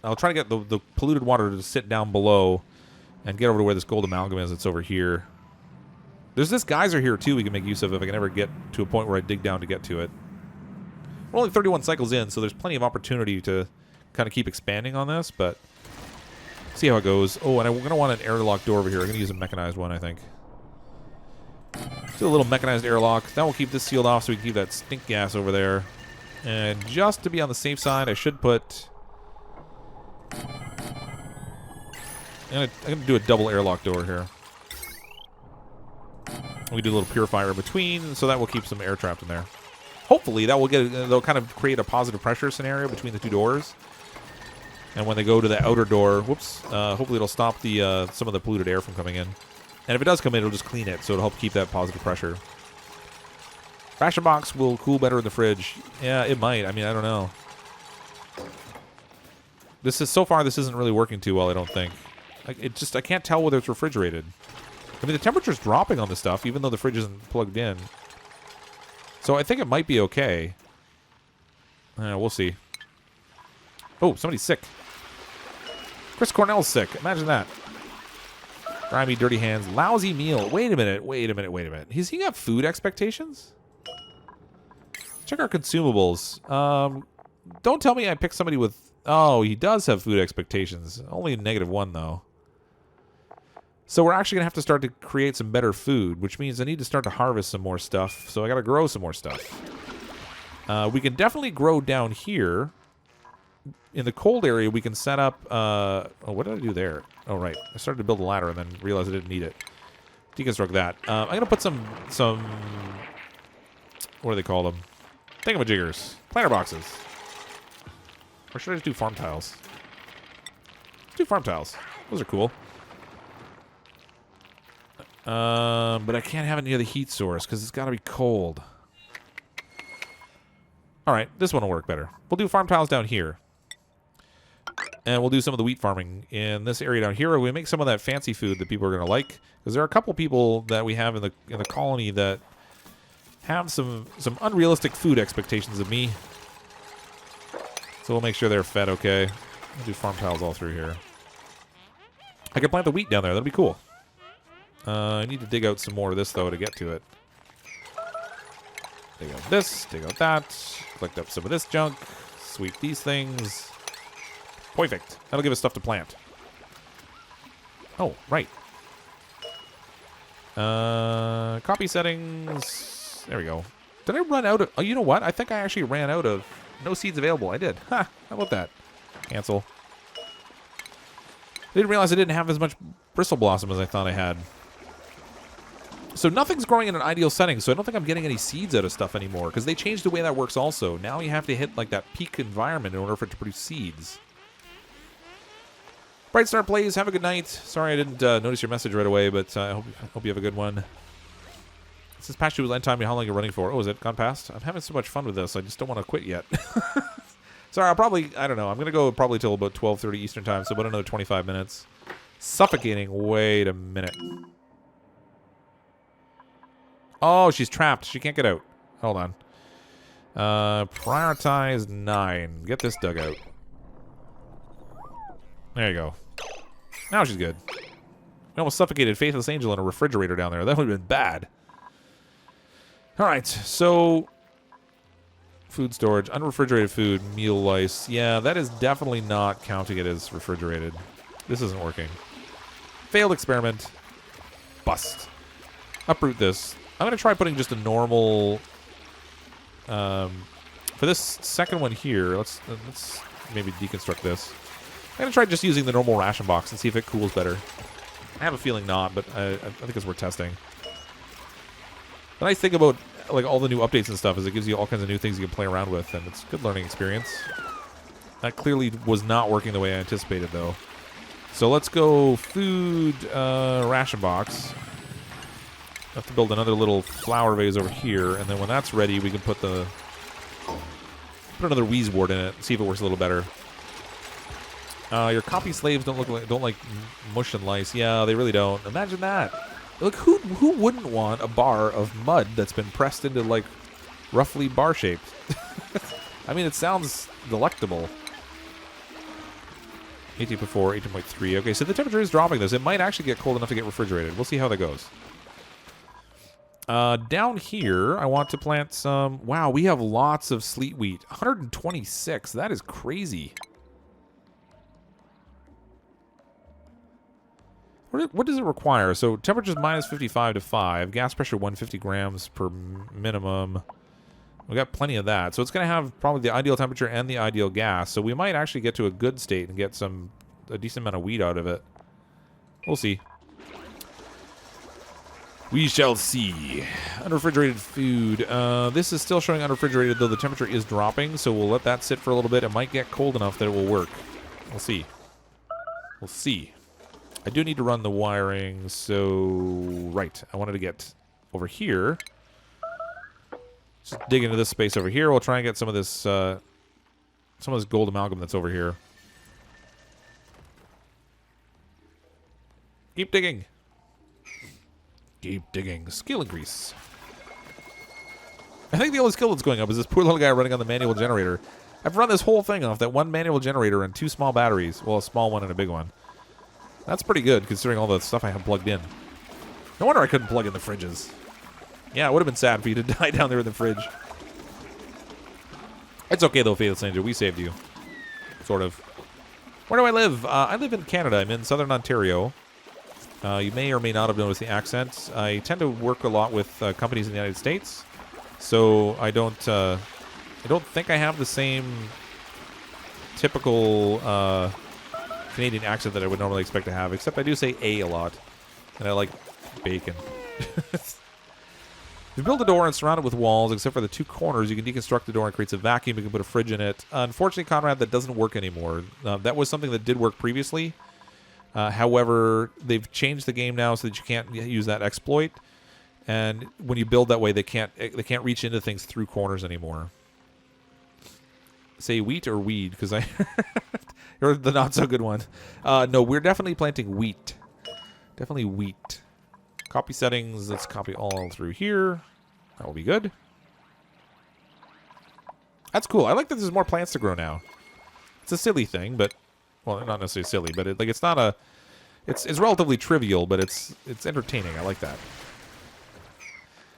I'll try to get the polluted water to sit down below and get over to where this gold amalgam is. It's over here. There's this geyser here, too, we can make use of if I can ever get to a point where I dig down to get to it. We're only 31 cycles in, so there's plenty of opportunity to kind of keep expanding on this, but see how it goes. Oh, and I'm going to want an airlock door over here. I'm going to use a mechanized one, I think. Do a little mechanized airlock. That will keep this sealed off so we can keep that stink gas over there. And just to be on the safe side, I should put... I'm going to do a double airlock door here. We do a little purifier in between, so that will keep some air trapped in there. Hopefully, that will they'll kind of create a positive pressure scenario between the two doors. And when they go to the outer door, whoops, hopefully it'll stop the some of the polluted air from coming in. And if it does come in, it'll just clean it, so it'll help keep that positive pressure. Ration box will cool better in the fridge. Yeah, it might. I mean, I don't know. So far, this isn't really working too well, I don't think. I can't tell whether it's refrigerated. I mean, the temperature's dropping on this stuff, even though the fridge isn't plugged in. So I think it might be okay. We'll see. Oh, somebody's sick. Chris Cornell's sick. Imagine that. Grimy, dirty hands. Lousy meal. Wait a minute. Has he got food expectations? Check our consumables. Don't tell me I picked somebody with... Oh, he does have food expectations. Only -1, though. So we're actually going to have to start to create some better food, which means I need to start to harvest some more stuff. So I got to grow some more stuff. We can definitely grow down here. In the cold area, we can set up... oh, what did I do there? Oh, right. I started to build a ladder and then realized I didn't need it. Deconstruct that. I'm going to put some... What do they call them? Thingamajiggers. Planter boxes. Or should I just do farm tiles? Let's do farm tiles. Those are cool. But I can't have it near the heat source because it's got to be cold. All right, this one will work better. We'll do farm tiles down here. And we'll do some of the wheat farming in this area down here. We make some of that fancy food that people are going to like. Because there are a couple people that we have in the colony that have some unrealistic food expectations of me. So we'll make sure they're fed okay. We'll do farm tiles all through here. I can plant the wheat down there. That'll be cool. I need to dig out some more of this, though, to get to it. Dig out this, dig out that. Collect up some of this junk. Sweep these things. Perfect. That'll give us stuff to plant. Oh, right. Copy settings. There we go. Did I run out of... Oh, you know what? I think I actually ran out of... No seeds available. I did. Ha! How about that? Cancel. I didn't realize I didn't have as much bristle blossom as I thought I had. So nothing's growing in an ideal setting, so I don't think I'm getting any seeds out of stuff anymore, because they changed the way that works also. Now you have to hit like that peak environment in order for it to produce seeds. Bright Star Plays, have a good night. Sorry I didn't notice your message right away, but I hope you have a good one. Since past you was end time, how long you're running for? Oh, is it gone past? I'm having so much fun with this, I just don't want to quit yet. Sorry, I'll probably, I don't know, I'm going to go probably till about 12:30 Eastern time, so about another 25 minutes. Suffocating, wait a minute. Oh, she's trapped. She can't get out. Hold on. Prioritize 9. Get this dug out. There you go. Now she's good. We almost suffocated Faithless Angel in a refrigerator down there. That would have been bad. Alright, so... Food storage. Unrefrigerated food. Meal lice. Yeah, that is definitely not counting it as refrigerated. This isn't working. Failed experiment. Bust. Uproot this. I'm going to try putting just a normal... for this second one here, let's maybe deconstruct this. I'm going to try just using the normal ration box and see if it cools better. I have a feeling not, but I think it's worth testing. The nice thing about like all the new updates and stuff is it gives you all kinds of new things you can play around with, and it's a good learning experience. That clearly was not working the way I anticipated, though. So let's go food ration box. Have to build another little flower vase over here, and then when that's ready, we can put another wheeze wart in it. See if it works a little better. Your copy slaves don't like mush and lice. Yeah, they really don't. Imagine that. Look, who wouldn't want a bar of mud that's been pressed into like roughly bar shaped? I mean, it sounds delectable. 18.4, 18.3. Okay, so the temperature is dropping this. It might actually get cold enough to get refrigerated. We'll see how that goes. Down here, I want to plant some... Wow, we have lots of sleet wheat. 126. That is crazy. What does it require? So temperature's minus 55 to 5. Gas pressure 150 grams per minimum. We got plenty of that. So it's going to have probably the ideal temperature and the ideal gas. So we might actually get to a good state and get a decent amount of wheat out of it. We'll see. We shall see. Unrefrigerated food. This is still showing unrefrigerated, though the temperature is dropping. So we'll let that sit for a little bit. It might get cold enough that it will work. We'll see. We'll see. I do need to run the wiring, so... Right. I wanted to get over here. Just dig into this space over here. We'll try and get some of this gold amalgam that's over here. Keep digging. Keep digging. Skill increase. I think the only skill that's going up is this poor little guy running on the manual generator. I've run this whole thing off that one manual generator and 2 small batteries. Well, a small one and a big one. That's pretty good, considering all the stuff I have plugged in. No wonder I couldn't plug in the fridges. Yeah, it would have been sad for you to die down there in the fridge. It's okay, though, Faithless Angel. We saved you. Sort of. Where do I live? I live in Canada. I'm in southern Ontario. You may or may not have noticed the accent. I tend to work a lot with companies in the United States, so I don't think I have the same typical Canadian accent that I would normally expect to have, except I do say a lot, and I like bacon. If you build a door and surround it with walls, except for the two corners, you can deconstruct the door and it creates a vacuum. You can put a fridge in it. Unfortunately, Conrad, that doesn't work anymore. That was something that did work previously. However, they've changed the game now so that you can't use that exploit. And when you build that way, they can't reach into things through corners anymore. Say wheat or weed, because I or the not so good one. No, we're definitely planting wheat. Definitely wheat. Copy settings. Let's copy all through here. That will be good. That's cool. I like that there's more plants to grow now. It's a silly thing, but well, not necessarily silly, but it's not a. It's relatively trivial, but it's entertaining. I like that.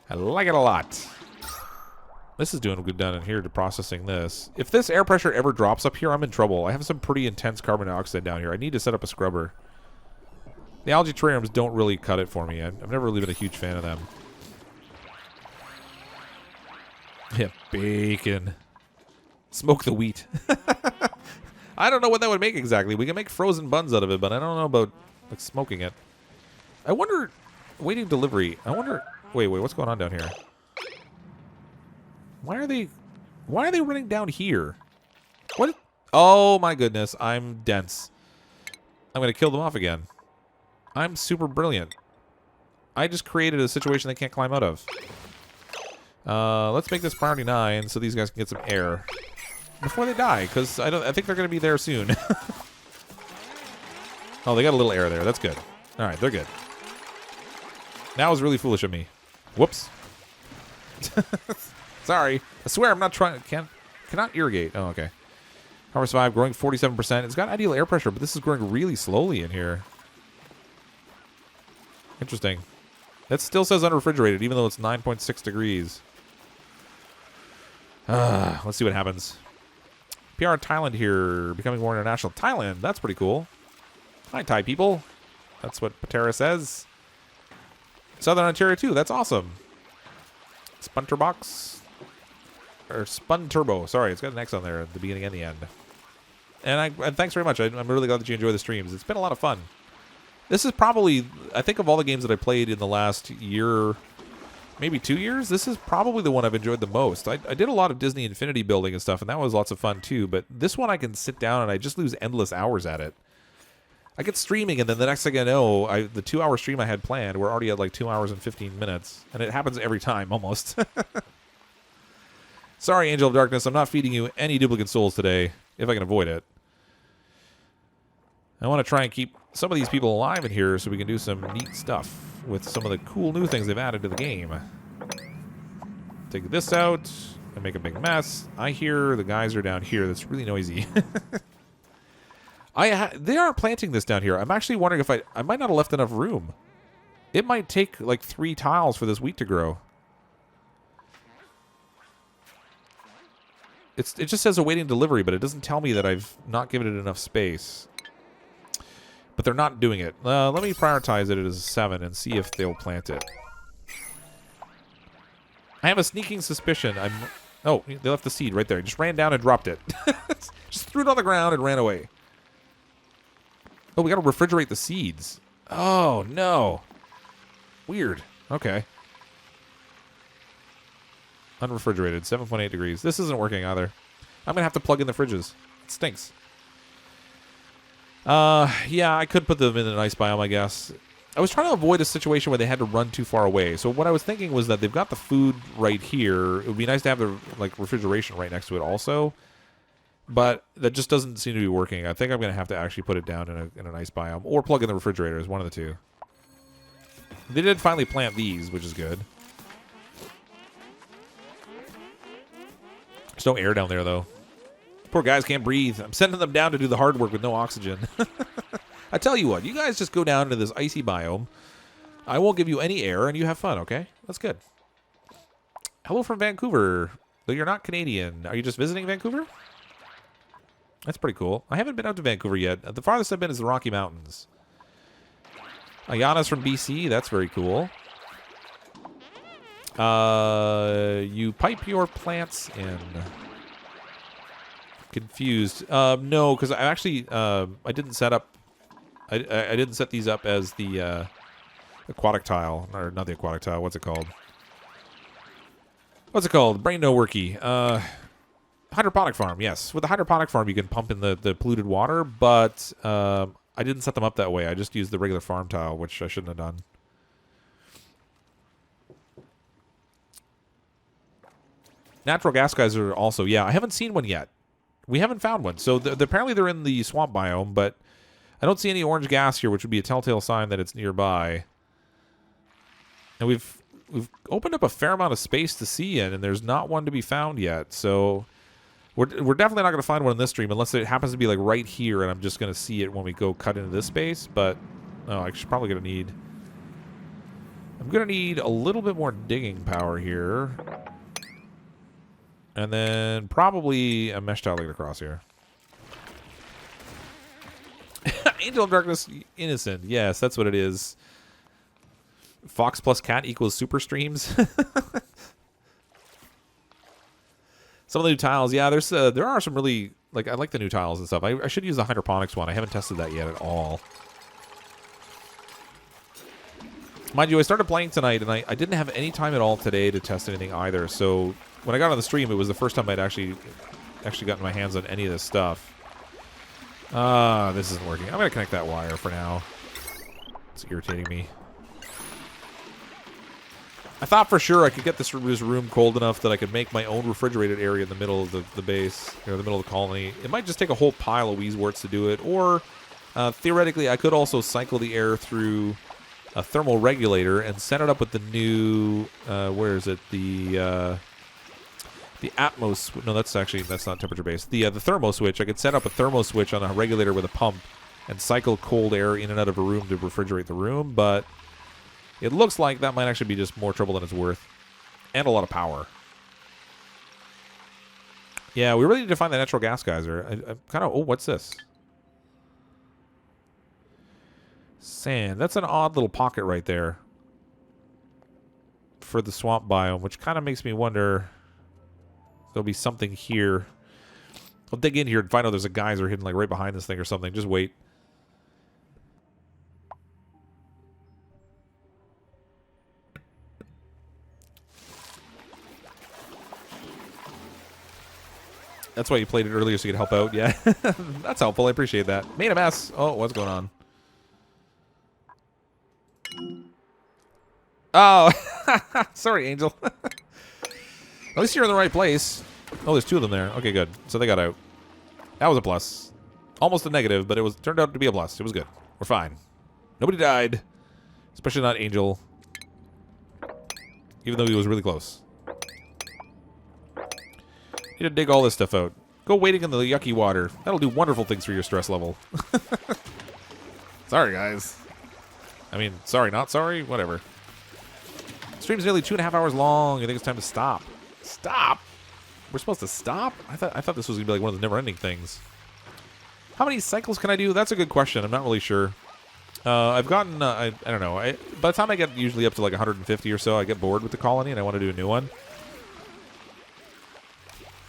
I like it a lot. This is doing good down in here to processing this. If this air pressure ever drops up here, I'm in trouble. I have some pretty intense carbon dioxide down here. I need to set up a scrubber. The algae terrariums don't really cut it for me. I've never really been a huge fan of them. Yeah, bacon. Smoke the wheat. I don't know what that would make exactly. We can make frozen buns out of it, but I don't know about like smoking it. I wonder... Waiting delivery. I wonder... Wait, what's going on down here? Why are they running down here? What? Oh my goodness, I'm dense. I'm going to kill them off again. I'm super brilliant. I just created a situation they can't climb out of. Let's make this priority 9 so these guys can get some air before they die, because I think they're going to be there soon. Oh, they got a little air there. That's good. All right, they're good. That was really foolish of me. Whoops. Sorry. I swear I'm not trying. Cannot irrigate. Oh, okay. Harvest 5 growing 47%. It's got ideal air pressure, but this is growing really slowly in here. Interesting. That still says unrefrigerated, even though it's 9.6 degrees. Let's see what happens. PR Thailand here, becoming more international. Thailand, that's pretty cool. Hi, Thai people. That's what Patera says. Southern Ontario, too. That's awesome. Spunterbox. Or Spun Turbo. Sorry, it's got an X on there at the beginning and the end. And thanks very much. I'm really glad that you enjoy the streams. It's been a lot of fun. This is probably, I think of all the games that I played in the last year, maybe 2 years, this is probably the one I've enjoyed the most. I did a lot of Disney Infinity building and stuff, and that was lots of fun too, but this one I can sit down and I just lose endless hours at it. I get streaming, and then the next thing I know, the 2-hour stream I had planned, we're already at like 2 hours and 15 minutes, and it happens every time, almost. Sorry, Angel of Darkness, I'm not feeding you any duplicate souls today, if I can avoid it. I want to try and keep some of these people alive in here so we can do some neat stuff with some of the cool new things they've added to the game. Take this out and make a big mess. I hear the guys are down here. That's really noisy. They aren't planting this down here. I'm actually wondering if I might not have left enough room. It might take like 3 tiles for this wheat to grow. It just says awaiting delivery, but it doesn't tell me that I've not given it enough space. But they're not doing it. Let me prioritize it as a 7 and see if they'll plant it. I have a sneaking suspicion. Oh, they left the seed right there. Just ran down and dropped it. Just threw it on the ground and ran away. Oh, we got to refrigerate the seeds. Oh, no. Weird. Okay. Unrefrigerated. 7.8 degrees. This isn't working either. I'm going to have to plug in the fridges. It stinks. Yeah, I could put them in an ice biome, I guess. I was trying to avoid a situation where they had to run too far away. So what I was thinking was that they've got the food right here. It would be nice to have the refrigeration right next to it also. But that just doesn't seem to be working. I think I'm going to have to actually put it down in an ice biome or plug in the refrigerators, one of the two. They did finally plant these, which is good. There's no air down there, though. Poor guys can't breathe. I'm sending them down to do the hard work with no oxygen. I tell you what, you guys just go down to this icy biome. I won't give you any air, and you have fun, okay? That's good. Hello from Vancouver. Though you're not Canadian. Are you just visiting Vancouver? That's pretty cool. I haven't been out to Vancouver yet. The farthest I've been is the Rocky Mountains. Ayana's from BC. That's very cool. You pipe your plants in. Confused. No, because I actually I didn't set up. I didn't set these up as the aquatic tile, or not the aquatic tile. What's it called? What's it called? Brain no worky. Hydroponic farm. Yes, with the hydroponic farm, you can pump in the polluted water, but I didn't set them up that way. I just used the regular farm tile, which I shouldn't have done. Natural gas guys are also, yeah, I haven't seen one yet. We haven't found one. So apparently they're in the swamp biome, but I don't see any orange gas here, which would be a telltale sign that it's nearby. And we've opened up a fair amount of space to see in, and there's not one to be found yet. So we're definitely not going to find one in this stream unless it happens to be like right here, and I'm just going to see it when we go cut into this space. But oh, I'm probably going to need... I'm going to need a little bit more digging power here. And then probably a mesh tile to get across here. Angel of Darkness Innocent. Yes, that's what it is. Fox plus cat equals super streams. Some of the new tiles. Yeah, there are some really... Like, I like the new tiles and stuff. I should use the hydroponics one. I haven't tested that yet at all. Mind you, I started playing tonight, and I didn't have any time at all today to test anything either. So when I got on the stream, it was the first time I'd actually gotten my hands on any of this stuff. This isn't working. I'm going to connect that wire for now. It's irritating me. I thought for sure I could get this room cold enough that I could make my own refrigerated area in the middle of the base, or the middle of the colony. It might just take a whole pile of Wheezeworts to do it, or theoretically I could also cycle the air through a thermal regulator and set it up with the new, where is it? The Atmos. No, that's not temperature based. The thermo switch. I could set up a thermo switch on a regulator with a pump and cycle cold air in and out of a room to refrigerate the room, but it looks like that might actually be just more trouble than it's worth. And a lot of power. Yeah, we really need to find the natural gas geyser. I'm kind of... Oh, what's this? Sand. That's an odd little pocket right there. For the swamp biome, which kind of makes me wonder... There'll be something here. I'll dig in here and find out there's a geyser hidden like right behind this thing or something. Just wait. That's why you played it earlier, so you could help out. Yeah, that's helpful. I appreciate that. Made a mess. Oh, what's going on? Oh, sorry, Angel. At least you're in the right place. Oh, there's two of them there. Okay, good. So they got out. That was a plus. Almost a negative, but it turned out to be a plus. It was good. We're fine. Nobody died. Especially not Angel. Even though he was really close. You need to dig all this stuff out. Go wading in the yucky water. That'll do wonderful things for your stress level. Sorry, guys. I mean, sorry, not sorry. Whatever. Stream's nearly 2.5 hours long. I think it's time to stop. Stop? We're supposed to stop? I thought this was going to be like one of the never-ending things. How many cycles can I do? That's a good question. I'm not really sure. I've gotten, I don't know. By the time I get usually up to like 150 or so, I get bored with the colony and I want to do a new one.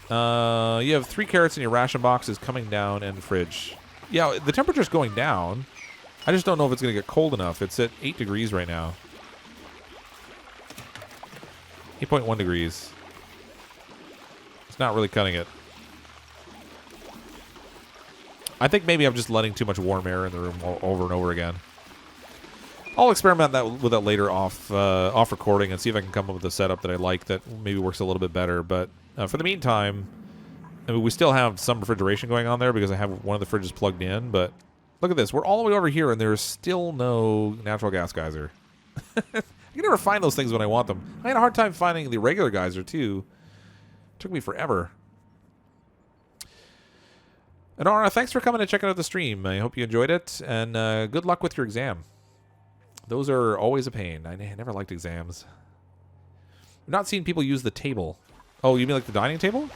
You have 3 carrots in your ration boxes coming down and fridge. Yeah, the temperature's going down. I just don't know if it's going to get cold enough. It's at 8 degrees right now. 8.1 degrees. It's not really cutting it. I think maybe I'm just letting too much warm air in the room over and over again. I'll experiment with that later off recording and see if I can come up with a setup that I like that maybe works a little bit better. But for the meantime, I mean, we still have some refrigeration going on there because I have one of the fridges plugged in. But look at this. We're all the way over here, and there's still no natural gas geyser. You can never find those things when I want them. I had a hard time finding the regular geyser, too. It took me forever. Anara, thanks for coming and checking out the stream. I hope you enjoyed it, and good luck with your exam. Those are always a pain. I never liked exams. I've not seen people use the table. Oh, you mean like the dining table?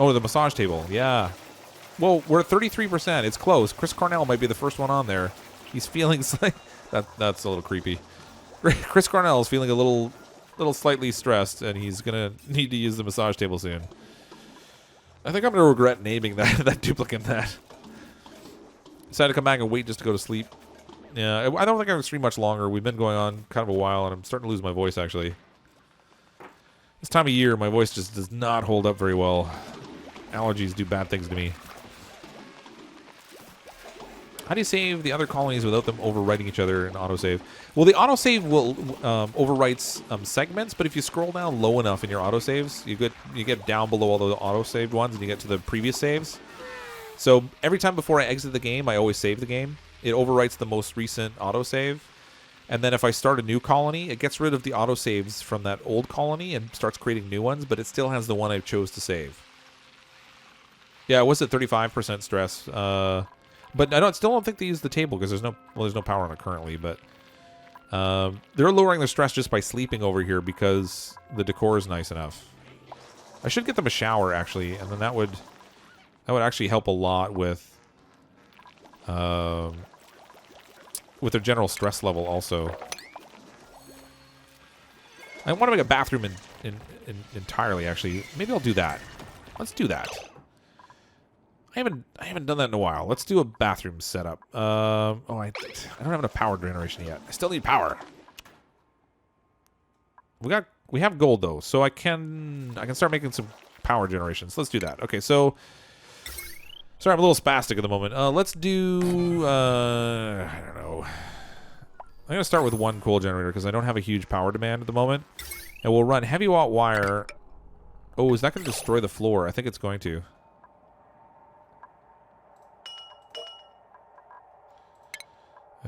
Oh, the massage table. Yeah. Well, we're at 33%. It's close. Chris Cornell might be the first one on there. He's feeling That's a little creepy. Chris Cornell is feeling a little slightly stressed, and he's gonna need to use the massage table soon. I think I'm gonna regret naming that duplicate that. Decided to come back and wait just to go to sleep. Yeah, I don't think I'm gonna stream much longer. We've been going on kind of a while, and I'm starting to lose my voice actually. This time of year, my voice just does not hold up very well. Allergies do bad things to me. How do you save the other colonies without them overwriting each other in autosave? Well, the autosave will overwrites segments, but if you scroll down low enough in your autosaves, you get down below all the autosaved ones, and you get to the previous saves. So every time before I exit the game, I always save the game. It overwrites the most recent autosave. And then if I start a new colony, it gets rid of the autosaves from that old colony and starts creating new ones, but it still has the one I chose to save. Yeah, it was at 35% stress. But I still don't think they use the table because there's no power on it currently. But they're lowering their stress just by sleeping over here because the decor is nice enough. I should get them a shower actually, and then that would actually help a lot with their general stress level also. I want to make a bathroom entirely actually. Maybe I'll do that. Let's do that. I haven't done that in a while. Let's do a bathroom setup. I don't have enough power generation yet. I still need power. We have gold though, so I can start making some power generations. Let's do that. Okay, so sorry, I'm a little spastic at the moment. Let's do I don't know. I'm gonna start with one coal generator because I don't have a huge power demand at the moment, and we'll run heavy watt wire. Oh, is that gonna destroy the floor? I think it's going to.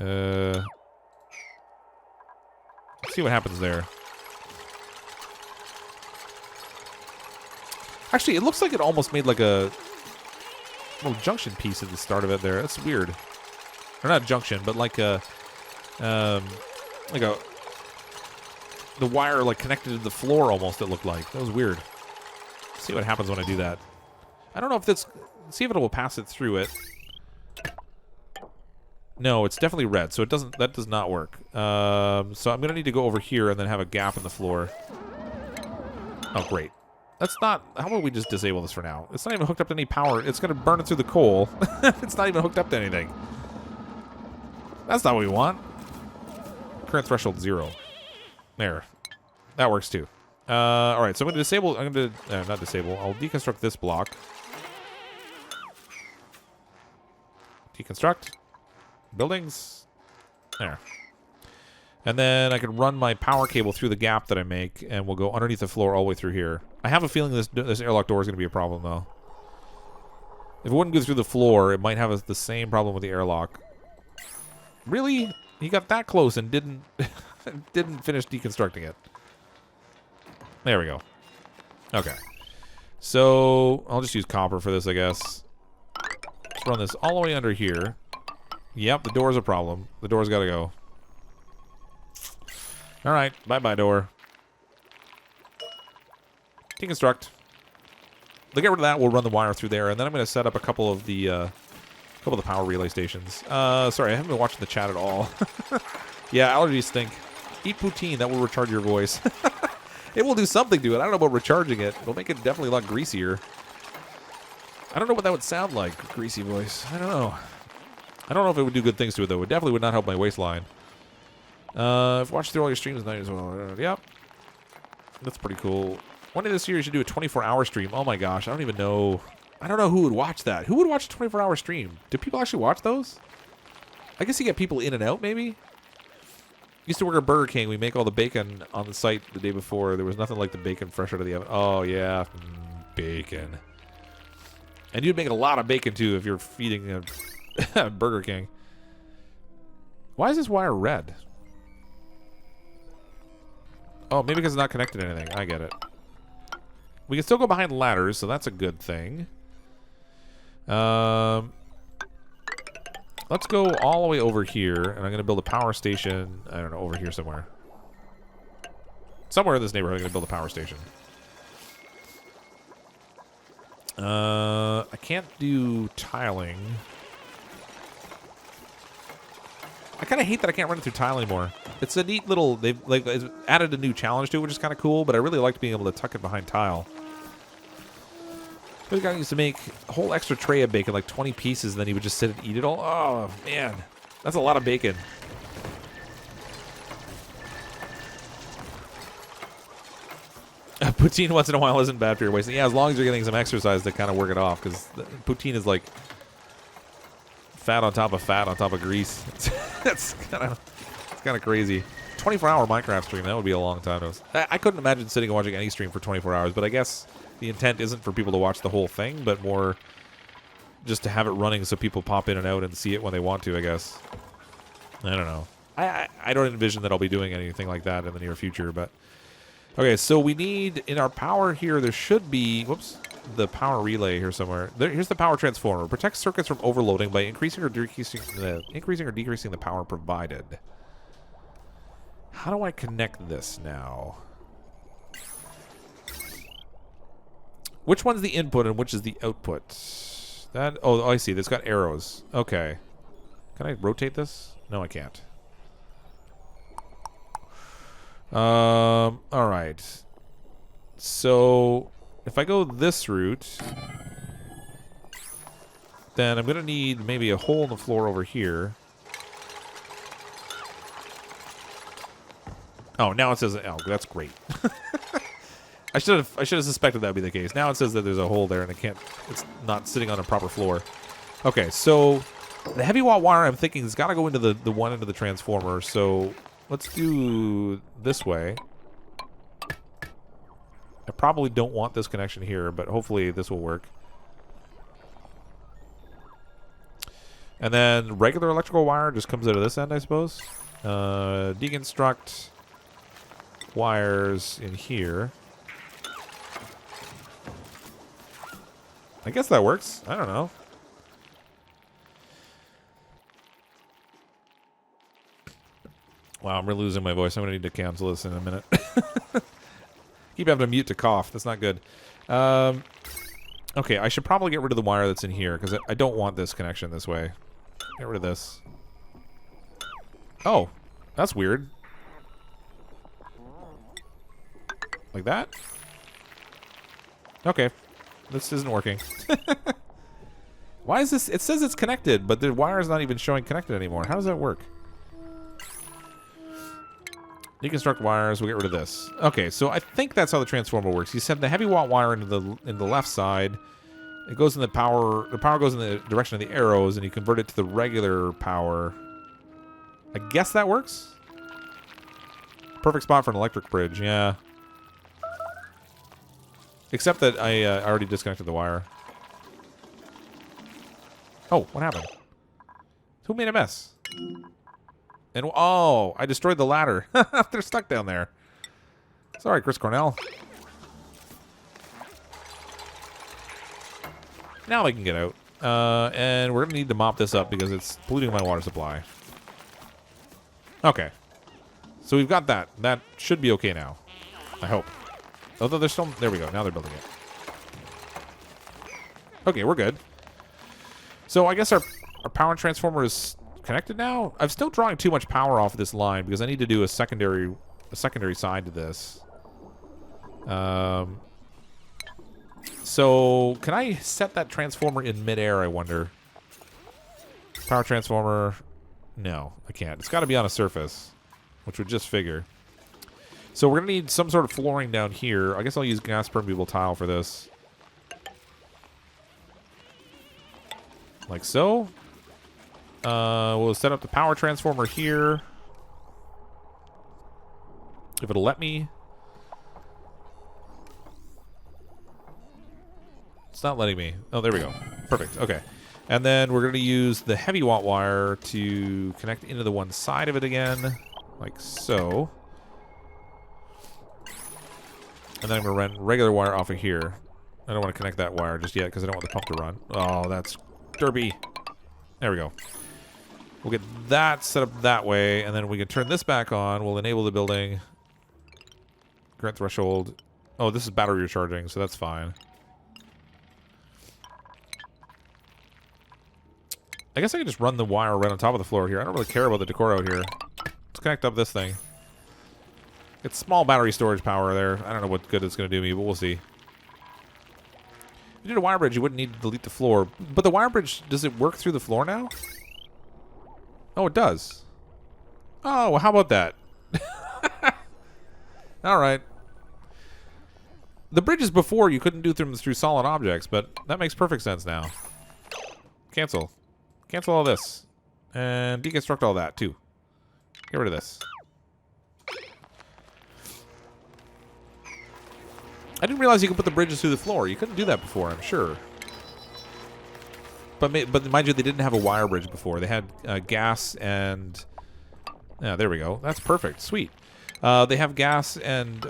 Let's see what happens there. Actually, it looks like it almost made like a little junction piece at the start of it there. That's weird. Or not junction, but like a the wire like connected to the floor almost, it looked like. That was weird. Let's see what happens when I do that. I don't know if that's... See if it will pass it through it. No, it's definitely red, so that does not work. So I'm gonna need to go over here and then have a gap in the floor. Oh, great. That's not... How about we just disable this for now? It's not even hooked up to any power. It's gonna burn it through the coal. It's not even hooked up to anything. That's not what we want. Current threshold 0. There. That works too. Alright, so I'm gonna disable... I'm gonna... not disable. I'll deconstruct this block. Deconstruct. Buildings. There. And then I can run my power cable through the gap that I make, and we'll go underneath the floor all the way through here. I have a feeling this airlock door is going to be a problem, though. If it wouldn't go through the floor, it might have the same problem with the airlock. Really? He got that close and didn't finish deconstructing it. There we go. Okay. So, I'll just use copper for this, I guess. Let's run this all the way under here. Yep, the door's a problem. The door's got to go. Alright, bye-bye door. Deconstruct. To get rid of that, we'll run the wire through there, and then I'm going to set up a couple of the power relay stations. Sorry, I haven't been watching the chat at all. Yeah, allergies stink. Eat poutine, that will recharge your voice. It will do something to it. I don't know about recharging it. It'll make it definitely a lot greasier. I don't know what that would sound like, greasy voice. I don't know. I don't know if it would do good things to it, though. It definitely would not help my waistline. I've watched through all your streams tonight as well. Yep. That's pretty cool. One day this year, you should do a 24-hour stream. Oh, my gosh. I don't even know. I don't know who would watch that. Who would watch a 24-hour stream? Do people actually watch those? I guess you get people in and out, maybe? Used to work at Burger King. We make all the bacon on the site the day before. There was nothing like the bacon fresh out of the oven. Oh, yeah. Bacon. And you'd make a lot of bacon, too, if you're feeding a Burger King. Why is this wire red? Oh, maybe because it's not connected to anything. I get it. We can still go behind ladders, so that's a good thing. Let's go all the way over here, and I'm going to build a power station. I don't know, over here somewhere. Somewhere in this neighborhood, I'm going to build a power station. I can't do tiling. I kind of hate that I can't run it through tile anymore. It's a neat little... They've like added a new challenge to it, which is kind of cool, but I really liked being able to tuck it behind tile. This guy used to make a whole extra tray of bacon, like 20 pieces, and then he would just sit and eat it all. Oh, man. That's a lot of bacon. Poutine once in a while isn't bad for your waist. Yeah, as long as you're getting some exercise to kind of work it off, because poutine is like fat on top of grease. It's kind of crazy. 24-hour Minecraft stream, that would be a long time. I couldn't imagine sitting and watching any stream for 24 hours, but I guess the intent isn't for people to watch the whole thing, but more just to have it running so people pop in and out and see it when they want to, I guess. I don't know. I don't envision that I'll be doing anything like that in the near future, but... Okay, so we need, in our power here, there should be, whoops, the power relay here somewhere. Here's the power transformer. Protects circuits from overloading by increasing or decreasing the power provided. How do I connect this now? Which one's the input and which is the output? Oh, I see. It's got arrows. Okay. Can I rotate this? No, I can't. All right. So if I go this route, then I'm gonna need maybe a hole in the floor over here. Oh, now it says, oh, that's great. I should have suspected that would be the case. Now it says that there's a hole there and it's not sitting on a proper floor. Okay, so the heavy watt wire, I'm thinking, has got to go into the one end of the transformer. So let's do this way. I probably don't want this connection here, but hopefully this will work. And then regular electrical wire just comes out of this end, I suppose. Deconstruct wires in here. I guess that works. I don't know. Wow, I'm really losing my voice. I'm going to need to cancel this in a minute. Keep having to mute to cough. That's not good. Okay, I should probably get rid of the wire that's in here, because I don't want this connection this way. Get rid of this. Oh, that's weird. Like that? Okay. This isn't working. Why is this? It says it's connected, but the wire is not even showing connected anymore. How does that work? Deconstruct wires. We'll get rid of this. Okay, so I think that's how the transformer works. You send the heavy watt wire into the left side. It goes in the power. The power goes in the direction of the arrows, and you convert it to the regular power. I guess that works. Perfect spot for an electric bridge. Yeah. Except that I already disconnected the wire. Oh, what happened? Who made a mess? And oh, I destroyed the ladder. They're stuck down there. Sorry, Chris Cornell. Now they can get out. And we're going to need to mop this up because it's polluting my water supply. Okay. So we've got that. That should be okay now. I hope. Although they're still... There we go. Now they're building it. Okay, we're good. So I guess our power transformer is connected now. I'm still drawing too much power off of this line because I need to do a secondary side to this. So can I set that transformer in midair, I wonder? Power transformer... No, I can't. It's got to be on a surface, which would just figure. So we're going to need some sort of flooring down here. I guess I'll use gas permeable tile for this. Like so. We'll set up the power transformer here. If it'll let me. It's not letting me. Oh, there we go. Perfect. Okay. And then we're going to use the heavy watt wire to connect into the one side of it again. Like so. And then I'm going to run regular wire off of here. I don't want to connect that wire just yet because I don't want the pump to run. Oh, that's derpy. There we go. We'll get that set up that way, and then we can turn this back on. We'll enable the building. Grant threshold. Oh, this is battery recharging, so that's fine. I guess I can just run the wire right on top of the floor here. I don't really care about the decor out here. Let's connect up this thing. It's small battery storage power there. I don't know what good it's going to do me, but we'll see. If you did a wire bridge, you wouldn't need to delete the floor. But the wire bridge, does it work through the floor now? Oh, it does. Oh, well, how about that? All right. The bridges before, you couldn't do them through solid objects, but that makes perfect sense now. Cancel. Cancel all this. And deconstruct all that, too. Get rid of this. I didn't realize you could put the bridges through the floor. You couldn't do that before, I'm sure. But mind you, they didn't have a wire bridge before. They had gas and... Yeah, there we go. That's perfect. Sweet. They have gas and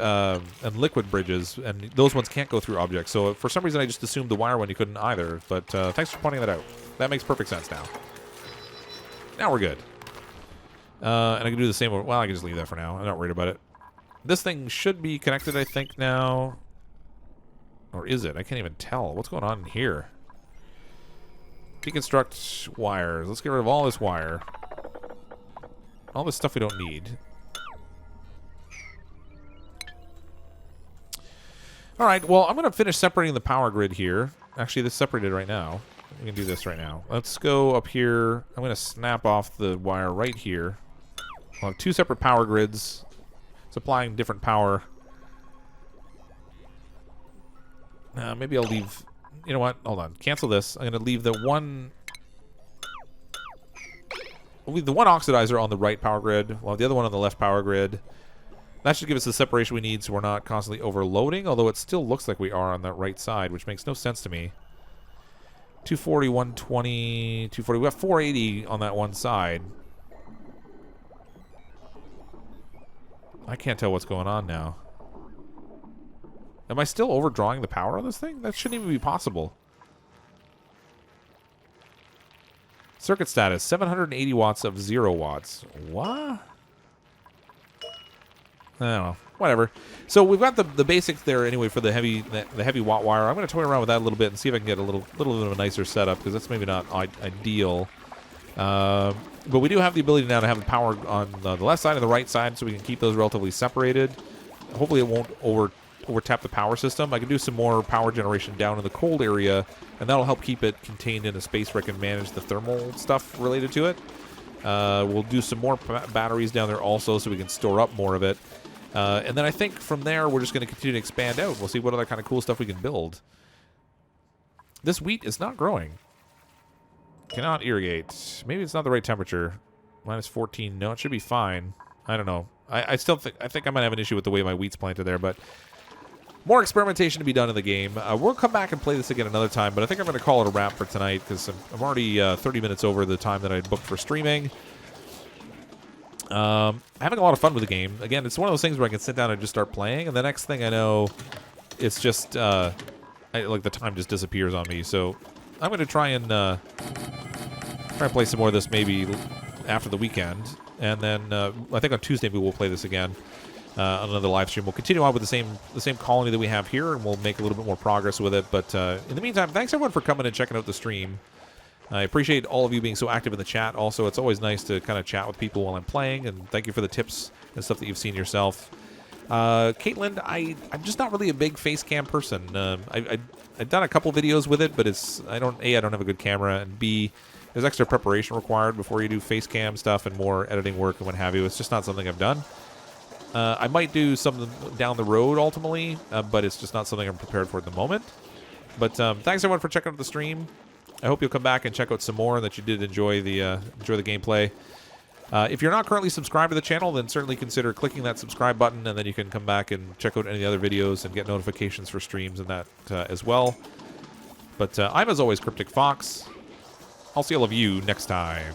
liquid bridges, and those ones can't go through objects. So for some reason, I just assumed the wire one you couldn't either. But thanks for pointing that out. That makes perfect sense now. Now we're good. And I can do the same. Well, I can just leave that for now. I'm not worried about it. This thing should be connected, I think, now. Or is it? I can't even tell. What's going on here? Deconstruct wires. Let's get rid of all this wire. All this stuff we don't need. Alright, well, I'm going to finish separating the power grid here. Actually, this is separated right now. We can do this right now. Let's go up here. I'm going to snap off the wire right here. We'll have two separate power grids supplying different power. Maybe I'll leave... You know what? Hold on. Cancel this. I'm going to leave the one... We'll leave the one oxidizer on the right power grid. We'll have the other one on the left power grid. That should give us the separation we need so we're not constantly overloading, although it still looks like we are on that right side, which makes no sense to me. 240, 120, 240. We have 480 on that one side. I can't tell what's going on now. Am I still overdrawing the power on this thing? That shouldn't even be possible. Circuit status, 780 watts of 0 watts. What? I don't know. Whatever. So we've got the basics there anyway for the heavy watt wire. I'm going to toy around with that a little bit and see if I can get a little bit of a nicer setup, because that's maybe not ideal. But we do have the ability now to have the power on the left side and the right side, so we can keep those relatively separated. Hopefully it won't overtap the power system. I can do some more power generation down in the cold area, and that'll help keep it contained in a space where I can manage the thermal stuff related to it. We'll do some more batteries down there also, so we can store up more of it. And then I think from there, we're just going to continue to expand out. We'll see what other kind of cool stuff we can build. This wheat is not growing. Cannot irrigate. Maybe it's not the right temperature. Minus 14. No, it should be fine. I don't know. I still think I might have an issue with the way my wheat's planted there, but more experimentation to be done in the game. We'll come back and play this again another time, but I think I'm going to call it a wrap for tonight, because I'm already 30 minutes over the time that I booked for streaming. Having a lot of fun with the game. Again, it's one of those things where I can sit down and just start playing, and the next thing I know, it's just like the time just disappears on me. So I'm going to try and play some more of this maybe after the weekend, and then I think on Tuesday we will play this again on another live stream. We'll continue on with the same colony that we have here, and we'll make a little bit more progress with it. But in the meantime, thanks everyone for coming and checking out the stream. I appreciate all of you being so active in the chat. Also, it's always nice to kind of chat with people while I'm playing, and thank you for the tips and stuff that you've seen yourself. Caitlin, I'm just not really a big face cam person. I've done a couple videos with it, but I don't have a good camera, and B, there's extra preparation required before you do face cam stuff and more editing work and what have you. It's just not something I've done. I might do something down the road ultimately, but it's just not something I'm prepared for at the moment. But thanks everyone for checking out the stream. I hope you'll come back and check out some more, and that you did enjoy the gameplay. If you're not currently subscribed to the channel, then certainly consider clicking that subscribe button, and then you can come back and check out any other videos and get notifications for streams and that as well. But I'm, as always, CrypticFox. I'll see all of you next time.